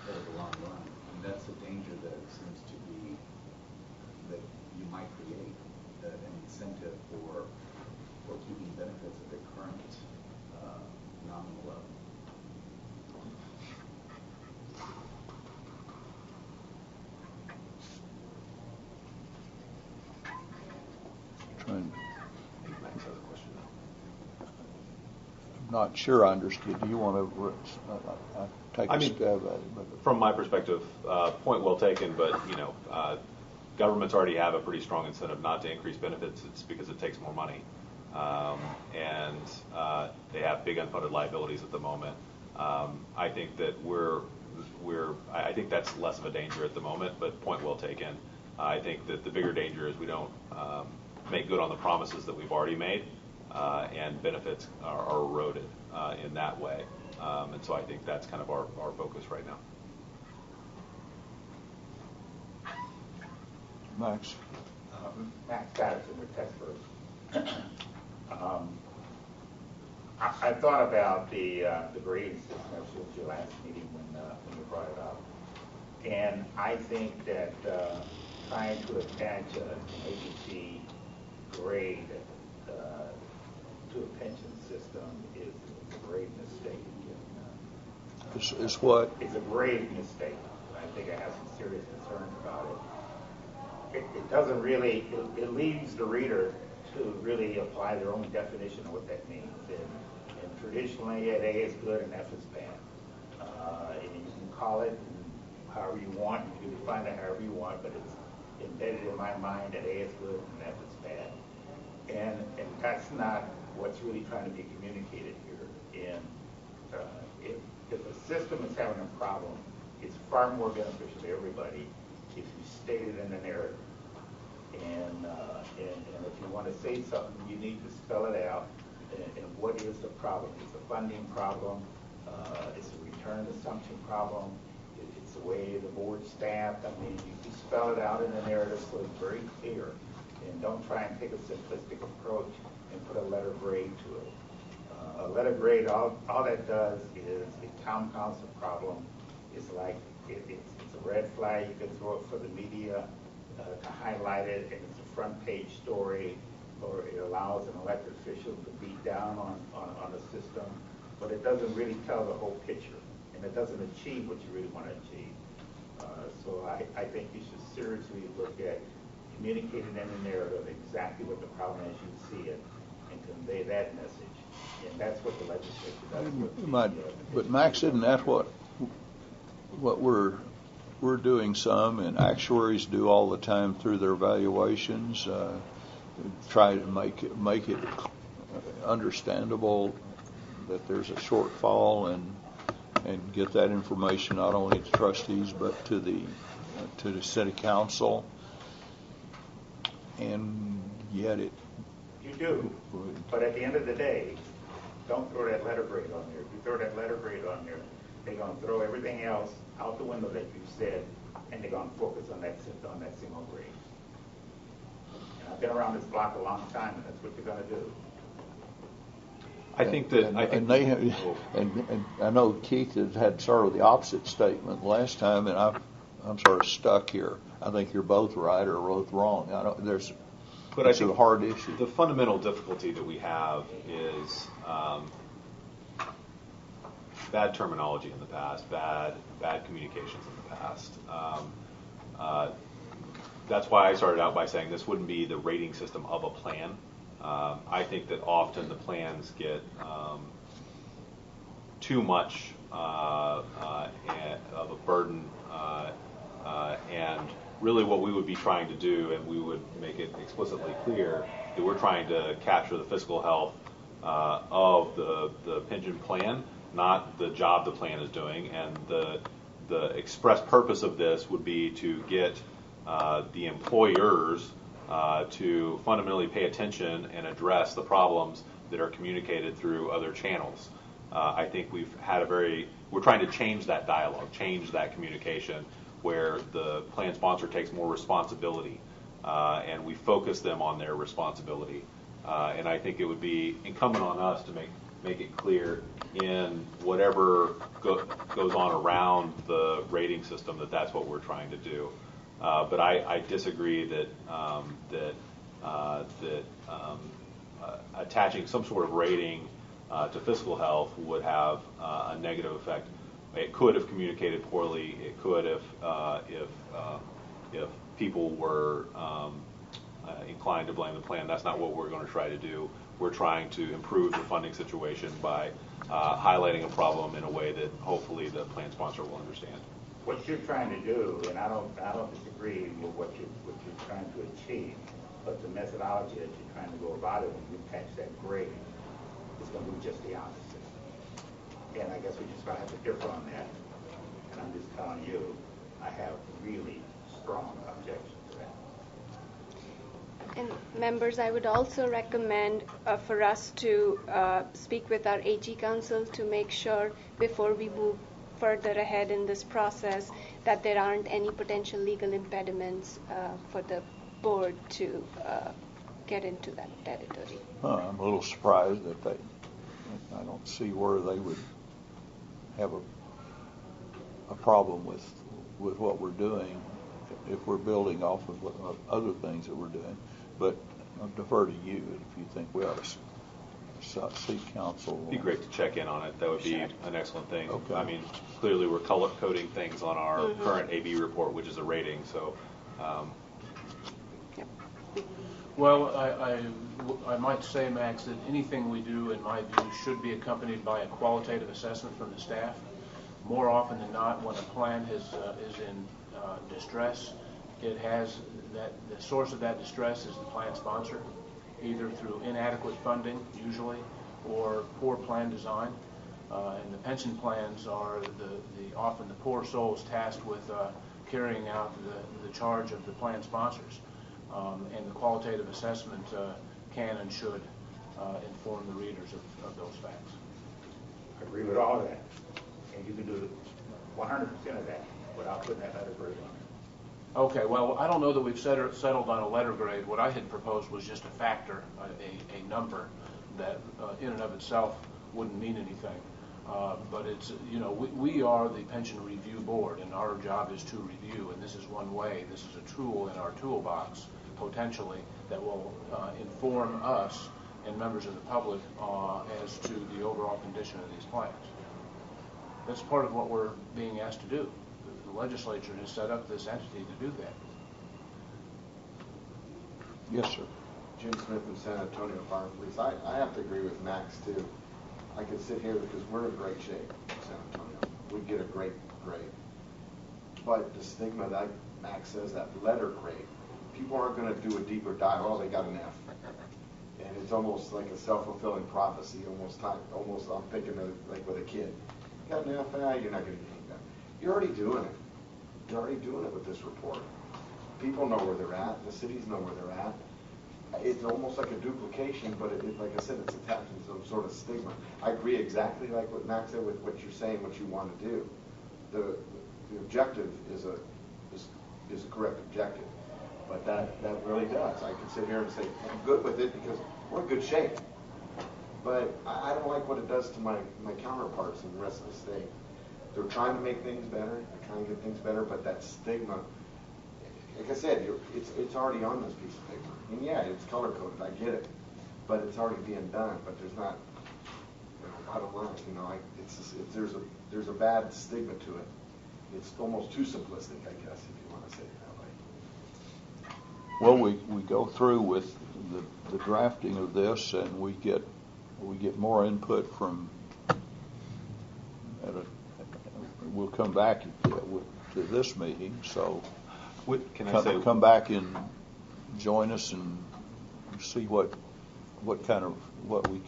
over the long run, and that's a danger that seems to be that you might create an incentive for keeping benefits at the current nominal level. I'm not sure I understood. Do you want to take a stab at it? But from my perspective, point well taken, but governments already have a pretty strong incentive not to increase benefits. It's because it takes more money, and they have big unfunded liabilities at the moment. I think that I think that's less of a danger at the moment, but point well taken. I think that the bigger danger is we don't make good on the promises that we've already made, and benefits are eroded in that way. And so I think that's kind of our focus right now. Max. Max Patterson with Texas. I thought about the grading system. That was your last meeting when you brought it up. And I think that trying to attach an agency grade to a pension system is a grave mistake. Is what? It's a grave mistake. I think I have some serious concerns about it. It doesn't really, it leaves the reader to really apply their own definition of what that means. And traditionally, A is good and F is bad. And you can call it however you want, you can define it however you want, but it's embedded in my mind that A is good and F is bad. And that's not what's really trying to be communicated here. And if a system is having a problem, it's far more beneficial to everybody if you state it in the narrative. And if you want to say something, you need to spell it out. And what is the problem? It's a funding problem. It's a return assumption problem. It's the way the board's staffed. I mean, you spell it out in the narrative so it's very clear. And don't try and take a simplistic approach and put a letter grade to it. A letter grade, all that does is it compounds the problem. It's like it's a red flag. You can throw it for the media to highlight it, and it's a front page story, or it allows an elected official to beat down on a system, but it doesn't really tell the whole picture, and it doesn't achieve what you really want to achieve. So I think you should seriously look at communicating in the narrative exactly what the problem is, you see it, and convey that message. And that's what the legislature does. But Max, isn't that what we're doing some, and actuaries do all the time through their evaluations, try to make it understandable that there's a shortfall and get that information not only to trustees but to the city council. And yet you do. But at the end of the day, don't throw that letter grade on there. If you throw that letter grade on there, they're going to throw everything else out the window that you said, and they're going to focus on that single grade. And I've been around this block a long time, and that's what they're going to do. And I know Keith had sort of the opposite statement last time, and I'm sort of stuck here. I think you're both right or both wrong. It's a hard issue. The fundamental difficulty that we have is bad terminology in the past, bad communications in the past. That's why I started out by saying this wouldn't be the rating system of a plan. I think that often the plans get too much of a burden, and really what we would be trying to do, and we would make it explicitly clear, that we're trying to capture the fiscal health of the pension plan, not the job the plan is doing. And the express purpose of this would be to get the employers to fundamentally pay attention and address the problems that are communicated through other channels. I think we're trying to change that dialogue, change that communication, where the plan sponsor takes more responsibility, and we focus them on their responsibility. And I think it would be incumbent on us to make it clear in whatever goes on around the rating system that that's what we're trying to do. But I disagree that attaching some sort of rating to fiscal health would have a negative effect. It could have communicated poorly. It could if people were inclined to blame the plan. That's not what we're going to try to do. We're trying to improve the funding situation by highlighting a problem in a way that hopefully the plan sponsor will understand. What you're trying to do, and I don't disagree with what you're trying to achieve, but the methodology that you're trying to go about it when you attach that grade is going to be just the opposite. And I guess we just going to have to differ on that. And I'm just telling you, I have really strong objections to that. And members, I would also recommend for us to speak with our AG council to make sure before we move further ahead in this process that there aren't any potential legal impediments for the board to get into that territory. I'm a little surprised that I don't see where they would have a problem with what we're doing. if we're building off of other things that we're doing. But I'll defer to you if you think we ought to seek counsel. It'd be great to check in on it. That would be an excellent thing. Okay. I mean, clearly we're color coding things on our current AB report, which is a rating. So, Well, I might say, Max, that anything we do, in my view, should be accompanied by a qualitative assessment from the staff. More often than not, when a plan is in distress, it has the source of that distress is the plan sponsor, either through inadequate funding, usually, or poor plan design. And the pension plans are often the poor souls tasked with carrying out the charge of the plan sponsors. And the qualitative assessment can and should inform the readers of those facts. I agree with all of that. And you can do 100% of that without putting that letter grade on it. Okay, well, I don't know that we've settled on a letter grade. What I had proposed was just a factor, a number that in and of itself wouldn't mean anything. But it's, we are the pension review board, and our job is to review, and this is one way. This is a tool in our toolbox, potentially, that will inform us and members of the public as to the overall condition of these plans. That's part of what we're being asked to do. The legislature has set up this entity to do that. Yes, sir. Jim Smith in San Antonio Fire Police. I have to agree with Max, too. I could sit here because we're in great shape in San Antonio. We get a great grade. But the stigma that Max says, that letter grade, people aren't going to do a deeper dive. Oh, they got an F. And it's almost like a self-fulfilling prophecy, almost I'm thinking of like with a kid. You got an F, you're not going to get anything done. You're already doing it. You're already doing it with this report. People know where they're at. The cities know where they're at. It's almost like a duplication, but like I said, it's attached to some sort of stigma. I agree exactly like what Max said with what you're saying, what you want to do. The objective is a correct objective, but that really does. I can sit here and say I'm good with it because we're in good shape, but I don't like what it does to my counterparts in the rest of the state. They're trying to make things better, they're trying to get things better, but that stigma, like I said, it's already on this piece of paper. And yeah, it's color coded, I get it, but it's already being done. But there's not, bottom line, there's a bad stigma to it. It's almost too simplistic, I guess, if you want to say it that way. Well, we go through with the drafting of this, and we get more input from. We'll come back to this meeting, so come back and join us and see what we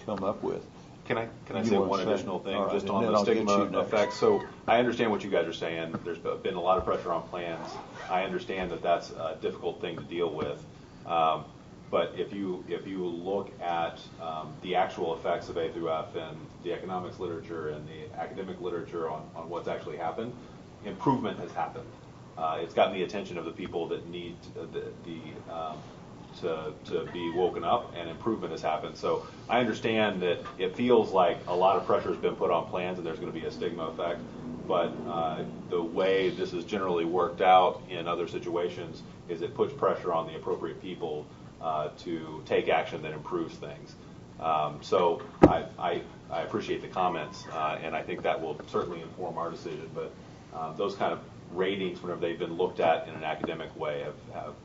come up with. Can I say one additional thing just on the stigma effect? So I understand what you guys are saying. There's been a lot of pressure on plans. I understand that that's a difficult thing to deal with. But if you look at the actual effects of A through F and the economics literature and the academic literature on what's actually happened, improvement has happened. It's gotten the attention of the people that need to be woken up, and improvement has happened. So I understand that it feels like a lot of pressure has been put on plans and there's going to be a stigma effect, but the way this is generally worked out in other situations is it puts pressure on the appropriate people to take action that improves things. So I appreciate the comments, and I think that will certainly inform our decision, but those kind of ratings, whenever they've been looked at in an academic way, have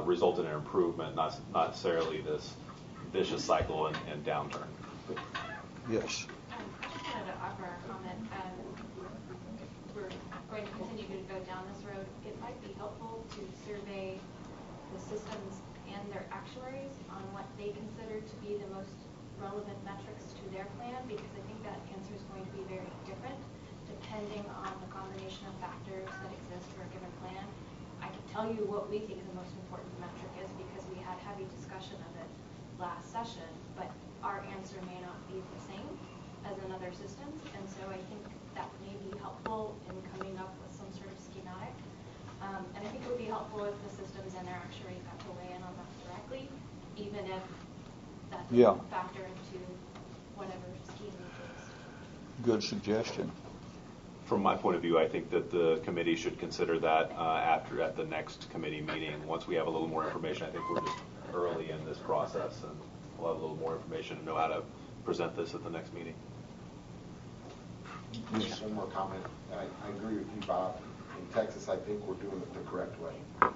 resulted in improvement, not necessarily this vicious cycle and downturn. Yes. I just wanted to offer a comment. We're going to continue to go down this road. It might be helpful to survey the systems and their actuaries on what they consider to be the most relevant metrics to their plan, because I think that answer is going to be very different depending on the combination of factors that exist for a given plan. I can tell you what we think the most important metric is because we had heavy discussion of it last session, but our answer may not be the same as another system's, and so I think that may be helpful in coming up with some sort of schematic. And I think it would be helpful if the systems and their actuaries got to weigh in on that directly, even if that doesn't factor into whatever scheme we choose. Good suggestion. From my point of view, I think that the committee should consider that at the next committee meeting. Once we have a little more information, I think we're just early in this process, and we'll have a little more information and know how to present this at the next meeting. Just one more comment. I agree with you, Bob. In Texas, I think we're doing it the correct way. I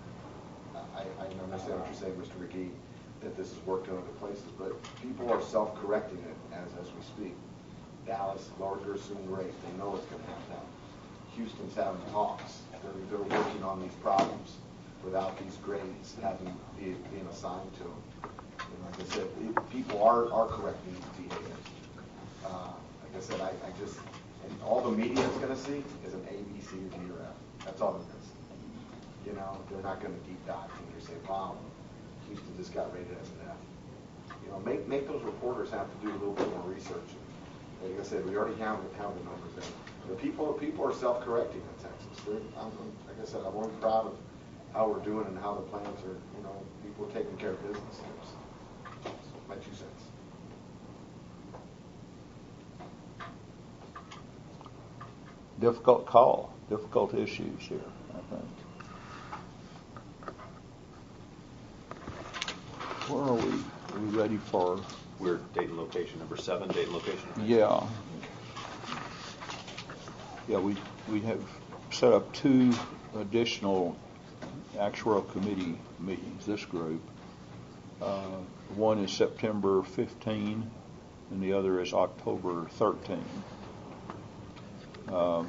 understand what you're saying, Mr. McGee, that this has worked in other places, but people are self-correcting it as we speak. Dallas lowered their assumed rate. They know it's going to happen. Houston's having talks. They're working on these problems without these grades being assigned to them. And like I said, people are correcting these behaviors. Like I said, and all the media is going to see is an A, B, C, or D, or F. That's all they're going to see. You know, they're not going to deep dive and say, wow, Houston just got rated as an F. You know, make those reporters have to do a little bit more research. Like I said, we already have the numbers in. The people are self-correcting in Texas. Like I said, I'm really proud of how we're doing and how the plans are. You know, people are taking care of business. That's my 2 cents. Difficult call, difficult issues here, I think. Where are we? Are we ready for? We're date and location number 7, date and location. Yeah. Yeah, we have set up 2 additional actuarial committee meetings, this group. One is September 15 and the other is October 13. So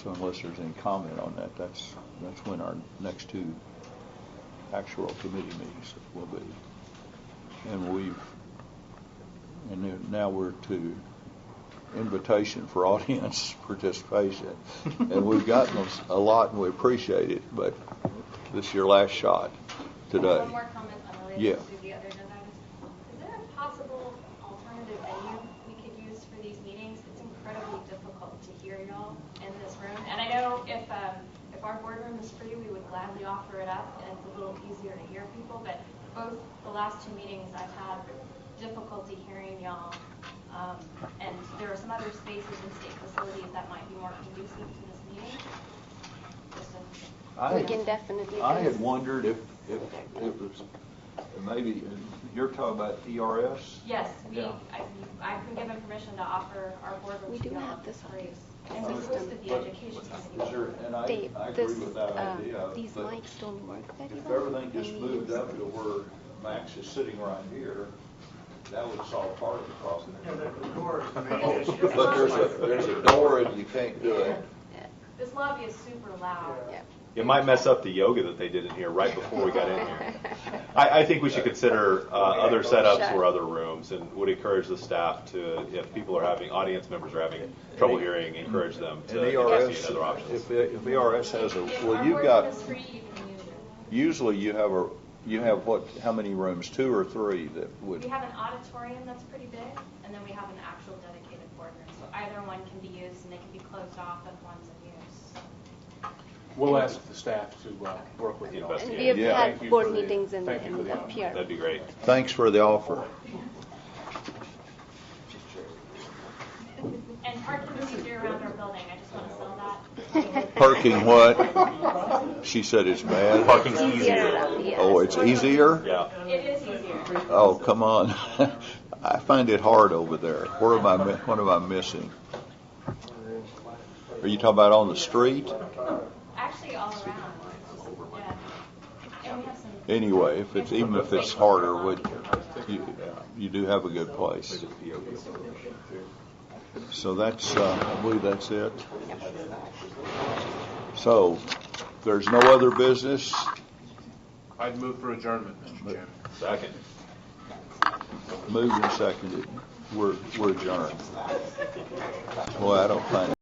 unless there's any comment on that, that's when our next 2 actuarial committee meetings will be. And now we're to invitation for audience participation. And we've gotten a lot and we appreciate it, but this is your last shot today. One more comment unrelated Yeah. to the other agenda items. Is there a possible alternative venue we could use for these meetings? It's incredibly difficult to hear y'all in this room. And I know if our boardroom is free, we would gladly offer it up, and it's a little easier to hear people. But both the last 2 meetings I've had difficulty hearing y'all. And there are some other spaces in state facilities that might be more conducive to this meeting. We can definitely. I had wondered if it was maybe you're talking about ERS. Yes, Yeah. I've been given permission to offer our boardroom We to do y'all have this for free. on And we hosted the But education is committee. there, and I Dave, agree with that idea. these but mics don't work very if well. everything just when we moved use up to them. where Max is sitting right here, that would solve part of the problem. And the door is the main issue. But there's a door and you can't do it. This lobby is super loud. Yeah. It might mess up the yoga that they did in here right before we got in here. I think we should consider other setups or other rooms, and would encourage the staff to, if people are audience members are having trouble hearing, encourage them to And ERS, investigate other options. if ERS has a, If well, our you've boardroom got, is free, you can use it. usually you have what, how many rooms, 2 or 3 that would? We have an auditorium that's pretty big, and then we have an actual dedicated boardroom. So either one can be used, and they can be closed off if one's in use. We'll ask the staff to work with you all. And we Investigate. have Yeah. Thank had you board for the- meetings in thank you for the the offer. pier. That'd be great. Thanks for the offer. And parking is easier around our building. I just want to sell that. Parking what? She said it's bad. Parking's It's easier. around here. Oh, it's easier? Yeah. It is easier. Oh, come on. I find it hard over there. What am I missing? Are you talking about on the street? Actually, all around. Yeah. And we have some. Anyway, even if it's harder, you do have a good place. So that's, I believe that's it. So, if there's no other business, I'd move for adjournment, Mr. Chairman. Second. moved and seconded. We're adjourned. Well, I don't think.